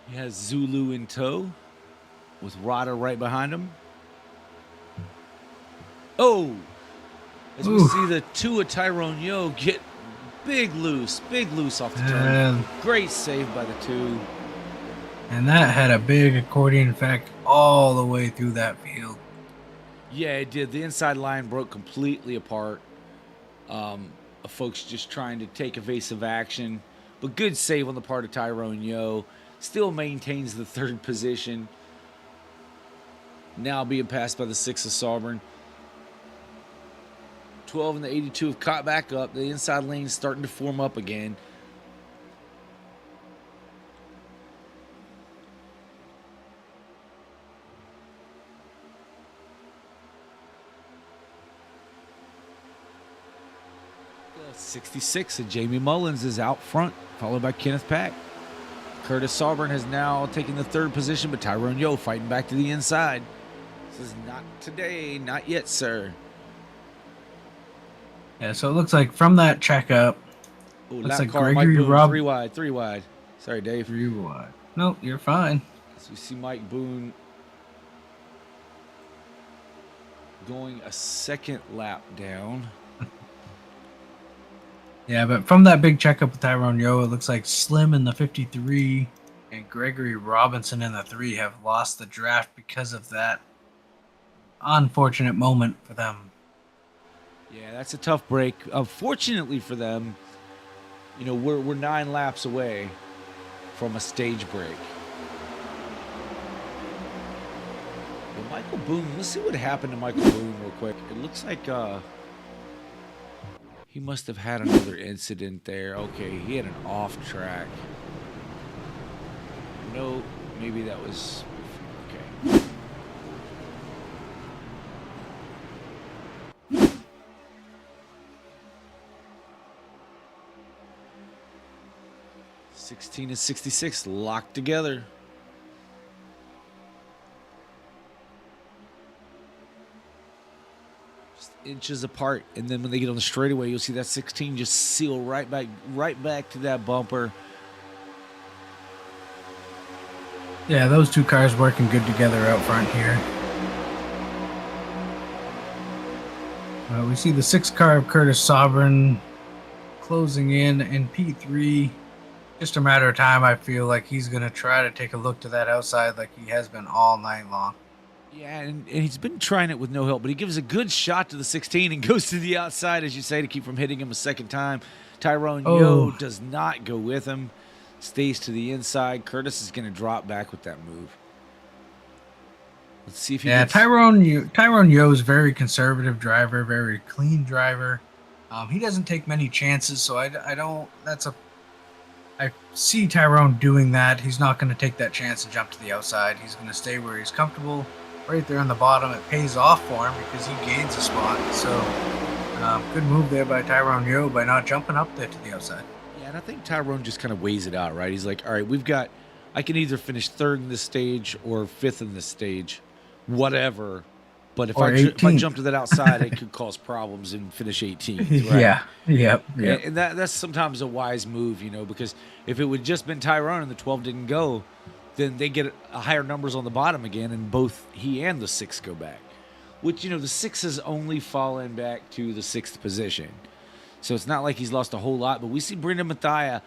He has Zulu in tow with Rada right behind him. Oh! As we see the 2 of Tyrone Yo get big loose off the turn. Great save by the 2. And that had a big accordion effect all the way through that field. Yeah, it did. The inside line broke completely apart. Folks just trying to take evasive action. But good save on the part of Tyrone Yo. Still maintains the 3rd position. Now being passed by the 6 of Sauber. 12 and the 82 have caught back up. The inside lane's starting to form up again. The 66 of Jamie Mullins is out front, followed by Kenneth Pack. Curtis Sauber has now taken the 3rd position, but Tyrone Yo fighting back to the inside. This is not today, not yet, sir. Yeah, so it looks like from that checkup, looks like Gregory Boone, three wide. Sorry, Dave. 3 wide. Nope, you're fine. So we see Mike Boone going a 2nd lap down. Yeah, but from that big checkup with Tyrone Yo, it looks like Slim in the 53 and Gregory Robinson in the 3 have lost the draft because of that unfortunate moment for them. Yeah, that's a tough break. Fortunately for them, we're 9 laps away from a stage break. Well, Michael Boone, let's see what happened to Michael Boone real quick. It looks like he must have had another incident there. Okay, he had an off track. No, maybe that was... Okay. 16 and 66 locked together. Just inches apart, and then when they get on the straightaway, you'll see that 16 just seal right back to that bumper. Yeah, those two cars working good together out front here. We see the 6 car of Curtis SWRN closing in P3. Just a matter of time. I feel like he's going to try to take a look to that outside like he has been all night long. Yeah, and he's been trying it with no help, but he gives a good shot to the 16 and goes to the outside, as you say, to keep from hitting him a second time. Tyrone Yo does not go with him. Stays to the inside. Curtis is going to drop back with that move. Let's see if he gets... Tyrone Yo is very conservative driver, very clean driver. He doesn't take many chances, so I see Tyrone doing that. He's not going to take that chance and jump to the outside. He's going to stay where he's comfortable, right there on the bottom. It pays off for him because he gains a spot. So good move there by Tyrone Yo by not jumping up there to the outside. Yeah, and I think Tyrone just kind of weighs it out, right? He's like, all right, I can either finish 3rd in this stage or 5th in this stage, whatever. But if I jump to that outside, it could cause problems and finish 18th, right? Yeah, yep. And that's sometimes a wise move, because if it would just been Tyrone and the 12 didn't go, then they get a higher numbers on the bottom again, and both he and the 6 go back. Which, the 6 has only fallen back to the 6th position. So it's not like he's lost a whole lot, but we see Brendan Mathia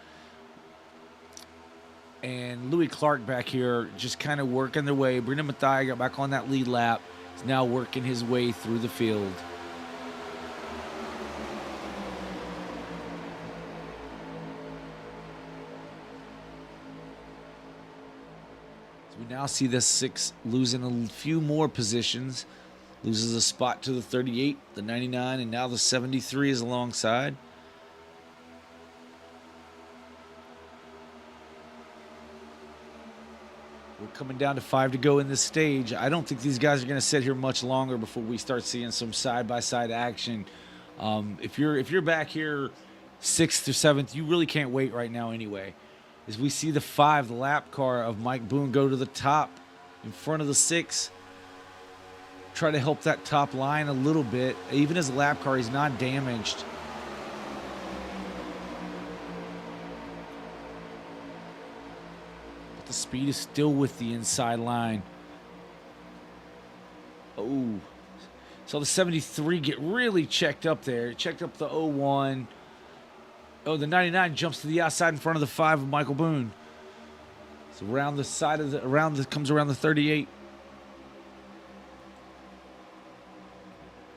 and Louis Clark back here just kind of working their way. Brendan Mathia got back on that lead lap. He's now working his way through the field. So we now see the 6 losing a few more positions. Loses a spot to the 38, the 99, and now the 73 is alongside. We're coming down to 5 to go in this stage. I don't think these guys are going to sit here much longer before we start seeing some side-by-side action. If you're back here 6th or 7th, you really can't wait right now anyway. As we see the 5, the lap car of Mike Boone, go to the top in front of the 6. Try to help that top line a little bit. Even as a lap car, he's not damaged. But the speed is still with the inside line. Oh. Saw the 73 get really checked up there. Checked up the 01. Oh, the 99 jumps to the outside in front of the 5 of Michael Boone. It's around the side of comes around the 38.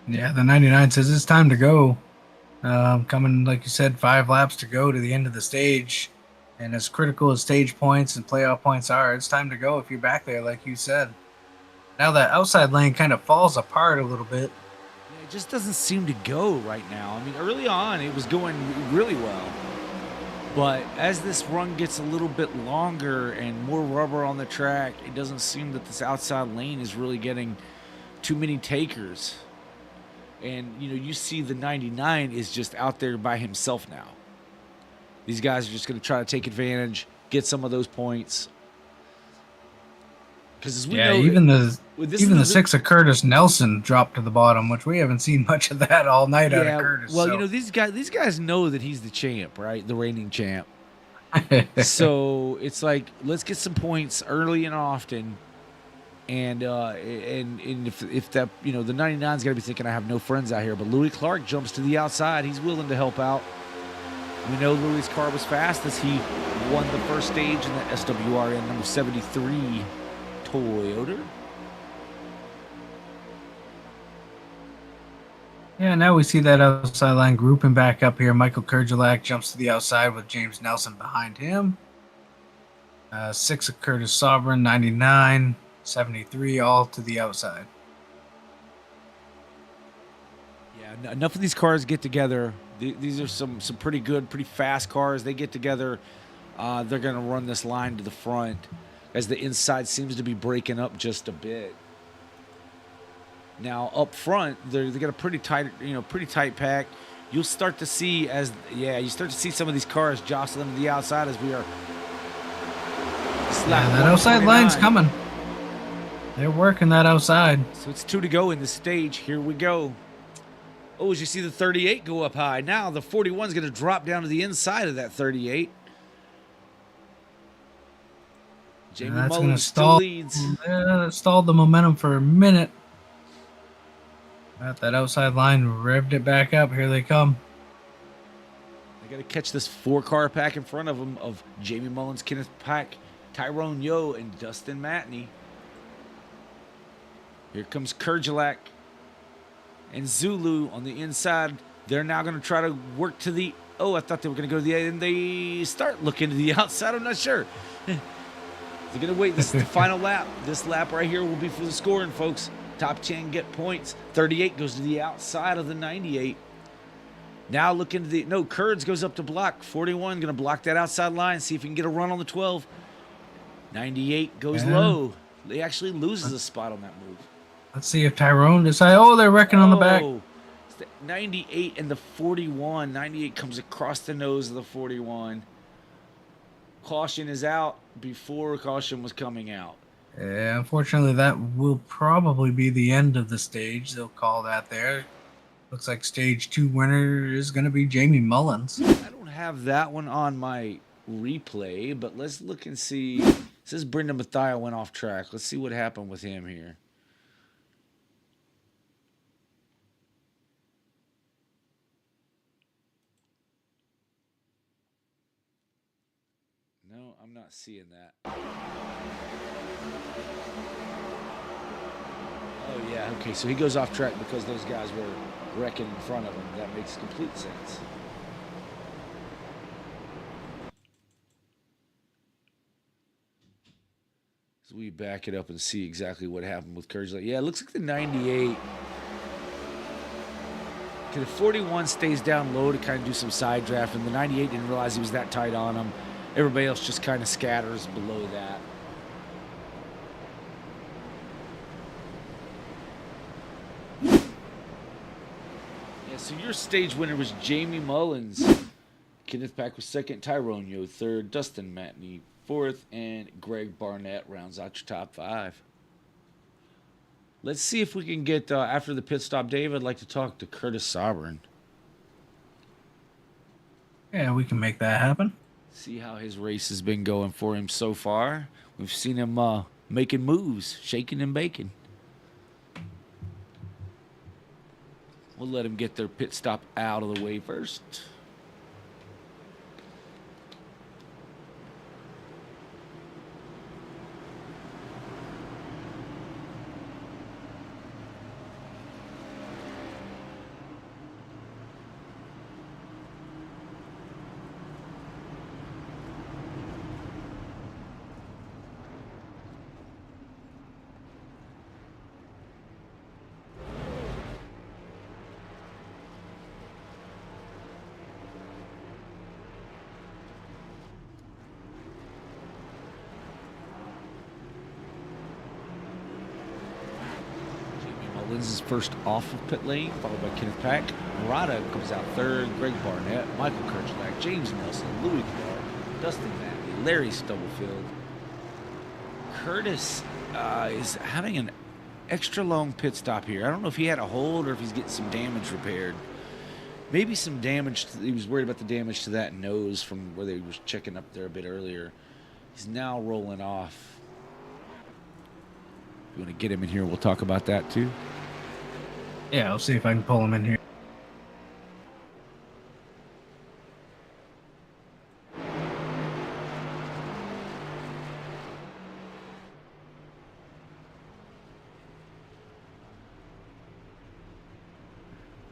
Yeah, the 99 says it's time to go. Coming, like you said, 5 laps to go to the end of the stage. And as critical as stage points and playoff points are, it's time to go if you're back there, like you said. Now that outside lane kind of falls apart a little bit. Yeah, it just doesn't seem to go right now. I mean, early on, it was going really well. But as this run gets a little bit longer and more rubber on the track, it doesn't seem that this outside lane is really getting too many takers. And, you see the 99 is just out there by himself now. These guys are just going to try to take advantage, get some of those points. Because as we know, even the 6 of Curtis Nelson dropped to the bottom, which we haven't seen much of that all night out of Curtis. Well, so. These guys know that he's the champ, right? The reigning champ. So it's like, let's get some points early and often. And if that, the 99's got to be thinking, I have no friends out here. But Louis Clark jumps to the outside. He's willing to help out. We know Louis' car was fast as he won the first stage in the SWRN number 73 Toyota. Yeah, now we see that outside line grouping back up here. Michael Kurgelak jumps to the outside with James Nelson behind him. 6 of Curtis SWRN, 99. 73 all to the outside. Yeah, enough of these cars get together. These are some pretty good, pretty fast cars. They get together. They're going to run this line to the front as the inside seems to be breaking up just a bit. Now up front, they got a pretty tight pack. You'll start to see you start to see some of these cars jostling to the outside as we are It's Yeah, lap that outside 129. line's coming. They're working that outside. So it's 2 to go in the stage. Here we go. Oh, as you see the 38 go up high. Now the 41 is going to drop down to the inside of that 38. Jamie That's going to Mullins still stall. leads. It stalled the momentum for a minute. Got that outside line, revved it back up. Here they come. They got to catch this 4-car pack in front of them of Jamie Mullins, Kenneth Pack, Tyrone Yo, and Dustin Matney. Here comes Kerjalak and Zulu on the inside. They're now going to try to work to the... Oh, I thought they were going to go to the... And they start looking to the outside. I'm not sure. They're going to wait. This is the final lap. This lap right here will be for the scoring, folks. Top 10 get points. 38 goes to the outside of the 98. Now looking to the... No, Kurds goes up to block. 41 going to block that outside line. See if he can get a run on the 12. 98 goes low. They actually loses a spot on that move. Let's see if Tyrone decides. Oh, they're wrecking on the back. It's the 98 and the 41. 98 comes across the nose of the 41. Caution is out before caution was coming out. Yeah, unfortunately, that will probably be the end of the stage. They'll call that there. Looks like stage 2 winner is going to be Jamie Mullins. I don't have that one on my replay, but let's look and see. It says Brendan Mathia went off track. Let's see what happened with him here. No, I'm not seeing that. Oh, yeah. Okay, so he goes off track because those guys were wrecking in front of him. That makes complete sense. So we back it up and see exactly what happened with Courage. Yeah, it looks like the 98. Okay, the 41 stays down low to kind of do some side draft, and the 98 didn't realize he was that tight on him. Everybody else just kind of scatters below that. Yeah, so your stage winner was Jamie Mullins. Kenneth Pack was second, Tyrone Yo third, Dustin Matney fourth, and Greg Barnett rounds out your top 5. Let's see if we can get, after the pit stop, Dave, I'd like to talk to Curtis SWRN. Yeah, we can make that happen. See how his race has been going for him so far. We've seen him making moves, shaking and baking. We'll let him get their pit stop out of the way first. Mullins is first off of pit lane, followed by Kenneth Pack. Murata comes out third. Greg Barnett, Michael Kerchlak, James Nelson, Louis Clark, Dustin Matney, Larry Stubblefield. Curtis is having an extra long pit stop here. I don't know if he had a hold or if he's getting some damage repaired. Maybe some damage. He was worried about the damage to that nose from where they was checking up there a bit earlier. He's now rolling off. If you want to get him in here, we'll talk about that too. Yeah, I'll see if I can pull him in here.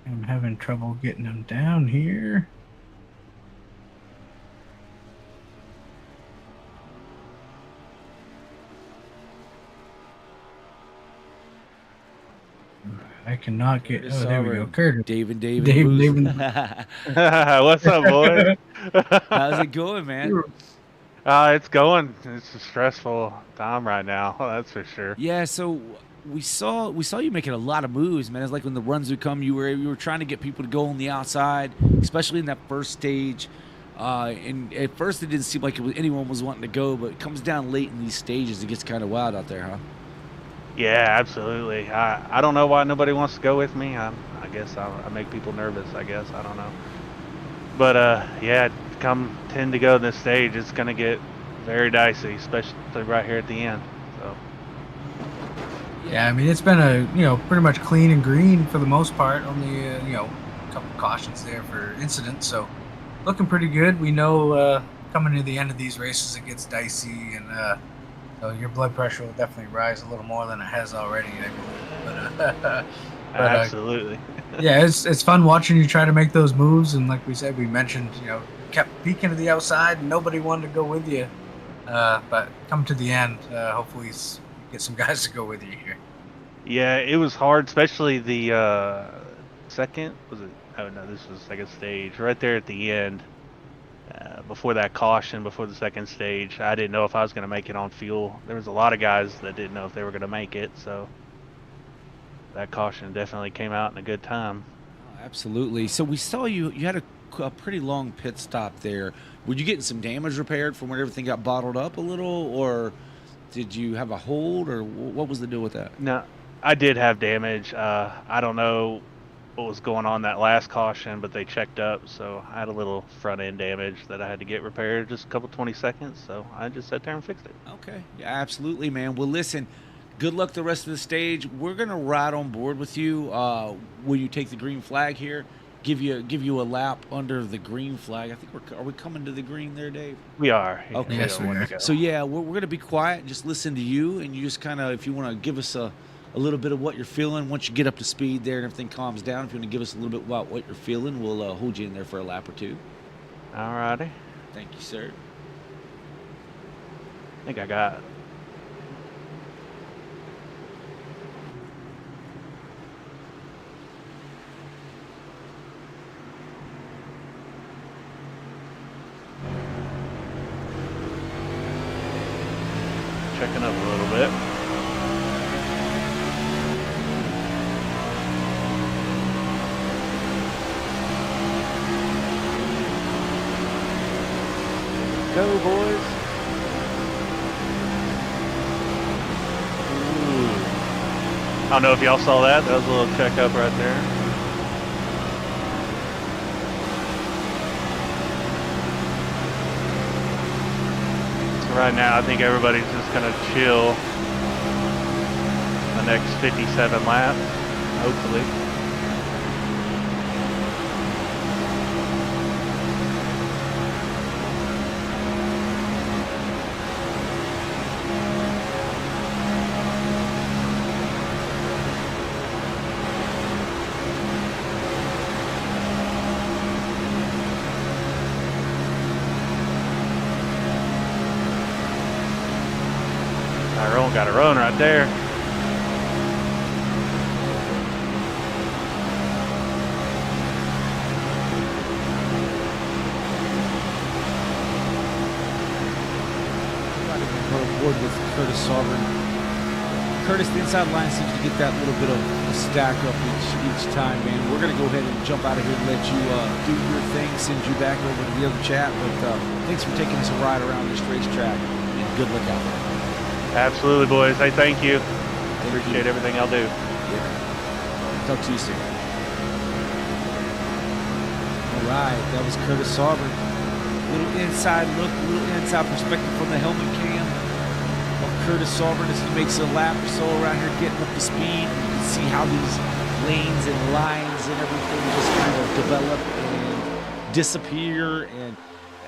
I'm having trouble getting him down here. I cannot get. Oh, there we go. Curtis. David. What's up, boy? How's it going, man? It's going. It's a stressful time right now. That's for sure. Yeah. So we saw you making a lot of moves, man. It's like when the runs would come, you were trying to get people to go on the outside, especially in that first stage. And at first it didn't seem like anyone was wanting to go, but it comes down late in these stages. It gets kind of wild out there, huh? Yeah, absolutely. I don't know why nobody wants to go with me. I guess I make people nervous, I guess. I don't know. But, yeah, come 10 to go this stage, it's going to get very dicey, especially right here at the end. So. Yeah, I mean, it's been pretty much clean and green for the most part. Only, a couple cautions there for incidents. So looking pretty good. We know coming to the end of these races, it gets dicey, and so your blood pressure will definitely rise a little more than it has already, I believe. But Absolutely. yeah, it's fun watching you try to make those moves. And like we mentioned, kept peeking to the outside, and nobody wanted to go with you. But come to the end, hopefully get some guys to go with you here. Yeah, it was hard, especially the second, was it? Oh no, this was the second stage, right there at the end. Before that caution, before the second stage, I didn't know if I was going to make it on fuel. There was a lot of guys that didn't know if they were going to make it, so that caution definitely came out in a good time. Oh, absolutely. So we saw you had a pretty long pit stop there. Were you getting some damage repaired from when everything got bottled up a little, or did you have a hold, or what was the deal with that? No, I did have damage. I don't know what was going on that last caution, but they checked up, so I had a little front end damage that I had to get repaired, just a couple 20 seconds, so I just sat there and fixed it. Okay, yeah, absolutely, man. Well, listen, good luck the rest of the stage. We're gonna ride on board with you. Will you take the green flag here? Give you a lap under the green flag. I think are we coming to the green there, Dave? We are. Okay. Yes, we are. So yeah, we're gonna be quiet and just listen to you, and you just kind of, if you want to give us a little bit of what you're feeling once you get up to speed there and everything calms down. If you want to give us a little bit about what you're feeling, we'll hold you in there for a lap or two. All righty. Thank you, sir. I think I got it. Checking up a little bit. Go, boys. Ooh. I don't know if y'all saw that. That was a little checkup right there. So right now, I think everybody's just going to chill the next 57 laps, hopefully. Tyrone got a run right there. Board with Curtis Sovereign. Curtis, the inside line seems to get that little bit of a stack up each time, man. We're going to go ahead and jump out of here and let you do your thing, send you back over to the other chat. But thanks for taking us a ride around this racetrack, and good luck out there. Absolutely, boys. Hey, thank you. Thank Appreciate you. everything I'll do. Yeah. Talk to you soon. All right, that was Curtis Sovereign. Little inside look, little inside perspective from the helmet cam of Curtis Sovereign as he makes a lap or so around here, getting up to speed. You can see how these lanes and lines and everything just kind of develop and disappear, and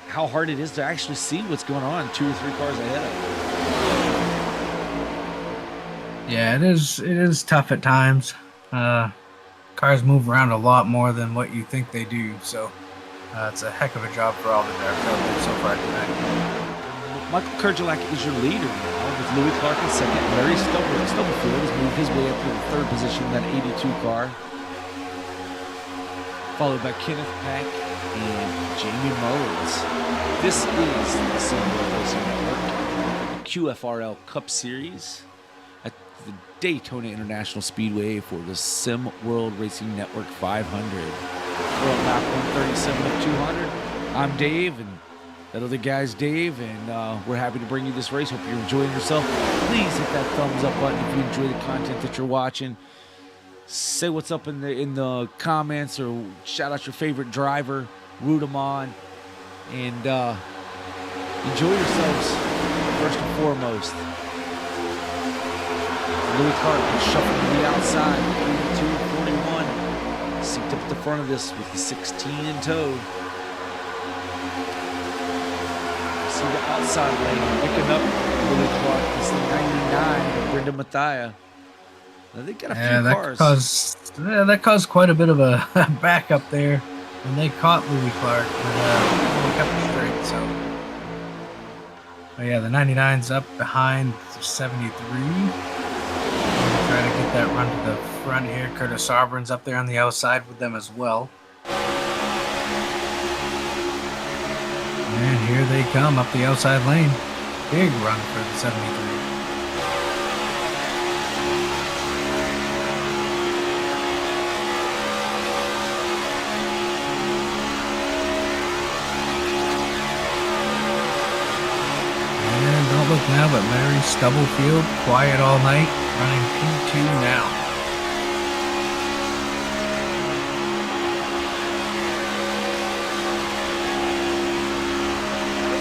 how hard it is to actually see what's going on 2 or 3 cars ahead of you. Yeah, it is tough at times. Cars move around a lot more than what you think they do, so it's a heck of a job for all the drivers out there so far tonight. Michael Kerjelak is your leader now, with Louis Clark in second. Larry Stubblefield has moved his way up to the 3rd position in that 82 car, followed by Kenneth Pack and Jamie Mullins. This is the SimRacing Network, QFRL Cup Series at the Daytona International Speedway for the Sim World Racing Network 500. We're on lap 137 of 200. I'm Dave, and that other guy's Dave, and we're happy to bring you this race. Hope you're enjoying yourself. Please hit that thumbs up button if you enjoy the content that you're watching. Say what's up in the comments, or shout out your favorite driver, root them on, and enjoy yourselves first and foremost. Louis Clark is shuffling to the outside, 42-41, synced up at the front of this with the 16 in tow. See the outside lane picking up Louis Clark. This is the 99 of Brenda Mathia. Now they got a few cars. That caused quite a bit of a backup there, and they caught Louis Clark, but they kept it straight. So, but yeah, the 99's up behind the 73. Try to get that run to the front here. Curtis Sauber's up there on the outside with them as well. And here they come up the outside lane. Big run for the 73. And don't look now, but Larry Stubblefield, quiet all night, running P2 now.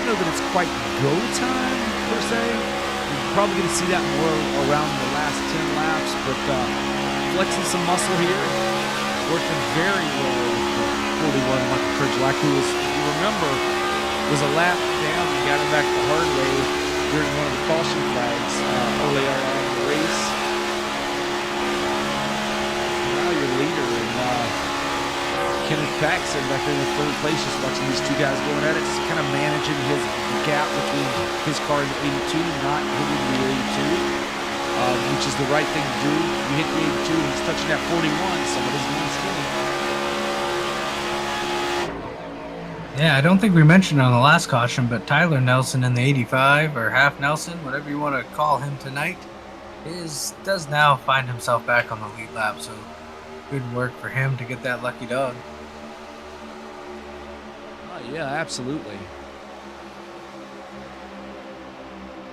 That it's quite go time per se. You're probably going to see that more around the last 10 laps, but flexing some muscle here, working very well with the 41 Michael Kerjlak, who was, if you remember, was a lap down and got him back the hard way during one of the caution flags early on in the race. Now your leader, and Kenneth Paxson back there in the third place, just watching these two guys going at it, just kind of managing his gap between his car and the 82, not hitting the 82, which is the right thing to do. You hit the 82 and he's touching that 41, somebody's getting skinny. Yeah, I don't think we mentioned on the last caution, but Tyler Nelson in the 85, or half Nelson, whatever you want to call him tonight, does now find himself back on the lead lap, so good work for him to get that lucky dog. Yeah, absolutely.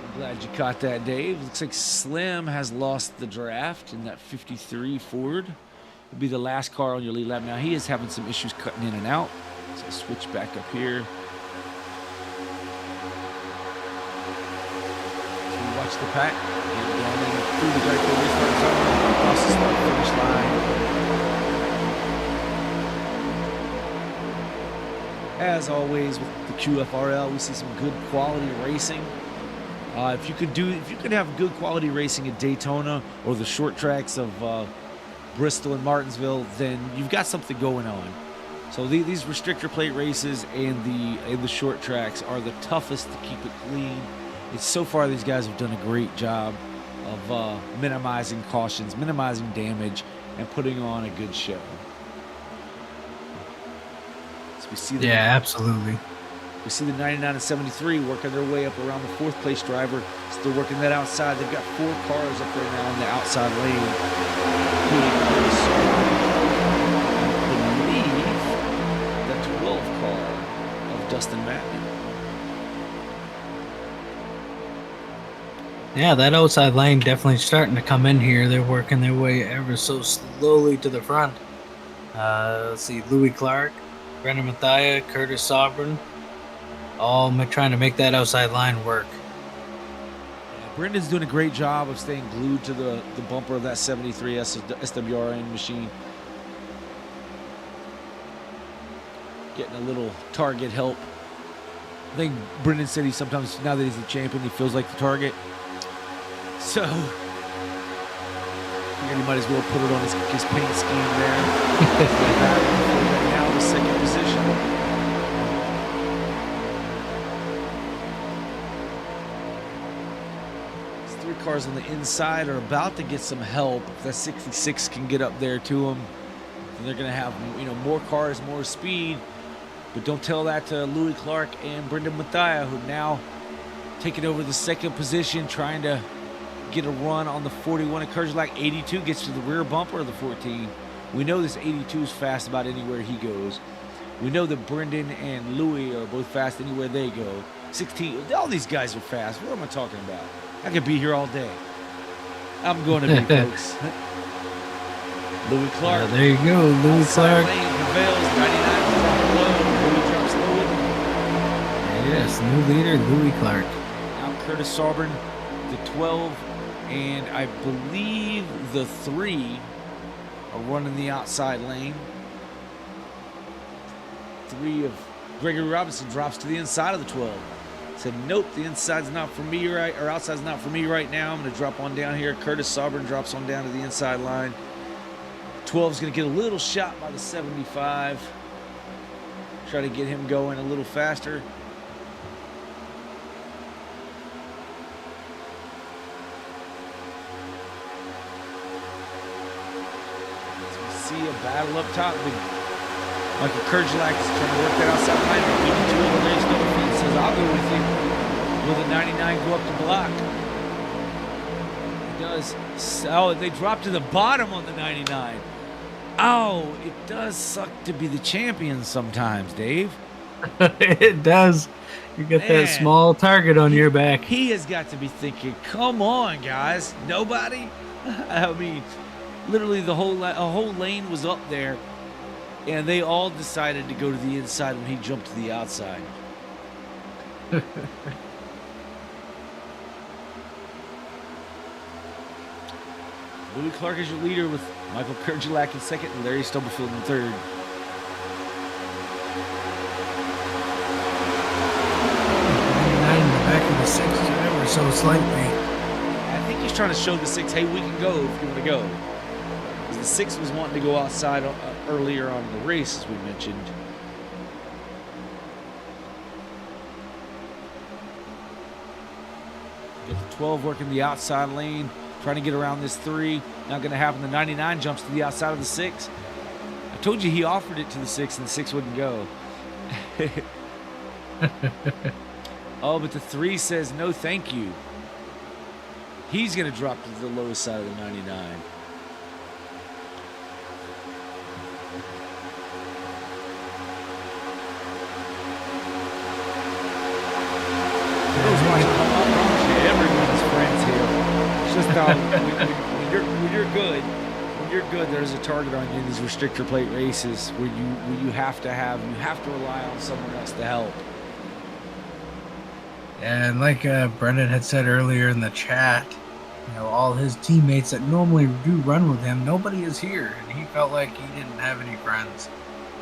I'm glad you caught that, Dave. Looks like Slim has lost the draft in that 53 Ford. Will be the last car on your lead lap. Now, he is having some issues cutting in and out. So switch back up here. So we watch the pack. Down in through the Daytona restart zone, across the start-finish line. As always with the QFRL, we see some good quality racing. If you could have good quality racing at Daytona or the short tracks of Bristol and Martinsville, then you've got something going on. So these restrictor plate races and the short tracks are the toughest to keep it clean. So far, these guys have done a great job of minimizing cautions, minimizing damage, and putting on a good show. We see absolutely. We see the 99 and 73 working their way up around the fourth place driver. Still working that outside. They've got 4 cars up there now in the outside lane. I believe the 12 car of Dustin Mattman. Yeah, that outside lane definitely starting to come in here. They're working their way ever so slowly to the front. Let's see, Louis Clark, Brenda Mathia, Curtis Sauber, all trying to make that outside line work. Yeah, Brendan's doing a great job of staying glued to the bumper of that 73 SWRN machine. Getting a little target help. I think Brendan said he sometimes, now that he's the champion, he feels like the target. So, I figured he might as well put it on his paint scheme there. Now the second position. These 3 cars on the inside are about to get some help. If that 66 can get up there to them, then they're going to have more cars, more speed. But don't tell that to Louis Clark and Brendan Mathia, who now taking over the second position, trying to get a run on the 41 at Kerjlak. 82 gets to the rear bumper of the 14. We know this 82 is fast about anywhere he goes. We know that Brendan and Louis are both fast anywhere they go. 16, all these guys are fast. What am I talking about? I could be here all day. I'm going to be, folks. Louis Clark. There you go, Louis Outside Clark. lane prevails, 99 drop low. Louis drops low. Yes, new leader, Louis Clark. Now Curtis Sauber, the 12, and I believe the 3 are running the outside lane. 3 of Gregory Robinson drops to the inside of the 12. Said, nope, the inside's not for me right, or outside's not for me right now. I'm going to drop on down here. Curtis Sauber drops on down to the inside line. 12 is going to get a little shot by the 75. Try to get him going a little faster. So we see a battle up top. Michael Kerjelak is trying to work that outside line. The race number says, I'll go with you. Will the 99 go up the block? It does. Oh, they drop to the bottom on the 99. Oh, it does suck to be the champion sometimes, Dave. It does. You get Man. that small target on your back. He has got to be thinking, come on, guys. Nobody? I mean, literally a whole lane was up there. And they all decided to go to the inside when he jumped to the outside. Louis Clark is your leader with Michael Kerjelak in second and Larry Stubblefield in third. In the back of the 6 ever so slightly. I think he's trying to show the 6, hey, we can go if you want to go. Because the 6 was wanting to go outside earlier on in the race, as we mentioned. Get the 12 working the outside lane, trying to get around this 3. Not going to happen. The 99 jumps to the outside of the 6. I told you he offered it to the 6, and the 6 wouldn't go. Oh, but the 3 says no thank you. He's going to drop to the lowest side of the 99. Everyone's friends here. It's just when you're good. When you're good, there's a target on you in these restrictor plate races where you have to rely on someone else to help. And like Brendan had said earlier in the chat, you know, all his teammates that normally do run with him, nobody is here, and he felt like he didn't have any friends.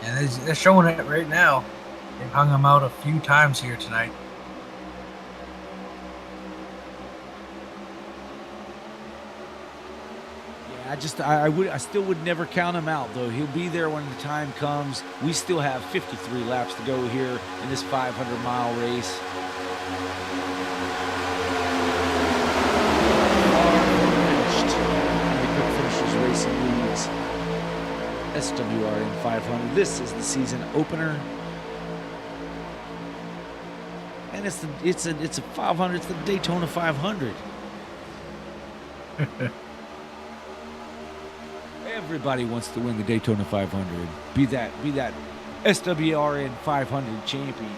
And they're showing it right now. They've hung him out a few times here tonight. I still would never count him out, though. He'll be there when the time comes. We still have 53 laps to go here in this 500-mile race. The Quick Finishers Racing leads SWRN 500. This is the season opener, and it's a 500. It's the Daytona 500. Everybody wants to win the Daytona 500. Be that SWRN 500 champion.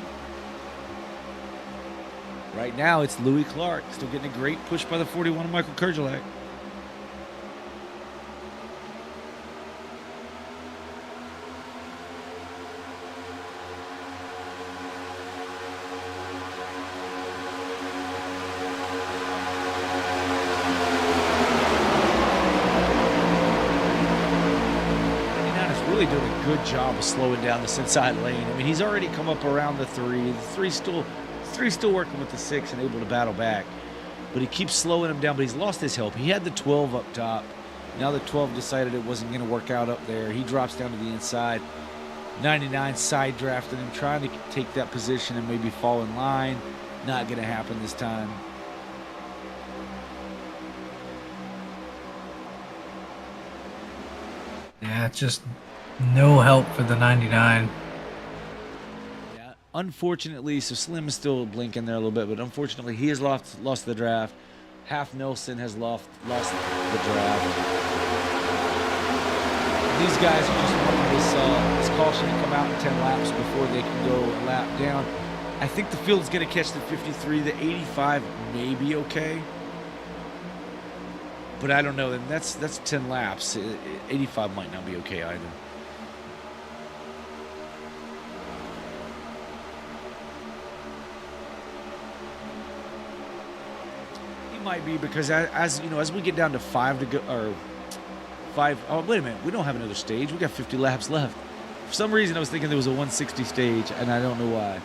Right now, it's Louis Clark. Still getting a great push by the 41 of Michael Kerjelak. Really doing a good job of slowing down this inside lane. I mean, he's already come up around the 3. The 3's still working with the 6 and able to battle back. But he keeps slowing him down, but he's lost his help. He had the 12 up top. Now the 12 decided it wasn't going to work out up there. He drops down to the inside. 99 side drafting him, trying to take that position and maybe fall in line. Not going to happen this time. Yeah, it's just no help for the 99. Yeah, unfortunately, so Slim is still blinking there a little bit, but unfortunately, he has lost the draft. Half Nelson has lost the draft. these guys are just wanting this caution to come out in 10 laps before they can go a lap down. I think the field's going to catch the 53. The 85 may be okay. But I don't know. And that's 10 laps. 85 might not be okay either. He might be, because as you know, as we get down to 5 to go, or 5. Oh, wait a minute. We don't have another stage. We got 50 laps left. For some reason, I was thinking there was a 160 stage, and I don't know why.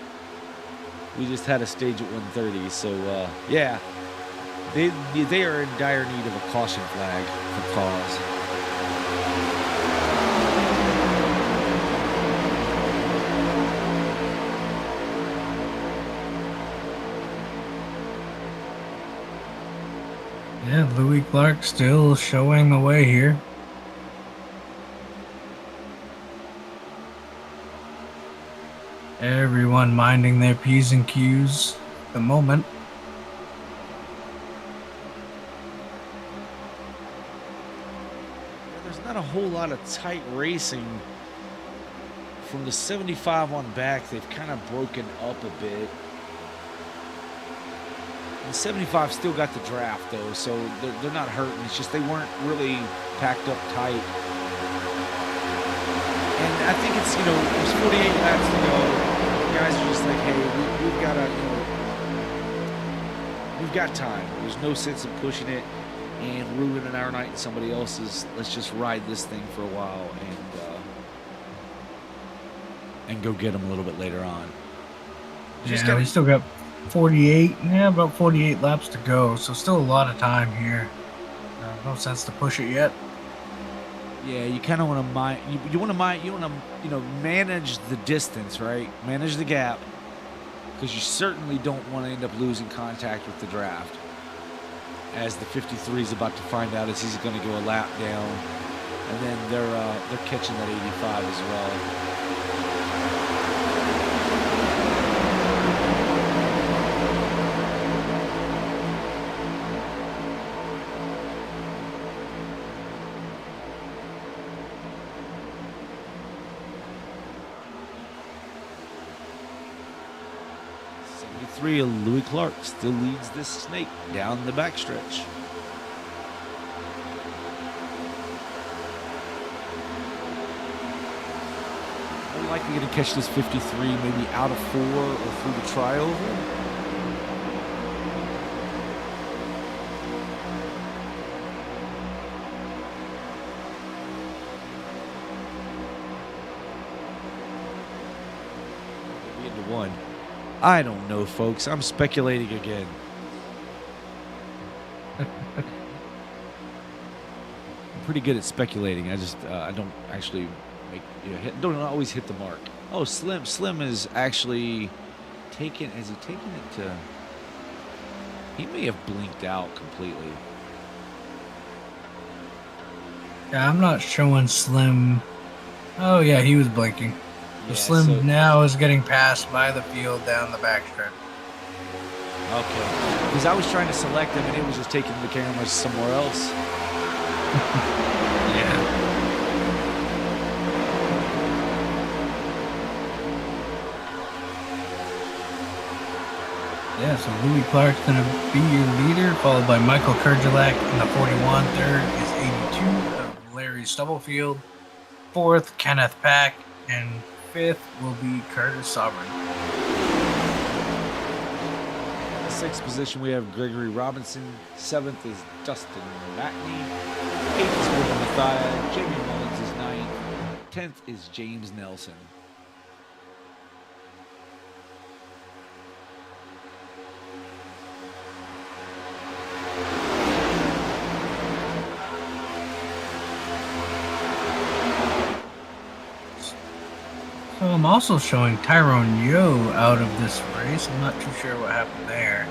We just had a stage at 130. So yeah. They are in dire need of a caution flag for cause. Yeah, Louis Clark still showing the way here. Everyone minding their P's and Q's at the moment. There's not a whole lot of tight racing. From the 75 on back, they've kind of broken up a bit. The 75 still got the draft, though, so they're not hurting. It's just they weren't really packed up tight. And I think it's, there's 48 laps to go. Guys are just like, hey, we've got to, we've got time. There's no sense in pushing it and ruining our night and somebody else's. Let's just ride this thing for a while and go get them a little bit later on. Yeah, we still got 48, about 48 laps to go, so still a lot of time here. No sense to push it yet. Yeah, you kind of want to manage the distance, right? Manage the gap, because you certainly don't want to end up losing contact with the draft. As the 53 is about to find out as he's going to go a lap down, and then they're catching that 85 as well. Louis Clark still leads this snake down the backstretch. More likely going to catch this 53 maybe out of 4 or through the trioval. Maybe into 1. I don't know, folks. I'm speculating again. I'm pretty good at speculating. I just I don't actually don't always hit the mark. Oh, Slim is actually taken. Has he taken it to? He may have blinked out completely. Yeah, I'm not showing Slim. Oh yeah, he was blinking. The Slim now is getting passed by the field down the backstretch. Okay. Because I was trying to select him and it was just taking the cameras somewhere else. Yeah. Yeah, so Louis Clark's going to be your leader, followed by Michael Kurgelak in the 41. Third is 82 of Larry Stubblefield. Fourth, Kenneth Pack. And fifth will be Curtis Sovereign. Sixth position, we have Gregory Robinson. Seventh is Dustin Matney. Eighth is William Mathia. Jamie Mullins is ninth. 10th is James Nelson. So I'm also showing Tyrone Yo out of this race. I'm not too sure what happened there.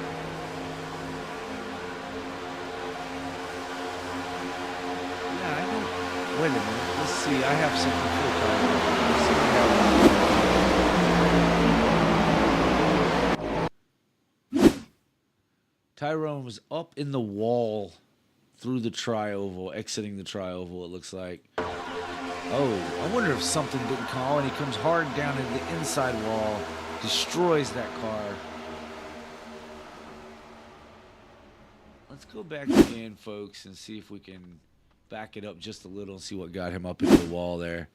Yeah, I don't. Wait a minute. Let's see. I have something for Tyrone. Tyrone was up in the wall through the trioval, exiting the trioval, it looks like. Oh, I wonder if something didn't call, and he comes hard down into the inside wall, destroys that car. Let's go back again, folks, and see if we can back it up just a little and see what got him up into the wall there.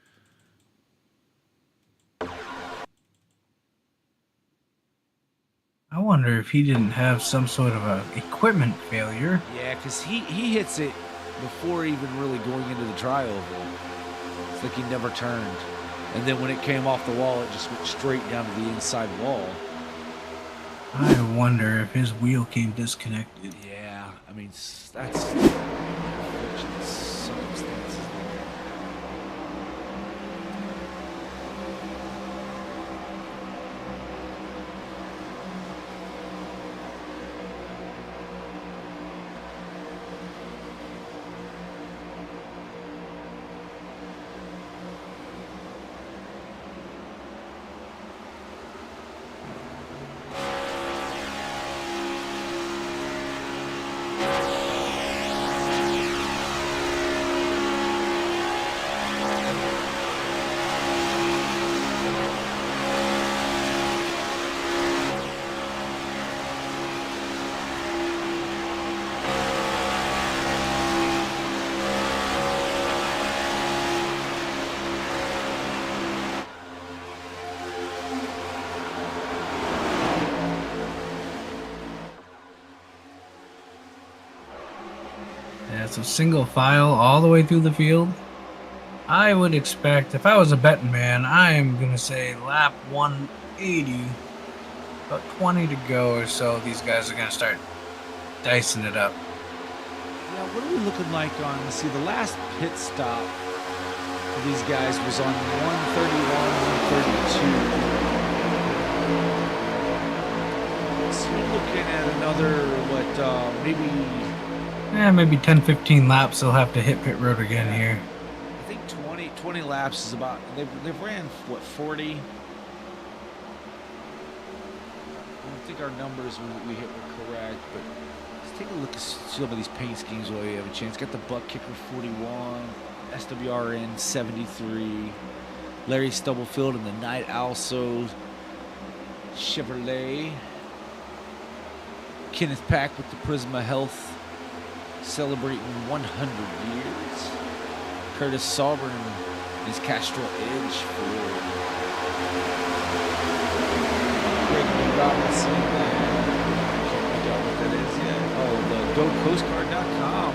I wonder if he didn't have some sort of a equipment failure. Yeah, because he hits it before even really going into the dry oval. It's like he never turned. And then when it came off the wall, it just went straight down to the inside wall. I wonder if his wheel came disconnected. Yeah, I mean, that's unfortunate circumstances. Yeah, so single file all the way through the field. I would expect, if I was a betting man, I am going to say lap 180, about 20 to go or so, these guys are going to start dicing it up. Yeah, what are we looking like on, let's see, the last pit stop for these guys was on 131, 132. So you're looking at another, Maybe 10, 15 laps they'll have to hit pit road again here. I think 20 laps is about, they've ran, what, 40? I don't think our numbers when we hit were correct, but let's take a look at some of these paint schemes while we have a chance. Got the Buck Kicker 41, SWRN 73, Larry Stubblefield and the Night Also Chevrolet, Kenneth Pack with the Prisma Health celebrating 100 years, Curtis Sauber and his Castrol Edge for Gregory Robinson. Can't make out what that is yet. Oh, the GoCoastGuard.com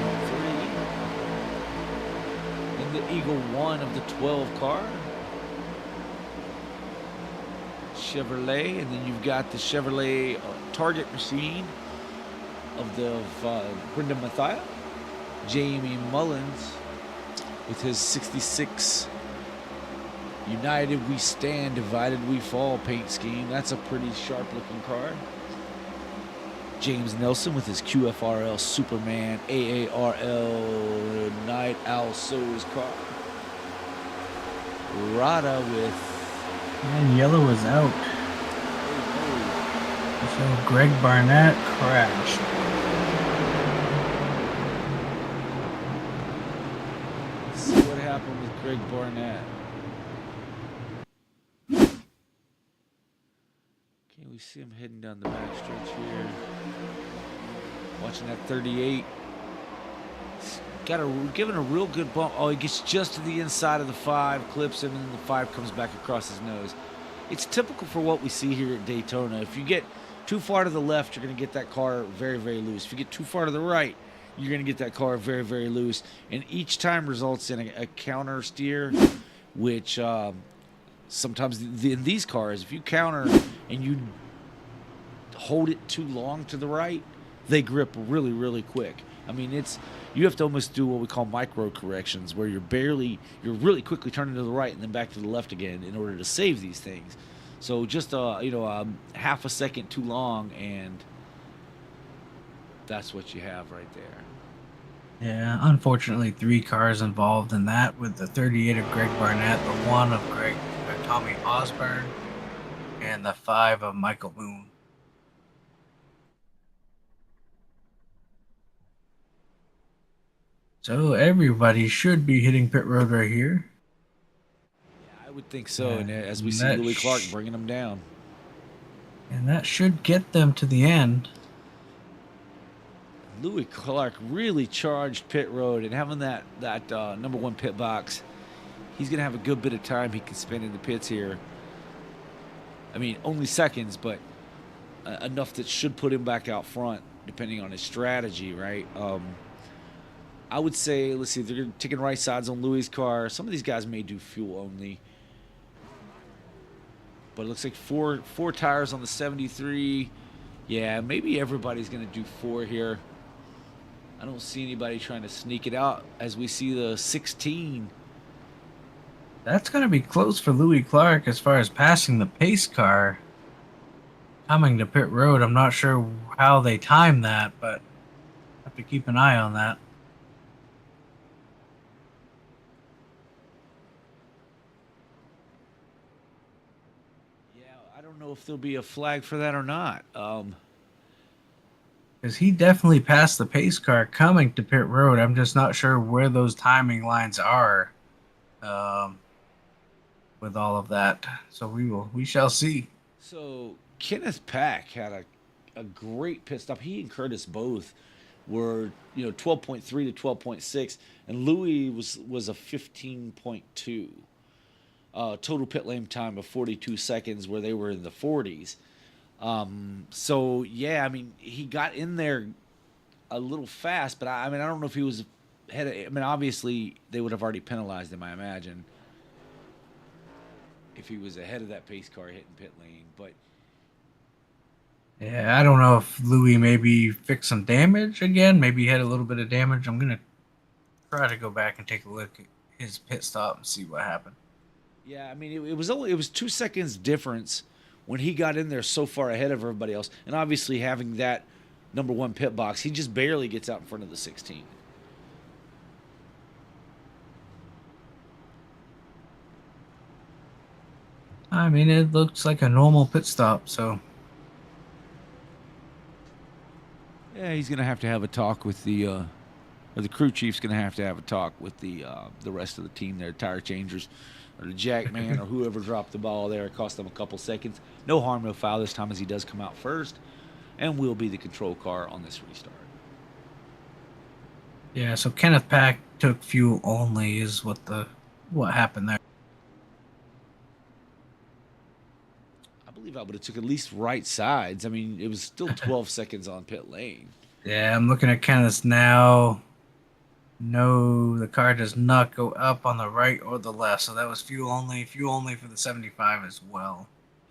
3 and the Eagle 1 of the 12 car. Chevrolet, and then you've got the Chevrolet Target Machine of Brenda Mathia, Jamie Mullins with his 66 United We Stand, Divided We Fall paint scheme. That's a pretty sharp looking car. James Nelson with his QFRL Superman AARL Night Owl So's car. Rada with, And yellow is out. So Greg Barnett crashed. let's see what happened with Greg Barnett. Okay, we see him heading down the backstretch here. Watching that 38. Given a real good bump. Oh, he gets just to the inside of the 5, clips him, and then the 5 comes back across his nose. It's typical for what we see here at Daytona. If you get too far to the left, you're going to get that car very, very loose. If you get too far to the right, you're going to get that car very, very loose. And each time results in a counter steer, which sometimes in these cars, if you counter and you hold it too long to the right, they grip really, really quick. I mean, you have to almost do what we call micro corrections, where you're really quickly turning to the right and then back to the left again in order to save these things. So just half a second too long, and that's what you have right there. Yeah, unfortunately 3 cars involved in that, with the 38 of Greg Barnett, the 1 of Tommy Osborne, and the 5 of Michael Boone. So everybody should be hitting pit road right here. I would think so. Yeah, And as we and see that Louis Clark bringing them down. And that should get them to the end. Louis Clark really charged pit road, and having that number one pit box, he's going to have a good bit of time he can spend in the pits here. I mean, only seconds, but enough that should put him back out front, depending on his strategy, right? I would say, let's see, they're taking right sides on Louis' car. Some of these guys may do fuel only. But it looks like four tires on the 73. Yeah, maybe everybody's going to do 4 here. I don't see anybody trying to sneak it out as we see the 16. That's going to be close for Louis Clark as far as passing the pace car coming to pit road. I'm not sure how they time that, but have to keep an eye on that. Yeah, I don't know if there'll be a flag for that or not. Because he definitely passed the pace car coming to pit road. I'm just not sure where those timing lines are with all of that. So we shall see. So Kenneth Pack had a great pit stop. He and Curtis both were 12.3 to 12.6, and Louis was a 15.2. Total pit lane time of 42 seconds, where they were in the 40s. So yeah, I mean, he got in there a little fast, but I mean, I don't know if he was ahead of, I mean, obviously they would have already penalized him, I imagine, if he was ahead of that pace car hitting pit lane. But Yeah, I don't know if Louis maybe fixed some damage again. Maybe he had a little bit of damage. I'm going to try to go back and take a look at his pit stop and see what happened. yeah, I mean, it was 2 seconds difference when he got in there so far ahead of everybody else. And obviously having that number one pit box, he just barely gets out in front of the 16. I mean, it looks like a normal pit stop, so Yeah, he's going to have a talk with or the crew chief's going to have a talk with the rest of the team there, tire changers, or the jack man, or whoever dropped the ball there. It cost them a couple seconds. No harm, no foul this time, as he does come out first, and will be the control car on this restart. yeah. So Kenneth Pack took fuel only is what happened there. I believe I would have took at least right sides. I mean, it was still 12 seconds on pit lane. Yeah, I'm looking at Kenneth now. No, the car does not go up on the right or the left, so that was fuel only for the 75 as well.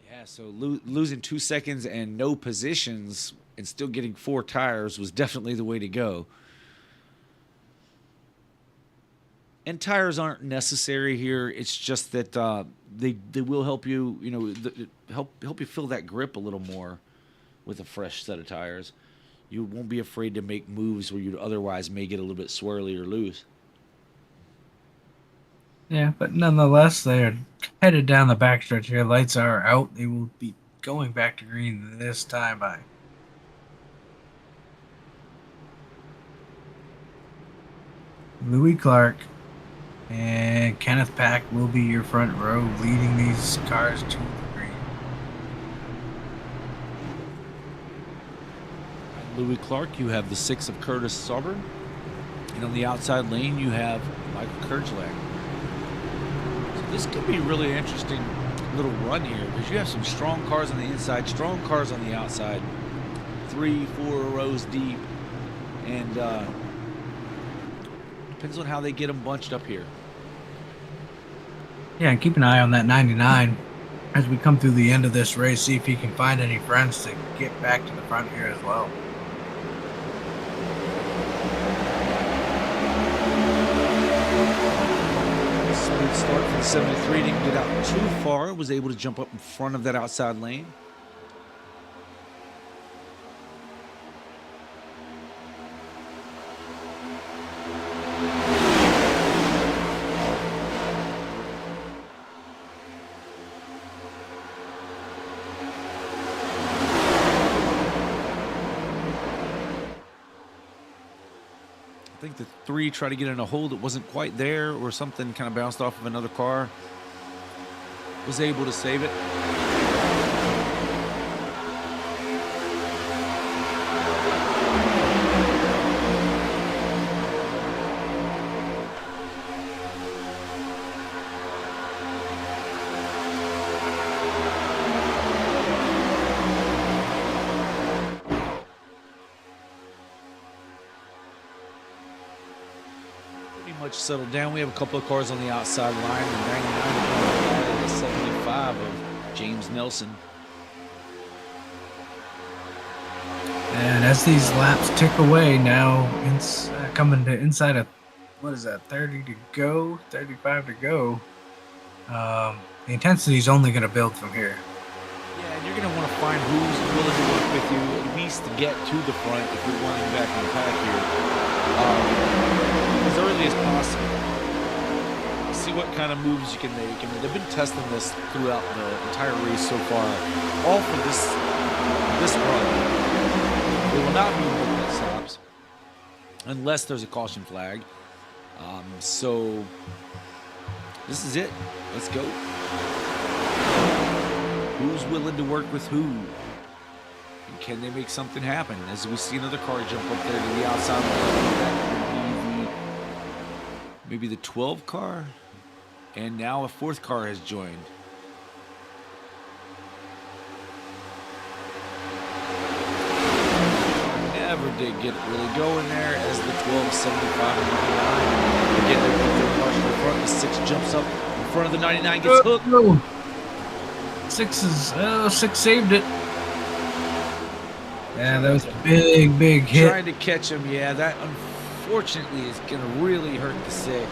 Yeah, so losing 2 seconds and no positions and still getting 4 tires was definitely the way to go. And tires aren't necessary here. It's just that they will help you, help you feel that grip a little more with a fresh set of tires. You won't be afraid to make moves where you otherwise may get a little bit swirly or loose. Yeah, but nonetheless, they're headed down the backstretch here. Lights are out. They will be going back to green this time by. Louis Clark and Kenneth Pack will be your front row, leading these cars to the green. Louis Clark, you have the 6 of Curtis Sauber. And on the outside lane, you have Michael Kerjlak. So this could be a really interesting little run here, because you have some strong cars on the inside, strong cars on the outside, 3-4 rows deep. And depends on how they get them bunched up here. Yeah, and keep an eye on that 99 as we come through the end of this race. See if he can find any friends to get back to the front here as well. Smooth start from 73, didn't get out too far, was able to jump up in front of that outside lane. I think the 3 tried to get in a hole that wasn't quite there, or something kind of bounced off of another car. was able to save it. Much settled down. We have a couple of cars on the outside line. The 99 and the 75 of James Nelson. And as these laps tick away now, it's coming to inside of, what is that, 30 to go, 35 to go. The intensity is only going to build from here. Yeah, and you're going to want to find who's willing to work with you, at least to get to the front if you're running back in the pack here. As early as possible. See what kind of moves you can make. I mean, they've been testing this throughout the entire race so far, all for this run. They will not be moving pit stops unless there's a caution flag. So this is it. Let's go. Who's willing to work with who? And can they make something happen? As we see another car jump up there to the outside. Maybe the 12 car, and now a fourth car has joined. Never did get it really going there as the 12, 75, and 99. Again, they put their cars in the front. The 6 jumps up in front of the 99, gets hooked. No. 6 saved it. Yeah, that was a big hit. Trying to catch him, yeah, that unfortunately is going to really hurt the 6.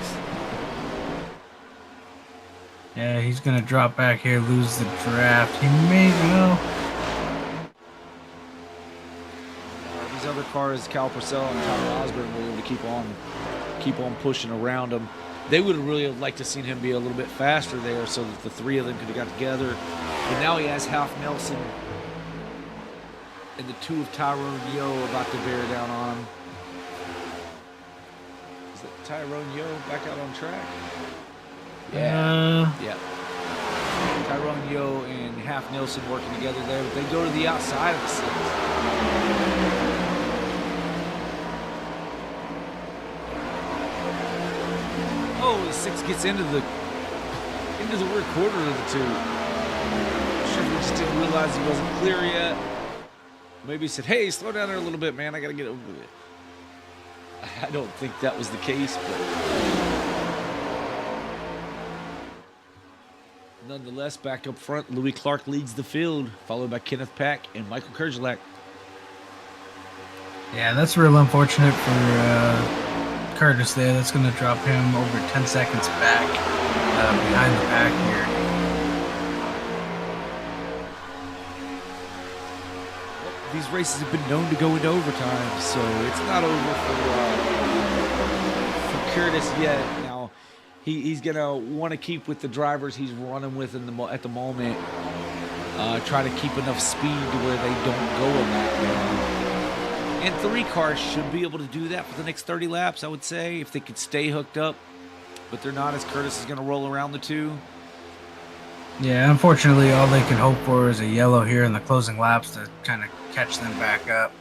Yeah, he's going to drop back here, lose the draft. He may go. These other cars, Cal Purcell and Tyler Osborne, were able to keep on pushing around him. They would have really liked to seen him be a little bit faster there so that the 3 of them could have got together. But now he has Half Nelson and the 2 of Tyrone Yo about to bear down on him. Is that Tyrone Yo back out on track? Yeah. Tyrone Yo and Half Nelson working together there, but they go to the outside of the 6. Oh, the 6 gets into the rear quarter of the 2. Sure, we just didn't realize he wasn't clear yet. Maybe he said, "Hey, slow down there a little bit, man. I got to get over it." I don't think that was the case, but nonetheless, back up front, Louis Clark leads the field, followed by Kenneth Pack and Michael Kerjelak. Yeah, that's real unfortunate for Curtis there. That's going to drop him over 10 seconds back behind the pack here. These races have been known to go into overtime, so it's not over for Curtis yet. Now, he's going to want to keep with the drivers he's running with at the moment, try to keep enough speed to where they don't go a lap down. And 3 cars should be able to do that for the next 30 laps, I would say, if they could stay hooked up. But they're not, as Curtis is going to roll around the 2. Yeah, unfortunately, all they can hope for is a yellow here in the closing laps to kind of catch them back up.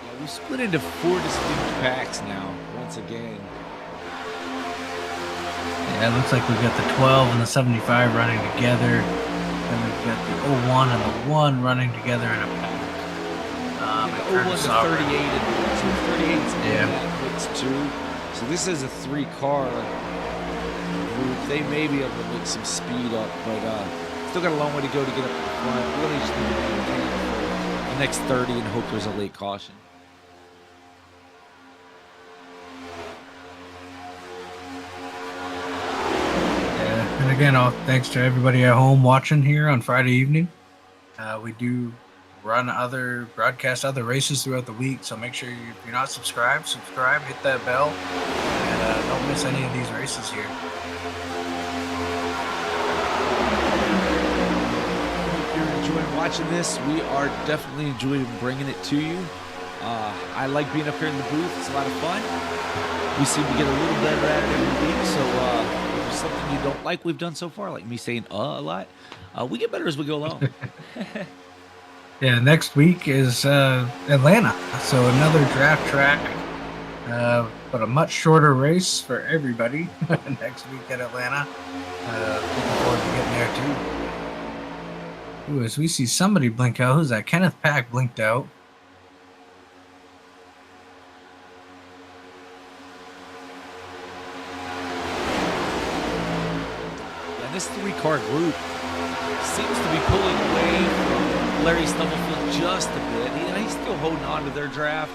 Yeah, we split into 4 distinct packs now, once again. Yeah, it looks like we've got the 12 and the 75 running together. Then we've got the 01 and the 1 running together in a pack. The 01 to 38, and so 38's in Yeah. that mix too. So this is a 3-car group. They may be able to make some speed up, but still got a long way to go to get up to the front. Really just need to maintain for the next 30 and hope there's a late caution. Yeah, and again, thanks to everybody at home watching here on Friday evening. We do broadcast other races throughout the week, so make sure if you're not subscribed, subscribe, hit that bell, and don't miss any of these races here. If you're enjoying watching this, we are definitely enjoying bringing it to you. I like being up here in the booth. It's a lot of fun. We seem to get a little better at it every week, so there's something you don't like we've done so far, like me saying a lot, we get better as we go along. Yeah, next week is Atlanta, so another draft track, but a much shorter race for everybody next week at Atlanta. Looking forward to getting there too. Ooh, as we see somebody blink out, who's that? Kenneth Pack blinked out. And this 3-car group seems to be pulling away from Larry Stubblefield just a bit. He's still holding on to their draft,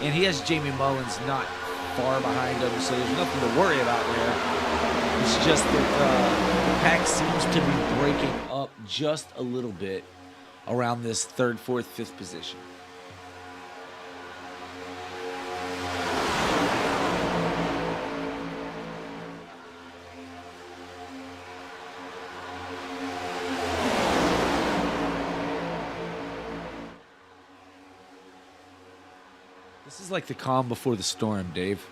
and he has Jamie Mullins not far behind him, so there's nothing to worry about there. It's just that Pack seems to be breaking up just a little bit around this 3rd, 4th, 5th position. This is like the calm before the storm, Dave.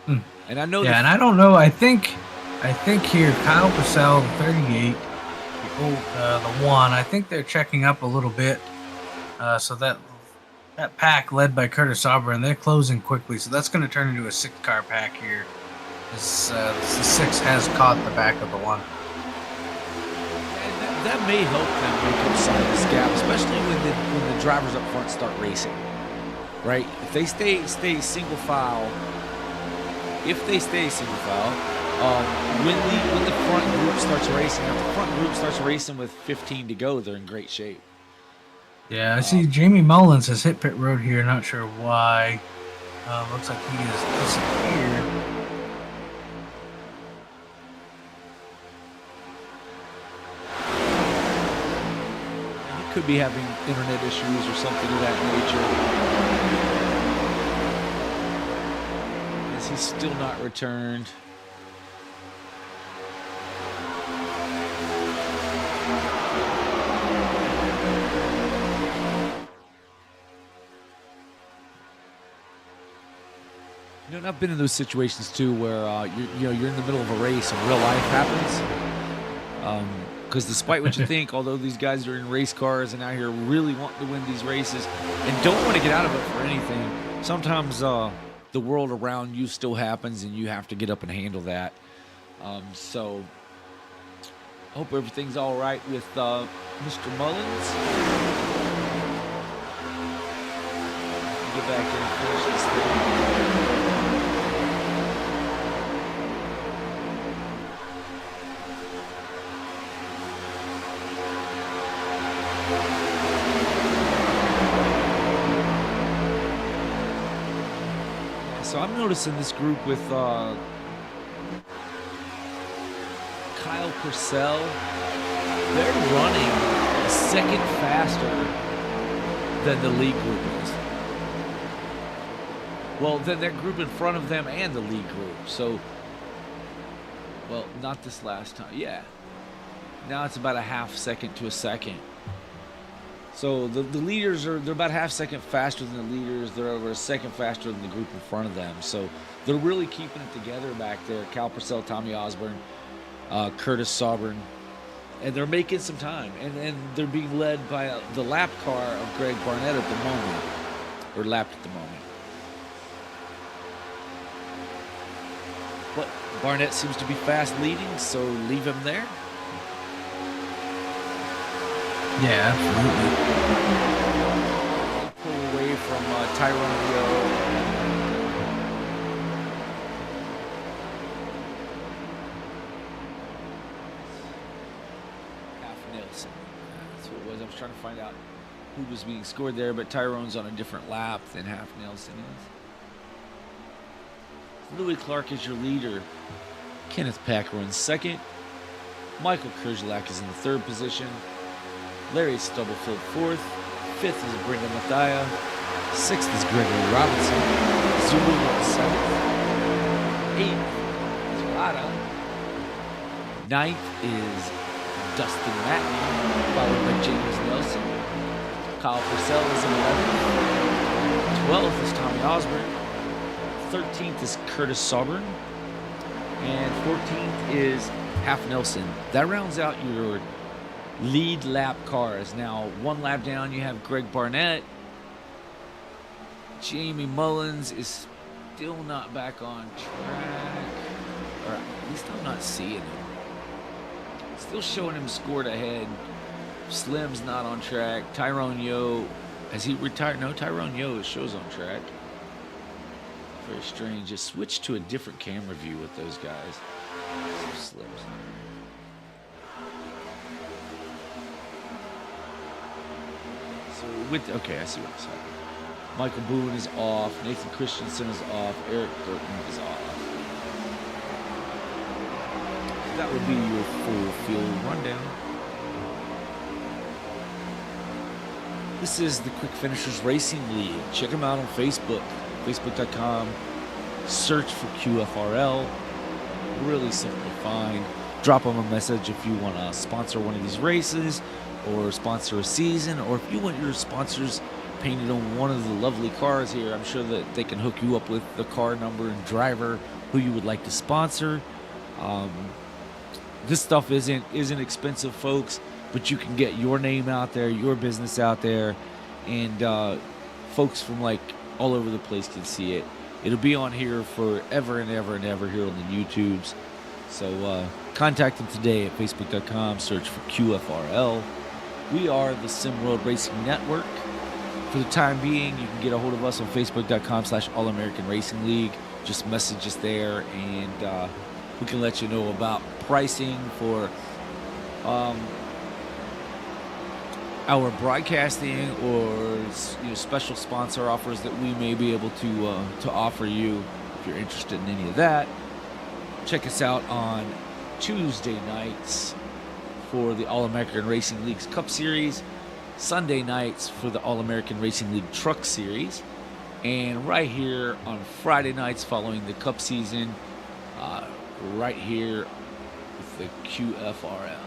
And I know. Yeah, and I don't know. I think here Kyle Purcell, the 38, the 1. I think they're checking up a little bit. So that pack led by Curtis Auburn, they're closing quickly. So that's going to turn into a 6-car pack here. The 6 has caught the back of the 1. And that may help them make up some of this gap, especially when the drivers up front start racing. Right? If they stay single file, when the front group starts racing, if the front group starts racing with 15 to go, they're in great shape. Yeah, I see Jamie Mullins has hit pit road here. Not sure why. Looks like he has disappeared. He could be having internet issues or something of that nature. He's still not returned. You know, and I've been in those situations too, where you're in the middle of a race and real life happens. Because despite what you think, although these guys are in race cars and out here really wanting to win these races and don't want to get out of it for anything, sometimes the world around you still happens and you have to get up and handle that. So hope everything's all right with Mr. Mullins. Get back in and finish this thing. So I'm noticing this group with Kyle Purcell. They're running a second faster than the lead group is. Well, then their group in front of them and the lead group. So, well, not this last time. Yeah. Now it's about a half second to a second. So the leaders they're about half second faster than the leaders. They're over a second faster than the group in front of them. So they're really keeping it together back there. Cal Purcell, Tommy Osborne, Curtis Sauber, and they're making some time. And they're being led by the lap car of Greg Barnett at the moment, or lapped at the moment. But Barnett seems to be fast leading, so leave him there. Yeah, absolutely. Pull away from Tyrone Yo. Half Nelson. That's what it was. I was trying to find out who was being scored there, but Tyrone's on a different lap than Half Nelson is. Louis Clark is your leader. Kenneth Pack runs second. Michael Kerjelak is in the 3rd position. Larry Stubblefield 4th. 5th is Brendan Mathia. 6th is Gregory Robinson. Zulu runs 7th. 8th is Lada. 9th is Dustin Matney, followed by James Nelson. Kyle Purcell is in 11th. 12th is Tommy Osborne. 13th is Curtis Sauber. And 14th is Half Nelson. That rounds out your lead lap cars. Now, one lap down, you have Greg Barnett. Jamie Mullins is still not back on track. Or at least I'm not seeing him. Still showing him scored ahead. Slim's not on track. Tyrone Yo, has he retired? No, Tyrone Yo shows on track. Very strange. Just switch to a different camera view with those guys. So Slim's. So with, okay, I see what's happening. Michael Boone is off. Nathan Christensen is off. Eric Burton is off. That would be your full field rundown. This is the Quick Finishers Racing League. Check them out on Facebook. Facebook.com. Search for QFRL. Really simple to find. Drop them a message if you want to sponsor one of these races or sponsor a season, or if you want your sponsors painted on one of the lovely cars here, I'm sure that they can hook you up with the car number and driver who you would like to sponsor. This stuff isn't expensive, folks, but you can get your name out there, your business out there, and folks from like all over the place can see it. It'll be on here forever and ever and ever here on the YouTubes. So contact them today at facebook.com, search for QFRL. We are the Sim World Racing Network. For the time being, you can get a hold of us on facebook.com/All-American Racing League. Just message us there, and we can let you know about pricing for our broadcasting or special sponsor offers that we may be able to offer you if you're interested in any of that. Check us out on Tuesday nights for the All-American Racing League's Cup Series, Sunday nights for the All-American Racing League Truck Series, and right here on Friday nights following the Cup season, right here with the QFRL.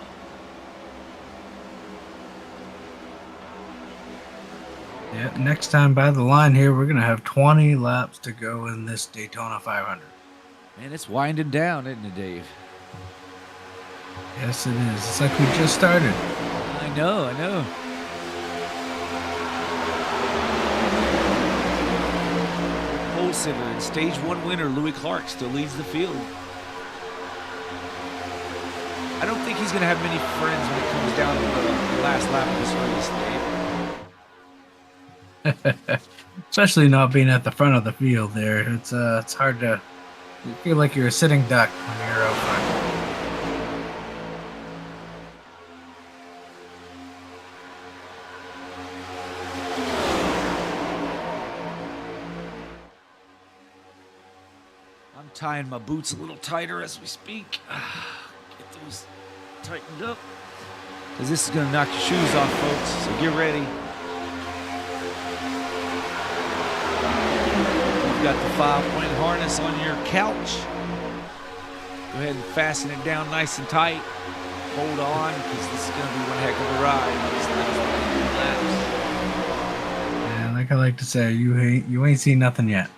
Yeah, next time by the line here, we're going to have 20 laps to go in this Daytona 500. Man, it's winding down, isn't it, Dave? Yes, it is. It's like we just started. I know. Pole sitter and stage 1 winner Louis Clark still leads the field. I don't think he's going to have many friends when it comes down to the last lap of this race, Dave. Especially not being at the front of the field there. It's hard to... You feel like you're a sitting duck when you're out front. I'm tying my boots a little tighter as we speak. Get those tightened up, because this is going to knock your shoes off, folks, so get ready. You've got the 5-point harness on your couch. Go ahead and fasten it down nice and tight. Hold on, because this is going to be one heck of a ride. These last laps. Yeah, like I like to say, you ain't seen nothing yet.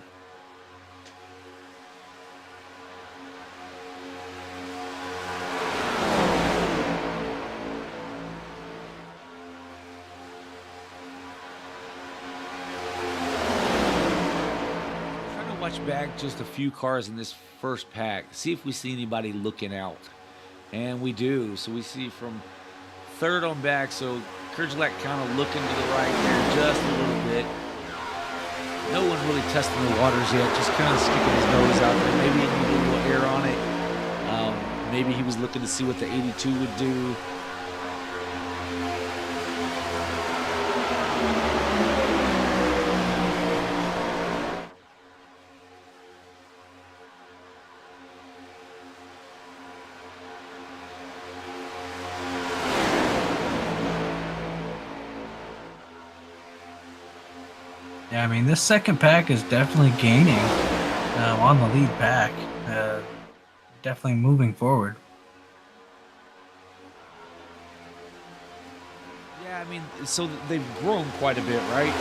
Back just a few cars in this first pack, see if we see anybody looking out, and we do. So we see from third on back, so Kerjelak kind of looking to the right there just a little bit. No one really testing the waters yet, just kind of sticking his nose out there. Maybe he needed a little air on it. Maybe he was looking to see what the 82 would do. Yeah, I mean, this second pack is definitely gaining on the lead pack. Definitely moving forward. Yeah, I mean, so they've grown quite a bit, right?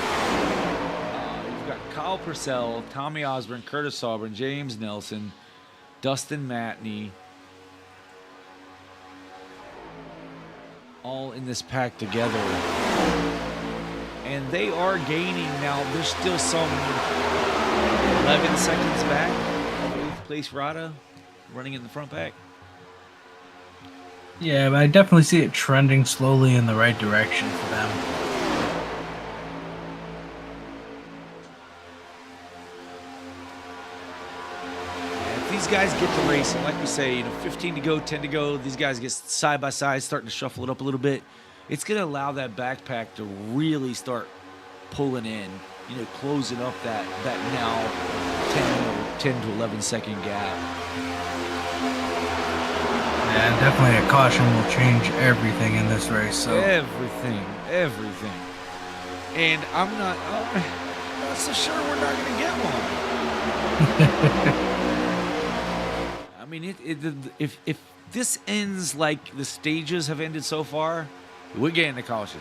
You've got Kyle Purcell, Tommy Osborne, Curtis Auburn, James Nelson, Dustin Matney, all in this pack together. And they are gaining now. There's still some 11 seconds back. 8th place Rada running in the front pack. Yeah, but I definitely see it trending slowly in the right direction for them. If these guys get to racing, like we say, 15 to go, 10 to go, these guys get side by side, starting to shuffle it up a little bit. It's going to allow that backpack to really start pulling in, closing up that now 10 to 11 second gap. Yeah, definitely a caution will change everything in this race. So Everything. And I'm not so sure we're not going to get one. I mean, if this ends like the stages have ended so far, we're getting a caution.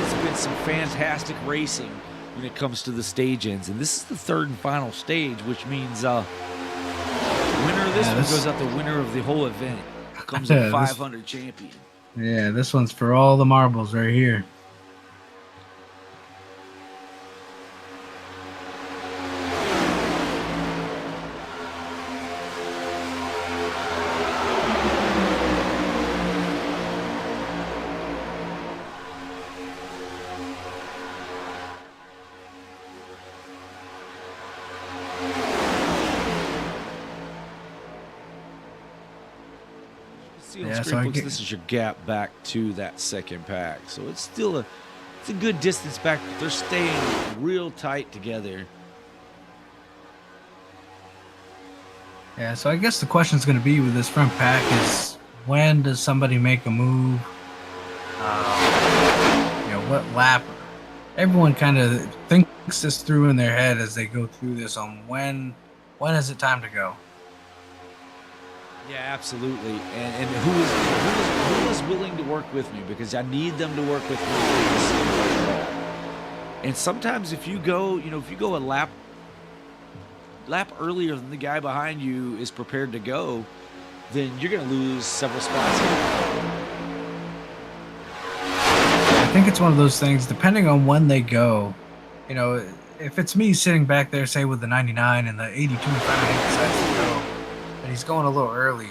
It's been some fantastic racing when it comes to the stage ends, and this is the third and final stage, which means winner of this one goes out the winner of the whole event. Comes a 500 champion. Yeah, this one's for all the marbles right here. See on Yeah, screen, so folks, this is your gap back to that second pack. So it's still a good distance back, but they're staying real tight together. Yeah, so I guess the question is going to be with this front pack is when does somebody make a move? What lap? Everyone kind of thinks this through in their head as they go through this on when is it time to go? Yeah, absolutely. And who is willing to work with me, because I need them to work with me. And sometimes if you go a lap earlier than the guy behind you is prepared to go, then you're going to lose several spots. I think it's one of those things, depending on when they go, if it's me sitting back there, say with the 99 and the 82 Fahrenheit decides to go, and he's going a little early,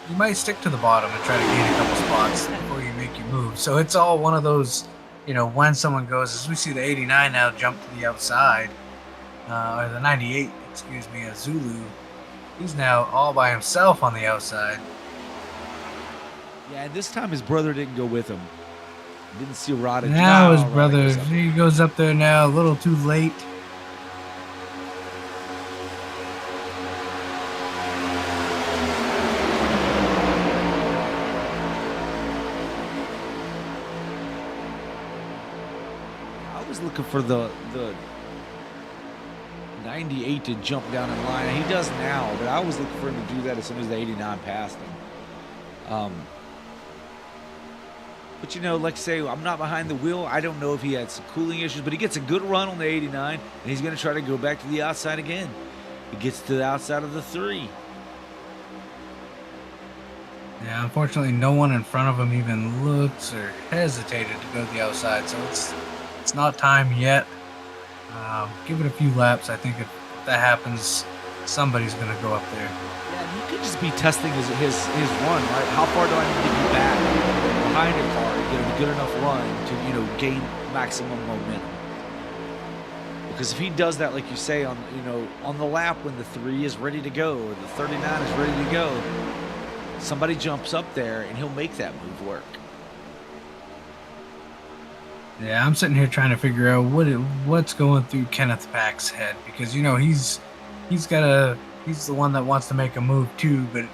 you might stick to the bottom and try to gain a couple spots before you make your move. So it's all one of those, when someone goes, as we see the 89 now jump to the outside, or the 98, Zulu, he's now all by himself on the outside. Yeah, and this time his brother didn't go with him. Didn't see Rada. Now his brother, he goes up there now a little too late. I was looking for the 98 to jump down in line. He does now, but I was looking for him to do that as soon as the 89 passed him. But like I say, I'm not behind the wheel. I don't know if he had some cooling issues, but he gets a good run on the 89, and he's going to try to go back to the outside again. He gets to the outside of the 3. Yeah, unfortunately, no one in front of him even looks or hesitated to go to the outside, so it's not time yet. Give it a few laps. I think if that happens, somebody's going to go up there. Yeah, he could just be testing his run, right? How far do I need to be back behind a car to get a good enough run to gain maximum momentum? Because if he does that, like you say, on the lap when the 3 is ready to go or the 39 is ready to go, somebody jumps up there and he'll make that move work. Yeah, I'm sitting here trying to figure out what's going through Kenneth Pack's head, because he's the one that wants to make a move too, but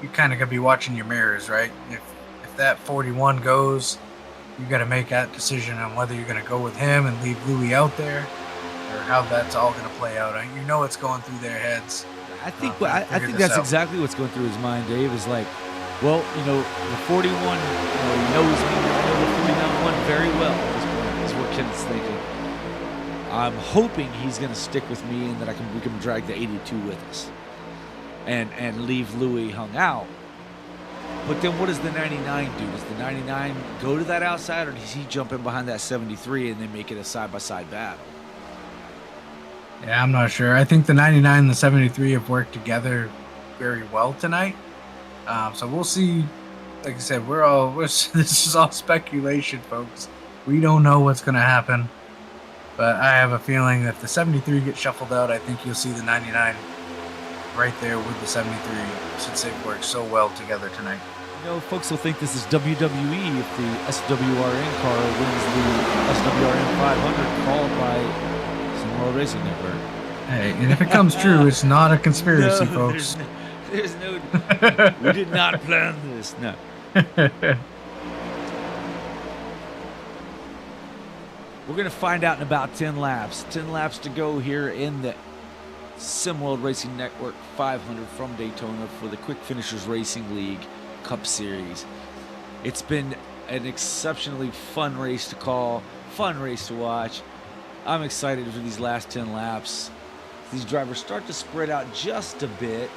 you kind of gotta be watching your mirrors, right? If that 41 goes, you gotta make that decision on whether you're gonna go with him and leave Louis out there, or how that's all gonna play out. What's going through their heads. I think that's exactly what's going through his mind, Dave. Is like, well, the 41 knows me. I know the 41 very well. At this point is what Kenneth's thinking. I'm hoping he's going to stick with me and that we can drag the 82 with us and leave Louis hung out. But then what does the 99 do? Does the 99 go to that outside, or does he jump in behind that 73 and then make it a side-by-side battle? Yeah, I'm not sure. I think the 99 and the 73 have worked together very well tonight. So we'll see. Like I said, this is all speculation, folks. We don't know what's going to happen. But I have a feeling that if the 73 gets shuffled out, I think you'll see the 99 right there with the 73, since they've worked so well together tonight. You know, folks will think this is WWE if the SWRN car wins the SWRN 500 called by SimRacing Racing Network. Hey, and if it comes true, it's not a conspiracy, No, folks. There's no. We did not plan this. No. We're going to find out in about 10 laps. 10 laps to go here in the SimWorld Racing Network 500 from Daytona for the Quick Finishers Racing League Cup Series. It's been an exceptionally fun race to call, fun race to watch. I'm excited for these last 10 laps. These drivers start to spread out just a bit.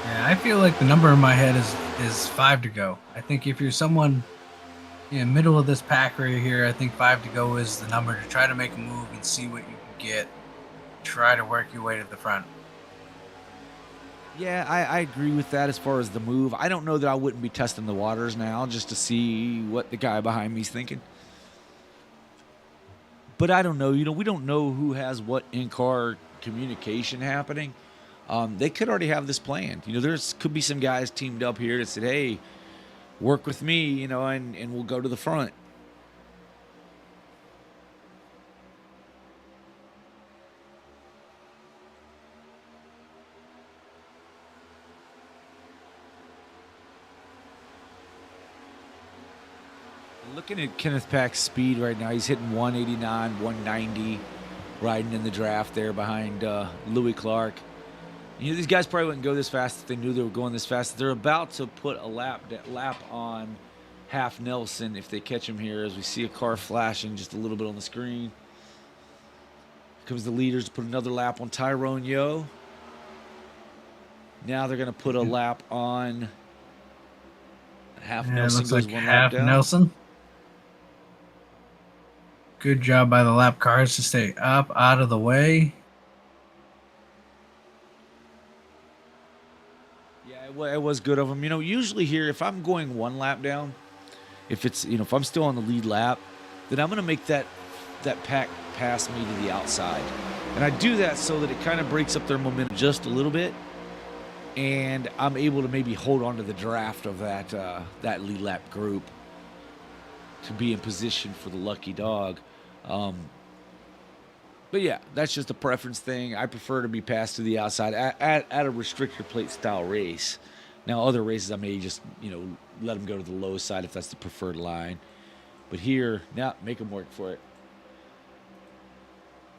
Yeah, I feel like the number in my head is 5 to go. I think if you're someone in middle of this pack right here, I think 5 to go is the number to try to make a move and see what you can get. Try to work your way to the front. Yeah, I agree with that as far as the move. I don't know that I wouldn't be testing the waters now just to see what the guy behind me's thinking. But I don't know. You know, we don't know who has what in-car communication happening. They could already have this planned. You know, could be some guys teamed up here that said, hey, work with me, you know, and we'll go to the front. Looking at Kenneth Pack's speed right now, he's hitting 189, 190, riding in the draft there behind Louis Clark. You know, these guys probably wouldn't go this fast if they knew they were going this fast. They're about to put a lap on Half Nelson if they catch him here, as we see a car flashing just a little bit on the screen. Here comes the leaders to put another lap on Tyrone Yo. Now they're going to put a lap on Half Nelson. Looks Goes like one Half lap down. Nelson. Good job by the lap cars to stay up, out of the way. Yeah, it was good of them. You know, usually here, if I'm going one lap down, if I'm still on the lead lap, then I'm going to make that pack pass me to the outside. And I do that so that it kind of breaks up their momentum just a little bit, and I'm able to maybe hold on to the draft of that lead lap group to be in position for the lucky dog. But yeah, that's just a preference thing. I prefer to be passed to the outside at a restrictor plate style race. Now, other races I may just, let them go to the low side if that's the preferred line. But here, now make them work for it.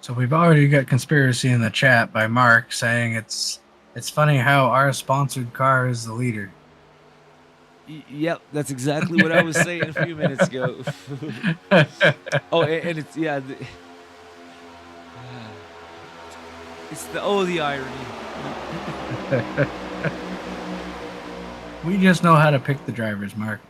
So we've already got conspiracy in the chat by Mark saying it's funny how our sponsored car is the leader. Yep, that's exactly what I was saying a few minutes ago. Oh, and it's, yeah. It's the irony. We just know how to pick the drivers, Mark.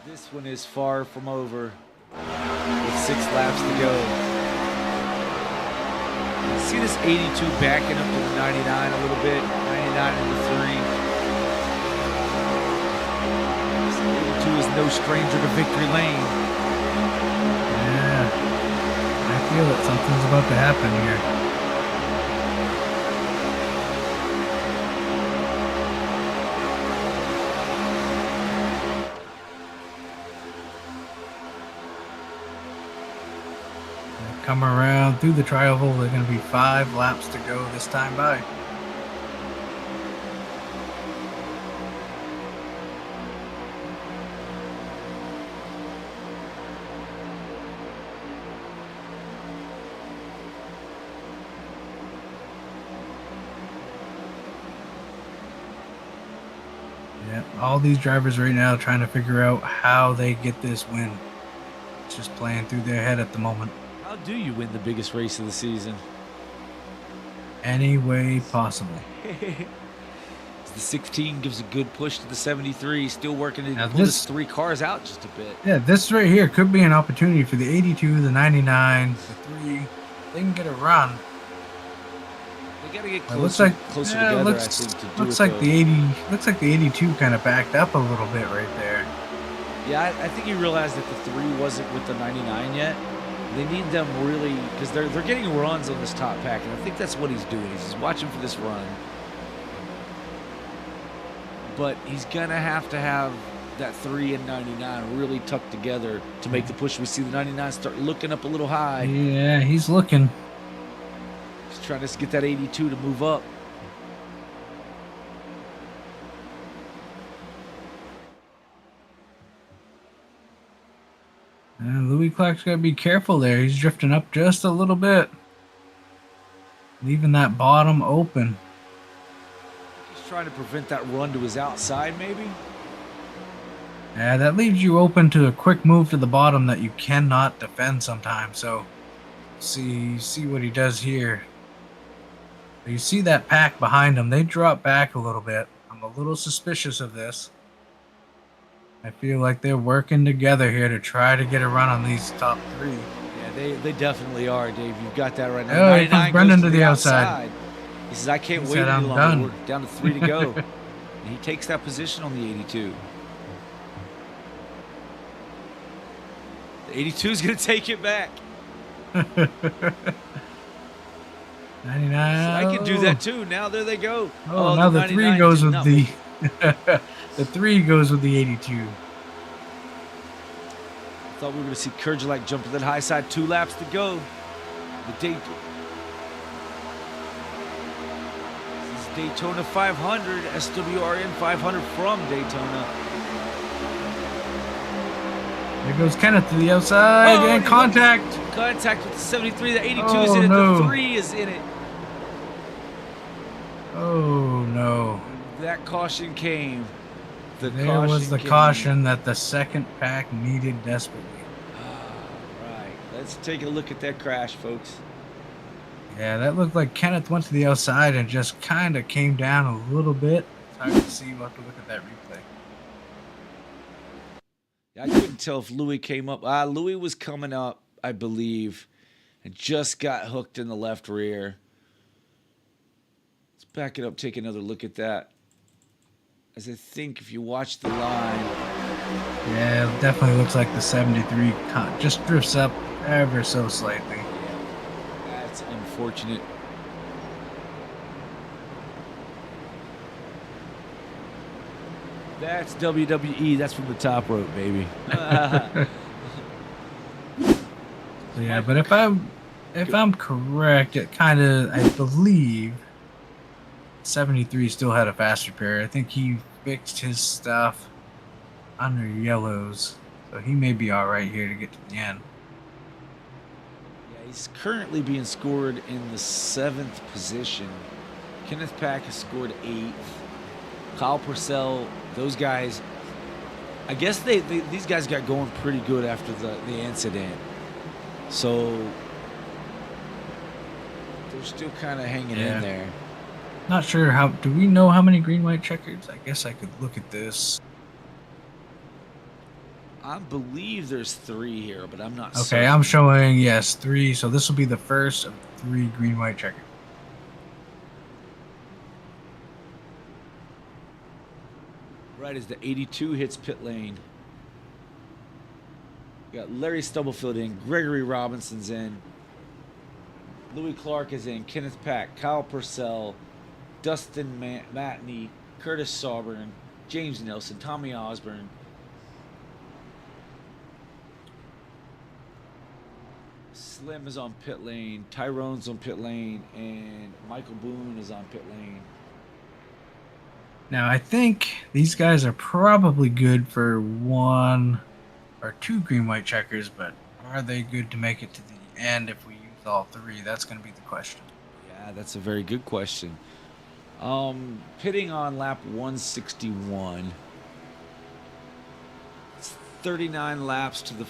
This one is far from over with 6 laps to go. You see this 82 backing up to the 99 a little bit. 99 into 3. This 82 is no stranger to victory lane. I feel that something's about to happen here. Come around through the tri-oval. There's going to be 5 laps to go this time by. Yep, all these drivers right now trying to figure out how they get this win. It's just playing through their head at the moment. How do you win the biggest race of the season? Any way possible. The 16 gives a good push to the 73, still working to Now pull this 3 cars out just a bit. Yeah, this right here could be an opportunity for the 82, the 99, the 3. They can get a run. They gotta get It closer together, I think, to do looks it, like though. the 80. Looks like the 82 kind of backed up a little bit right there. Yeah, I think you realized that the 3 wasn't with the 99 yet. They need them really, because they're getting runs on this top pack, and I think that's what he's doing. He's watching for this run. But he's gonna have to have that 3 and 99 really tucked together to make the push. We see the 99 start looking up a little high. Yeah, he's looking. He's trying to get that 82 to move up. And Louis Clark's got to be careful there. He's drifting up just a little bit, leaving that bottom open. He's trying to prevent that run to his outside, maybe. Yeah, that leaves you open to a quick move to the bottom that you cannot defend sometimes. So, see what he does here. You see that pack behind him. They drop back a little bit. I'm a little suspicious of this. I feel like they're working together here to try to get a run on these top 3. Yeah, they definitely are, Dave. You've got that right now. Oh, here 99 comes Brendan goes to the outside. He says, I can't He wait said, any "I'm longer. done." We're down to 3 to go. And he takes that position on the 82. The 82 is going to take it back. 99. I can do that too. Now there they go. Oh, now the 3 99 goes did with not the move. the 3 goes with the 82. Thought we were going to see Kurgelak jump to that high side. 2 laps to go. The This is Daytona 500, SWRN 500 from Daytona. There goes Kenneth to the outside and contact. Contact with the 73. The 82 is Oh, in it. no. The 3 is in it. Oh no. That caution came. There was the caution that the second pack needed desperately. Right. Let's take a look at that crash, folks. Yeah, that looked like Kenneth went to the outside and just kind of came down a little bit. It's hard to see. We'll have to look at that replay. I couldn't tell if Louis came up. Louis was coming up, I believe, and just got hooked in the left rear. Let's back it up, take another look at that. As I think if you watch the line. Yeah, it definitely looks like the 73 just drifts up ever so slightly. That's unfortunate. That's WWE. That's from the top rope, baby. Yeah, but if I'm correct, it kind of, I believe 73 still had a faster pair. I think he fixed his stuff under yellows, so he may be all right here to get to the end. Yeah, he's currently being scored in the 7th position. Kenneth Pack has scored 8th. Kyle Purcell, those guys, I guess these guys got going pretty good after the incident. So they're still kind of hanging in there. Not sure how, do we know how many green white checkers? I guess I could look at this. I believe there's 3 here, but I'm not Okay, certain. I'm showing, yes, 3. So this will be the first of 3 green white checkers. Right as the 82 hits pit lane. We got Larry Stubblefield in, Gregory Robinson's in, Louis Clark is in, Kenneth Pack, Kyle Purcell, Dustin Matney, Curtis Sauburn, James Nelson, Tommy Osborne. Slim is on pit lane, Tyrone's on pit lane, and Michael Boone is on pit lane. Now, I think these guys are probably good for 1 or 2 green-white checkers, but are they good to make it to the end if we use all 3? That's going to be the question. Yeah, that's a very good question. Pitting on lap 161. 39 laps to the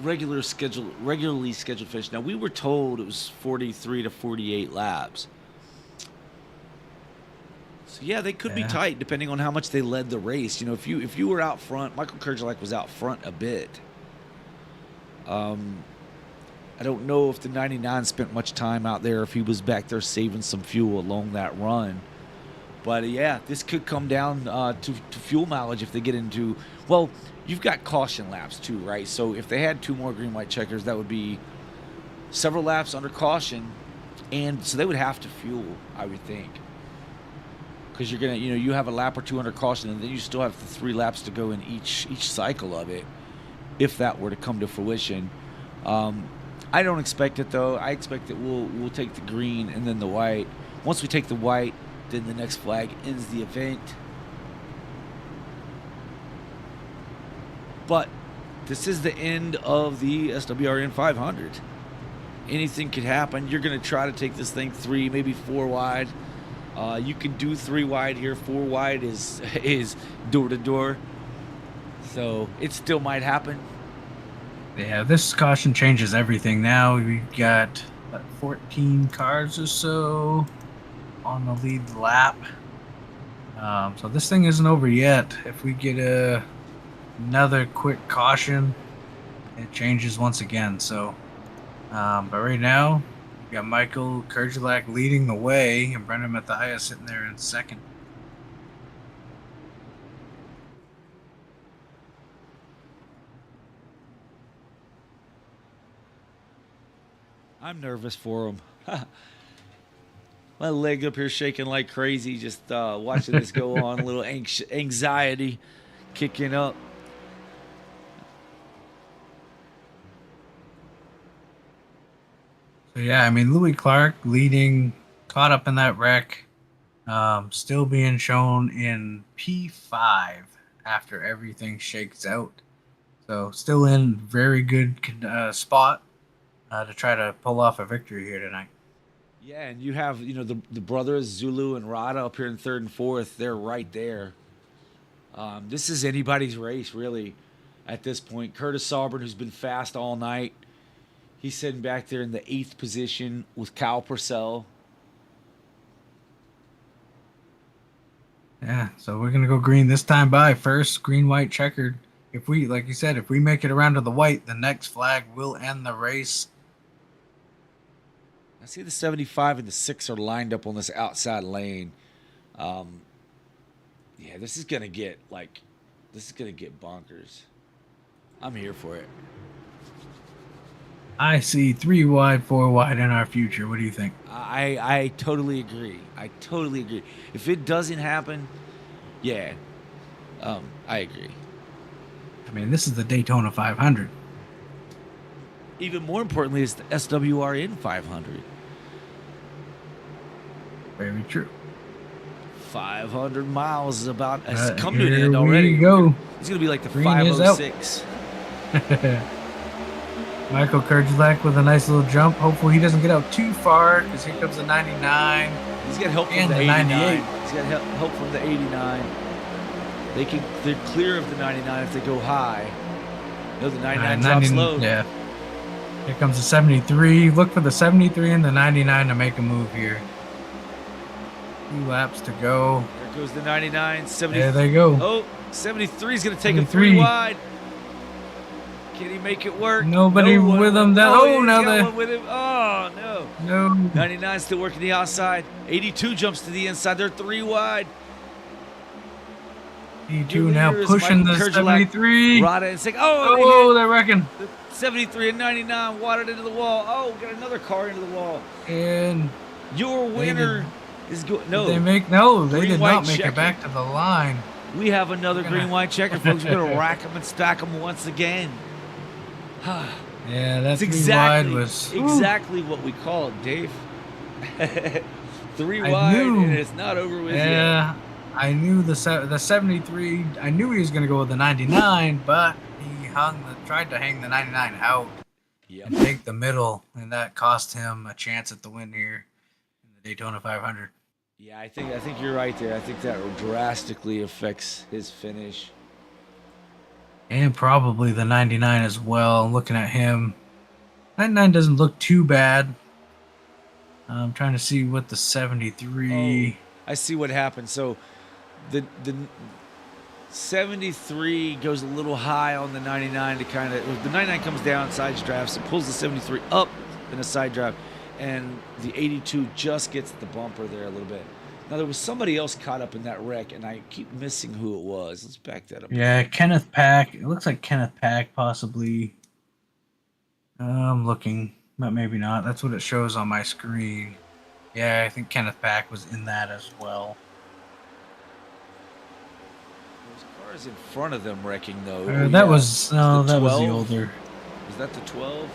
regularly scheduled finish. Now we were told it was 43 to 48 laps. So yeah, they could be tight depending on how much they led the race. You know, if you were out front, Michael Kerjelak was out front a bit. I don't know if the 99 spent much time out there, if he was back there saving some fuel along that run. But yeah, this could come down to fuel mileage if they get into, well, you've got caution laps too, right? So if they had 2 more green white checkers, that would be several laps under caution, and so they would have to fuel, I would think, because you're gonna, you have a lap or 2 under caution, and then you still have the 3 laps to go in each cycle of it, if that were to come to fruition. I don't expect it though. I expect that we'll take the green and then the white. Once we take the white, then the next flag ends the event. But this is the end of the SWRN 500. Anything could happen. You're going to try to take this thing 3, maybe 4 wide. You can do 3 wide here. 4 wide is door to door. So it still might happen. Yeah, this caution changes everything. Now we've got 14 cars or so on the lead lap. So this thing isn't over yet. If we get another quick caution, it changes once again. So, but right now, we got Michael Kerjelak leading the way, and Brendan Mathias sitting there in second. I'm nervous for him. My leg up here shaking like crazy, just watching this go on. A little anxiety kicking up. So yeah, I mean, Louis Clark leading, caught up in that wreck, still being shown in P5 after everything shakes out. So still in very good spot to try to pull off a victory here tonight. Yeah, and you have, the brothers, Zulu and Rada, up here in 3rd and 4th. They're right there. This is anybody's race, really, at this point. Curtis Sauber, who's been fast all night, he's sitting back there in the 8th position with Kyle Purcell. Yeah, so we're going to go green this time by first, green-white checkered. If we, like you said, if we make it around to the white, the next flag will end the race. I see the 75 and the 6 are lined up on this outside lane. Yeah, this is gonna get bonkers. I'm here for it. I see 3 wide, 4 wide in our future. What do you think? I totally agree. If it doesn't happen, yeah, I agree. I mean, this is the Daytona 500. Even more importantly, it's the SWRN 500. Very true. 500 miles is about come to an end Here already. we go. It's going to be like the Green is 506. Michael Kerjelak with a nice little jump. Hopefully he doesn't get out too far because here comes the 99. He's got help from And the the 89. 98. He's got help from the 89. They're clear of the 99 if they go high. No, the 99 drops low. Yeah. Here comes the 73. Look for the 73 and the 99 to make a move here. 2 laps to go. There goes the 99. 70. There they go. Oh, 73 is going to take him 73. 3 wide. Can he make it work? Nobody No one with him. now Now one with him. Oh, no. No. 99 still working the outside. 82 jumps to the inside. They're 3 wide. 82 now pushing the 73. Rada and Sick. Oh, they're wrecking. 73 and 99 watered into the wall. Oh, got another car into the wall. And Your winner is going. No, they Green, did white, not make checker. it back to the line. we have another green white checker, folks. We're gonna rack them and stack them once again. Yeah, that's It's exactly wide was exactly what we call it, Dave. 3 I wide, knew. and it's not over with yet. Yeah, I knew the 73. I knew he was going to go with the 99, but he tried to hang the 99 out and take the middle, and that cost him a chance at the win here in the Daytona 500. Yeah, I think you're right there. I think that drastically affects his finish. And probably the 99 as well. Looking at him, 99 doesn't look too bad. I'm trying to see what the 73. I see what happened. So the 73 goes a little high on the 99 to kind of, the 99 comes down, sides drafts, and pulls the 73 up in a side draft, and the 82 just gets the bumper there a little bit. Now there was somebody else caught up in that wreck, and I keep missing who it was. Let's back that up. Yeah, Kenneth Pack. It looks like Kenneth Pack possibly. I'm looking, but maybe not. That's what it shows on my screen. Yeah, I think Kenneth Pack was in that as well. There's cars in front of them wrecking though. That was no, the that was the 12? older. Was that the 12?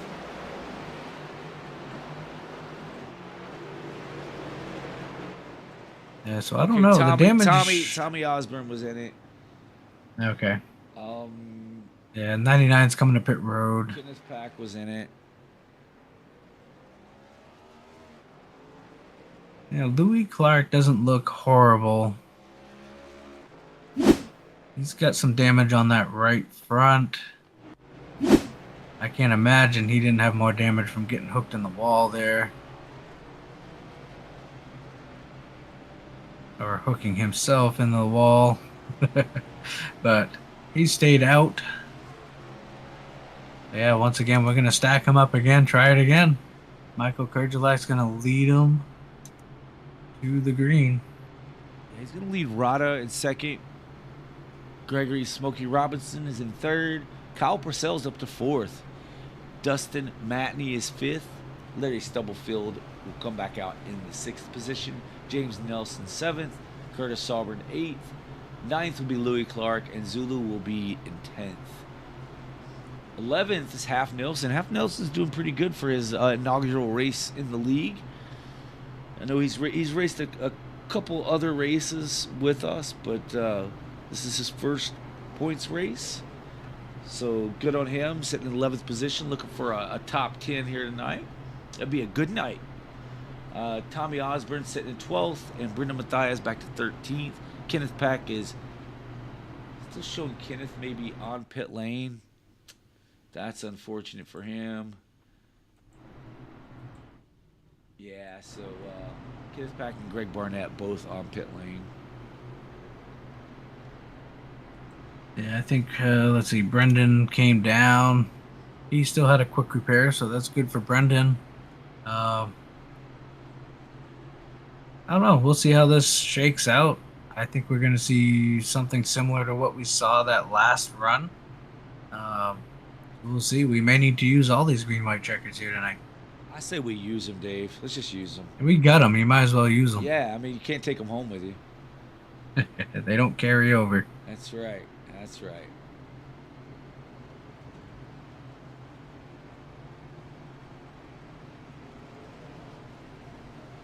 Yeah, so I don't know. The damage. Tommy Osborne was in it. Okay. Um, Yeah, 99's coming to pit road. Kenneth Pack was in it. Yeah, Louis Clark doesn't look horrible. He's got some damage on that right front. I can't imagine he didn't have more damage from getting hooked in the wall there. Or hooking himself in the wall. But he stayed out. Yeah, once again, we're going to stack him up again. Try it again. Michael Kerjelak's going to lead him to the green. Yeah, he's going to lead Rada in second. Gregory Smokey Robinson is in third. Kyle Purcell's up to fourth. Dustin Matney is fifth. Larry Stubblefield will come back out in the sixth position. James Nelson seventh. Curtis Sauber eighth. Ninth will be Louis Clark, and Zulu will be in 10th. 11th is Half Nelson. Half Nelson's doing pretty good for his inaugural race in the league. I know he's raced a couple other races with us, but this is his first points race. So good on him, sitting in 11th position, looking for a top 10 here tonight. That'd be a good night. Tommy Osborne sitting in 12th, and Brendan Mathias back to 13th. Kenneth Pack is still showing Kenneth maybe on pit lane. That's unfortunate for him. Yeah, so Kenneth Pack and Greg Barnett both on pit lane. Yeah, I think, let's see, Brendan came down. He still had a quick repair, so that's good for Brendan. I don't know. We'll see how this shakes out. I think we're going to see something similar to what we saw that last run. We'll see. We may need to use all these green, white checkers here tonight. I say we use them, Dave. Let's just use them. We got them. You might as well use them. Yeah, I mean, you can't take them home with you. They don't carry over. That's right. That's right.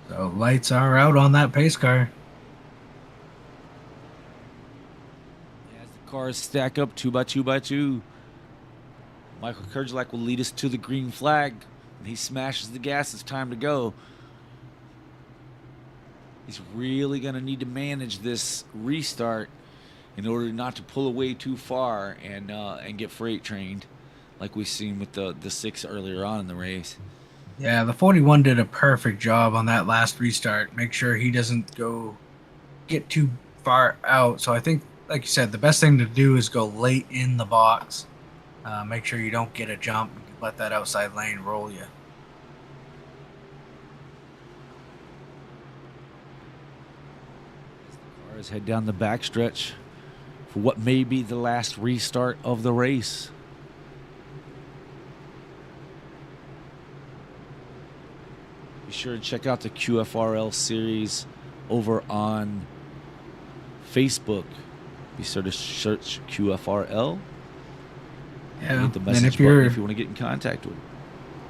So lights are out on that pace car. As the cars stack up 2 by 2 by 2, Michael Kerjelak will lead us to the green flag. And he smashes the gas. It's time to go. He's really going to need to manage this restart in order not to pull away too far and get freight trained like we've seen with the 6 earlier on in the race. Yeah, the 41 did a perfect job on that last restart. Make sure he doesn't get too far out. So I think, like you said, the best thing to do is go late in the box. Make sure you don't get a jump. Let that outside lane roll you. As the cars head down the backstretch for what may be the last restart of the race. Be sure and check out the QFRL series over on Facebook. Be sure to search QFRL. Yeah, Hit the message button if you want to get in contact with.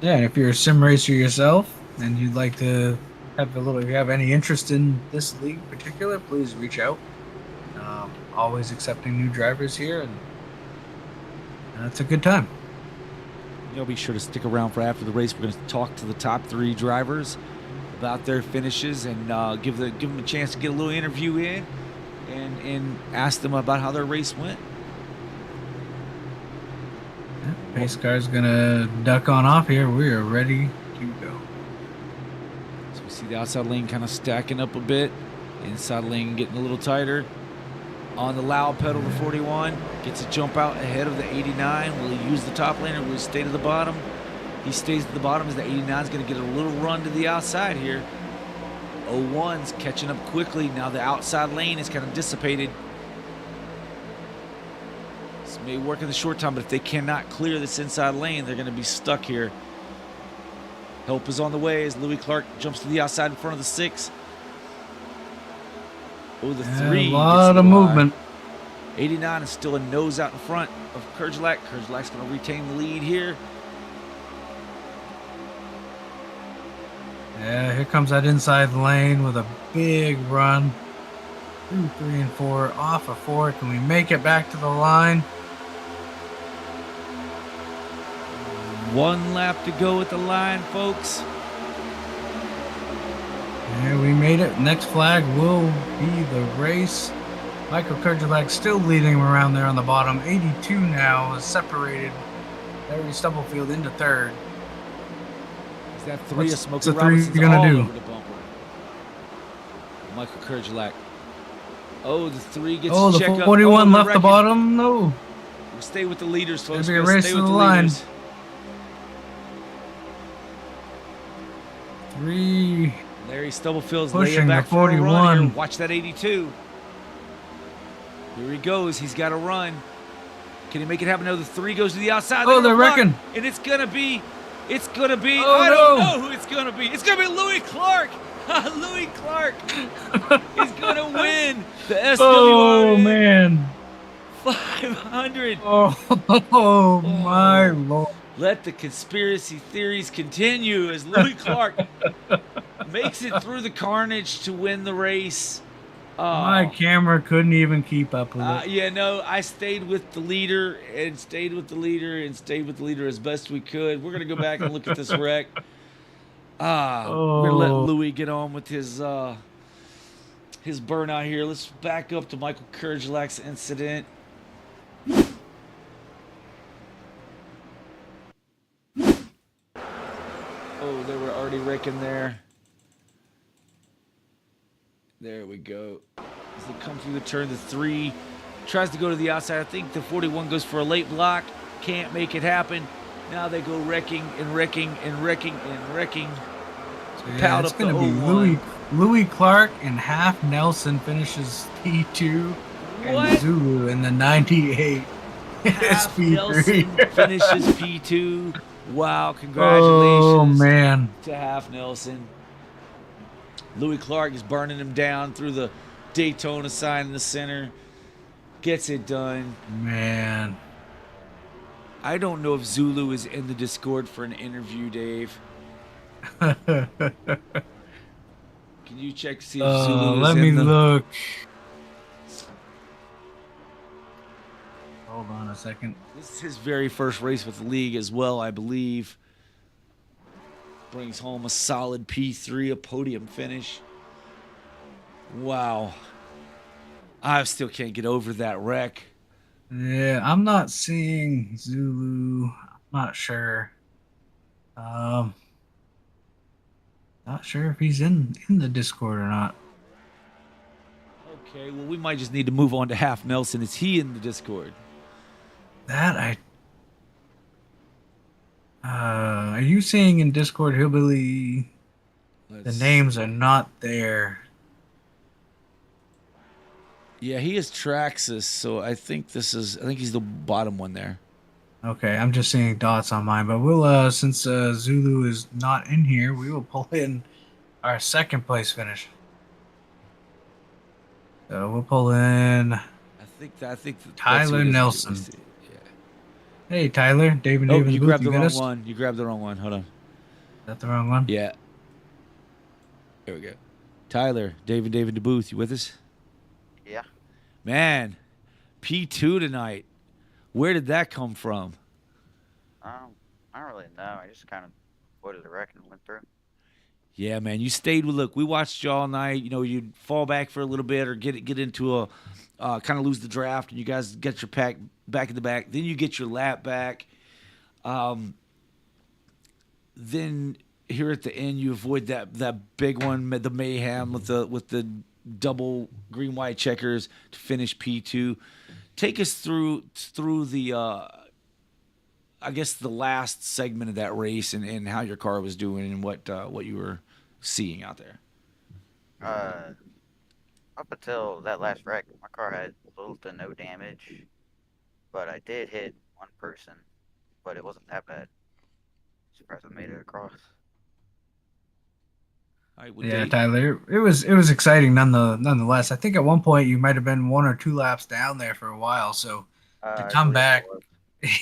Yeah, and if you're a sim racer yourself and you'd like to have if you have any interest in this league in particular, please reach out. Always accepting new drivers here, and it's a good time. Be sure to stick around for after the race. We're going to talk to the top 3 drivers about their finishes and give them a chance to get a little interview in and ask them about how their race went. Pace car's gonna duck on off here. We are ready to go. So we see the outside lane kind of stacking up a bit. Inside lane getting a little tighter. On the loud pedal to 41. Gets a jump out ahead of the 89. Will he use the top lane or will he stay to the bottom? He stays at the bottom as the 89 is going to get a little run to the outside here. 01's catching up quickly. Now the outside lane is kind of dissipated. This may work in the short time, but if they cannot clear this inside lane, they're going to be stuck here. Help is on the way as Louis Clark jumps to the outside in front of the 6. Oh, the 3. A lot of movement. 89 is still a nose out in front of Kerjelak. Kerjelak's going to retain the lead here. Yeah, here comes that inside lane with a big run. 2, 3, and 4 off of 4. Can we make it back to the line? 1 lap to go at the line, folks. Yeah, we made it. Next flag will be the race. Michael Kerjelak still leading him around there on the bottom. 82 now is separated Larry Stubblefield into 3rd. Is that 3 of Smokey what's the 3 Robinson's you're gonna all do? over the bumper? Michael Kerjelak. Oh, the 3 gets Oh, the check up. 41 Oh, left the wrecking. bottom. No. We'll stay with the leaders, folks. Gonna be a We'll race stay to with the the line. leaders. 3. Larry Stubblefield's Pushing laying back the for a run 41. here. Watch that 82. Here he goes. He's got to run. Can he make it happen? No, the 3 goes to the outside. Oh, they're gonna block, wrecking. And it's going to be, Oh, I don't no. know who it's going to be. It's going to be Louis Clark. Louis Clark is going to win the SWRN Oh, man. 500. Oh, my Lord. Let the conspiracy theories continue as Louis Clark makes it through the carnage to win the race. My camera couldn't even keep up with it. Yeah, no, I stayed with the leader and stayed with the leader and stayed with the leader as best we could. We're going to go back and look at this wreck. We're going to let Louis get on with his burnout here. Let's back up to Michael Kerjelak's incident. Oh, they were already wrecking there. There we go. As they come through the turn, the 3 tries to go to the outside. I think the 41 goes for a late block. Can't make it happen. Now they go wrecking and wrecking and wrecking and wrecking. Yeah, it's going to be Louis Clark and Half Nelson finishes P2 and Zulu in the 98 Half SP3. Nelson finishes P2. Wow, congratulations Oh, man. to Half Nelson. Louis Clark is burning him down through the Daytona sign in the center. Gets it done. Man. I don't know if Zulu is in the Discord for an interview, Dave. Can you check to see if Zulu is let in me the... look. Hold on a second. This is his very first race with the league as well, I believe. Brings home a solid P3, a podium finish. Wow. I still can't get over that wreck. Yeah, I'm not seeing Zulu. I'm not sure. Not sure if he's in the Discord or not. Okay, well, we might just need to move on to Half Nelson. Is he in the Discord? That are you saying in Discord Hillbilly? The names are not there. Yeah, he is Traxxas, so I think he's the bottom one there. Okay, I'm just seeing dots on mine, but we'll since Zulu is not in here, we will pull in our second place finish. So we'll pull in I think that's Tyler who it is. Nelson. Yeah. Hey Tyler, David. Oh, David you Booth, grabbed the get wrong us? one. You grabbed the wrong one. Hold on. Is that the wrong one? Yeah. There we go. Tyler, David DeBooth, you with us? Yeah. Man, P2 tonight. Where did that come from? I don't really know. I just kind of avoided the wreck and went through. Yeah, man, you stayed with. Look, we watched you all night. You know, you'd fall back for a little bit or get into a kind of lose the draft, and you guys get your pack back in the back. Then you get your lap back. Um, then here at the end, you avoid that big one, the mayhem with the double green white checkers to finish P2. Take us through the I guess the last segment of that race and how your car was doing and what you were seeing out there. Uh, Up until that last wreck, my car had little to no damage, but I did hit one person, but it wasn't that bad. Surprised I made it across. All right, well, Yeah, Dave, Tyler, it was exciting nonetheless. I think at one point you might have been 1 or 2 laps down there for a while. So to I come believe it back, was.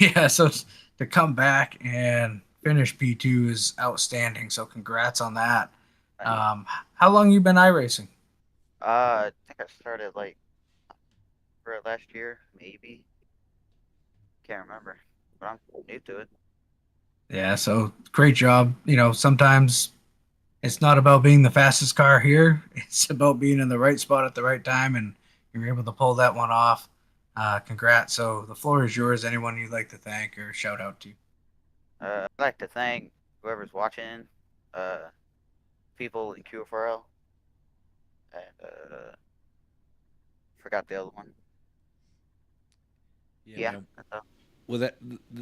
yeah, so to come back and finish P2 is outstanding. So congrats on that. Thank you. How long you been iRacing? I think I started like for last year, maybe. Can't remember, but I'm new to it. Yeah, so great job. Sometimes it's not about being the fastest car here. It's about being in the right spot at the right time, and you're able to pull that one off. Congrats. So the floor is yours. Anyone you'd like to thank or shout out to? I'd like to thank whoever's watching, uh, people in QFRL, and forgot the other one. Yeah, man. that's all. Well,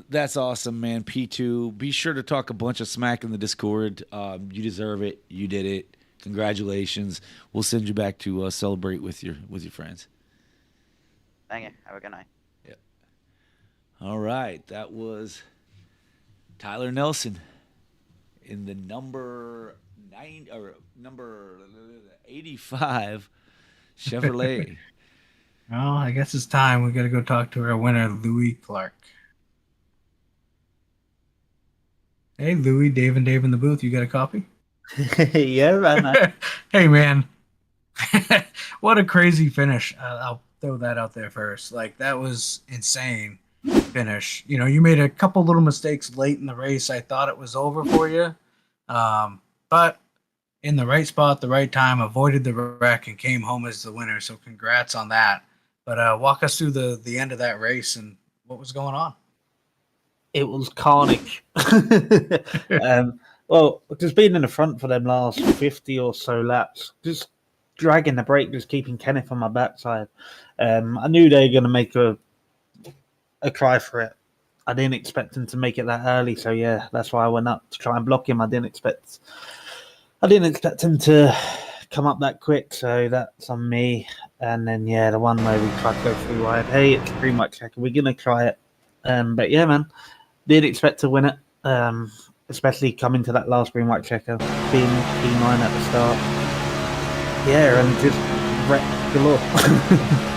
that's awesome, man. P2. Be sure to talk a bunch of smack in the Discord. You deserve it. You did it. Congratulations. We'll send you back to celebrate with your friends. Thank you. Have a good night. Yep. All right, that was Tyler Nelson in the number 85 Chevrolet. Well, I guess it's time. We got to go talk to our winner, Louis Clark. Hey, Louis, Dave, and Dave in the booth. You got a copy? Yeah, man. Hey, man. What a crazy finish. I'll throw that out there first. Like, that was insane finish. You made a couple little mistakes late in the race. I thought it was over for you. But in the right spot, the right time, avoided the wreck, and came home as the winner. So congrats on that. But walk us through the end of that race and what was going on. It was carnage. Well, just being in the front for them last 50 or so laps, just dragging the brake, just keeping Kenneth on my backside. I knew they were going to make a try for it. I didn't expect him to make it that early, so yeah, that's why I went up to try and block him. I didn't expect him to come up that quick, so that's on me. And then yeah, the one where we tried to go through wide. Hey, it's pretty much checker. We're gonna try it. But yeah, man, did expect to win it. Especially coming to that last green white checker, being P9 at the start. Yeah, and just wreck galore.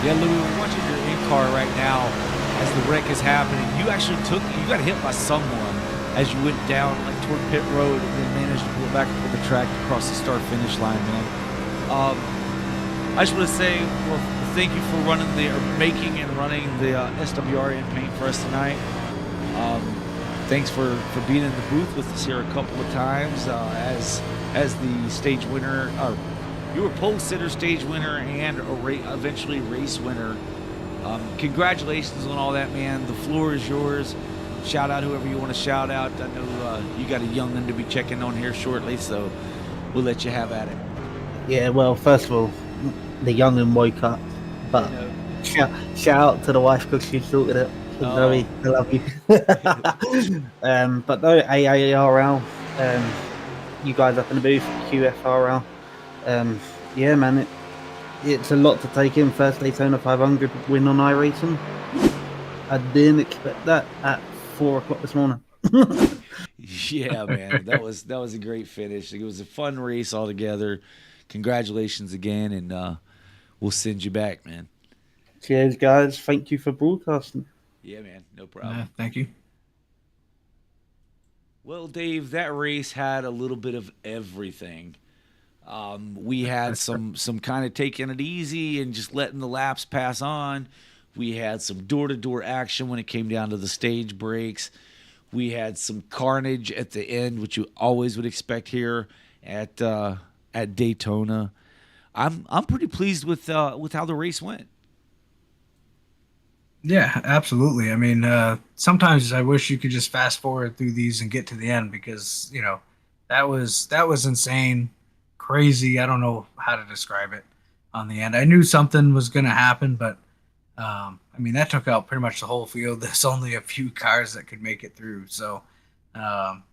Yeah, Louis, we're watching your in-car right now as the wreck is happening. You got hit by someone as you went down like toward pit road and then managed to pull back over the track across the start-finish line, man. I just want to say, well, thank you for making and running the SWRN paint for us tonight. Thanks for being in the booth with us here a couple of times as the stage winner. You were pole sitter, stage winner, and eventually race winner. Congratulations on all that, man. The floor is yours. Shout out whoever you want to shout out. I know you got a young'un to be checking on here shortly, so we'll let you have at it. Yeah, well, first of all, the young'un woke up, but shout out to the wife because she sorted it. Zoe, I love you. But no, AARL, you guys up in the booth, QFRL. Yeah, man, it's a lot to take in. First Daytona 500 win on iRacing. I didn't expect that at 4 o'clock this morning. Yeah, man, that was a great finish. It was a fun race altogether. Congratulations again, and we'll send you back, man. Cheers, guys. Thank you for broadcasting. Yeah, man, no problem. Thank you. Well, Dave, that race had a little bit of everything. We had some kind of taking it easy and just letting the laps pass on. We had some door-to-door action when it came down to the stage breaks. We had some carnage at the end, which you always would expect here at Daytona. I'm pretty pleased with how the race went. Yeah, absolutely. I mean, sometimes I wish you could just fast forward through these and get to the end because, that was insane, crazy. I don't know how to describe it on the end. I knew something was going to happen, but I mean, that took out pretty much the whole field. There's only a few cars that could make it through. So, um,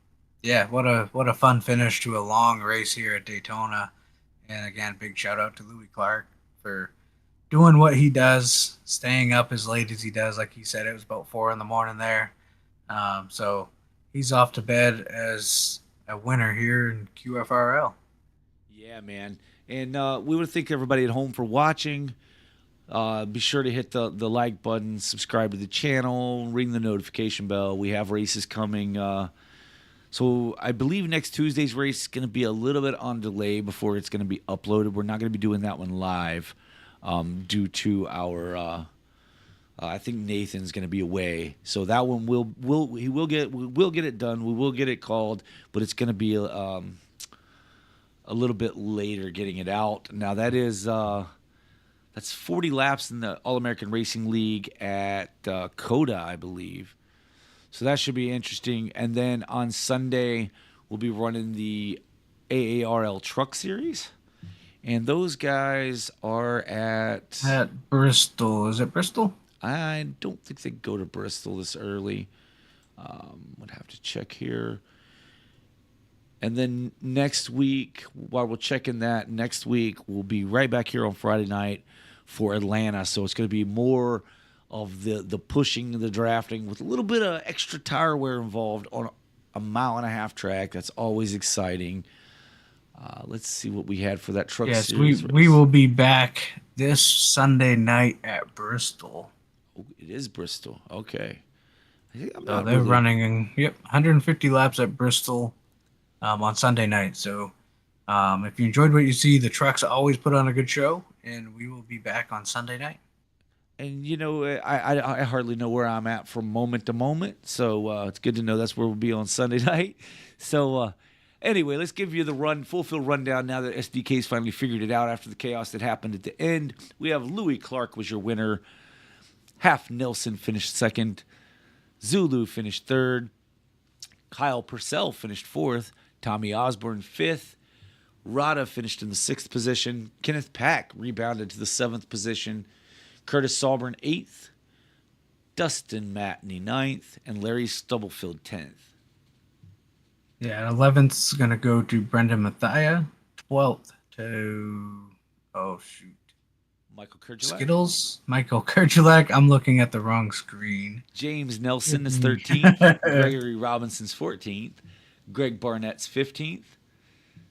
yeah, what a fun finish to a long race here at Daytona. And again, big shout out to Louis Clark for doing what he does, staying up as late as he does. Like he said, it was about 4 in the morning there. So he's off to bed as a winner here in QFRL. Yeah, man. And we want to thank everybody at home for watching. Be sure to hit the like button, subscribe to the channel, ring the notification bell. We have races coming. So I believe next Tuesday's race is going to be a little bit on delay before it's going to be uploaded. We're not going to be doing that one live due to our. I think Nathan's going to be away, so that one we'll get it done. We will get it called, but it's going to be a little bit later getting it out. Now that's 40 laps in the All American Racing League at COTA, I believe. So that should be interesting. And then on Sunday, we'll be running the AARL Truck Series. And those guys are at Bristol. Is it Bristol? I don't think they go to Bristol this early. Would have to check here. And then next week, while we're checking that, next week we'll be right back here on Friday night for Atlanta. So it's going to be more of the pushing, the drafting, with a little bit of extra tire wear involved on a 1.5-mile track. That's always exciting. Let's see what we had for that truck series. Yes, we will be back this Sunday night at Bristol. Oh, it is Bristol. Okay. So they're running 150 laps at Bristol on Sunday night. So if you enjoyed what you see, the trucks always put on a good show, and we will be back on Sunday night. And, I hardly know where I'm at from moment to moment. So it's good to know that's where we'll be on Sunday night. So anyway, let's give you the full rundown now that SDK's finally figured it out after the chaos that happened at the end. We have Louis Clark was your winner. Half Nelson finished second. Zulu finished third. Kyle Purcell finished fourth. Tommy Osborne fifth. Rada finished in the 6th position. Kenneth Pack rebounded to the 7th position. Curtis Salburn 8th, Dustin Matney 9th, and Larry Stubblefield 10th. Yeah, 11th's going to go to Brendan Mathia. 12th to, Michael Kurgelak. Skittles. Michael Kurgelak. I'm looking at the wrong screen. James Nelson is 13th. Gregory Robinson's 14th. Greg Barnett's 15th.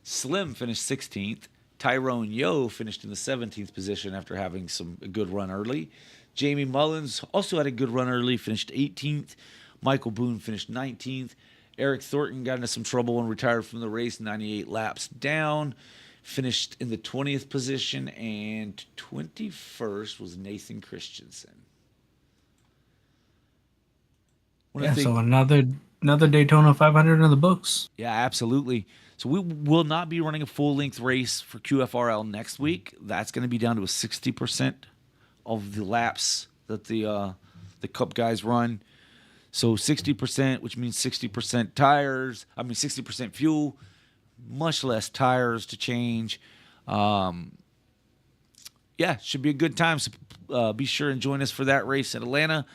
Slim finished 16th. Tyrone Yo finished in the 17th position after having a good run early. Jamie Mullins also had a good run early, finished 18th. Michael Boone finished 19th. Eric Thornton got into some trouble and retired from the race 98 laps down. Finished in the 20th position, and 21st was Nathan Christensen. So another Daytona 500 in the books. Yeah, absolutely. So we will not be running a full-length race for QFRL next week. That's going to be down to a 60% of the laps that the Cup guys run. So 60%, which means 60% tires. 60% fuel, much less tires to change. Should be a good time. So be sure and join us for that race in Atlanta.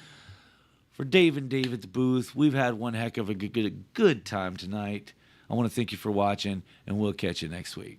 For Dave and Dave at the booth, we've had one heck of a good time tonight. I want to thank you for watching, and we'll catch you next week.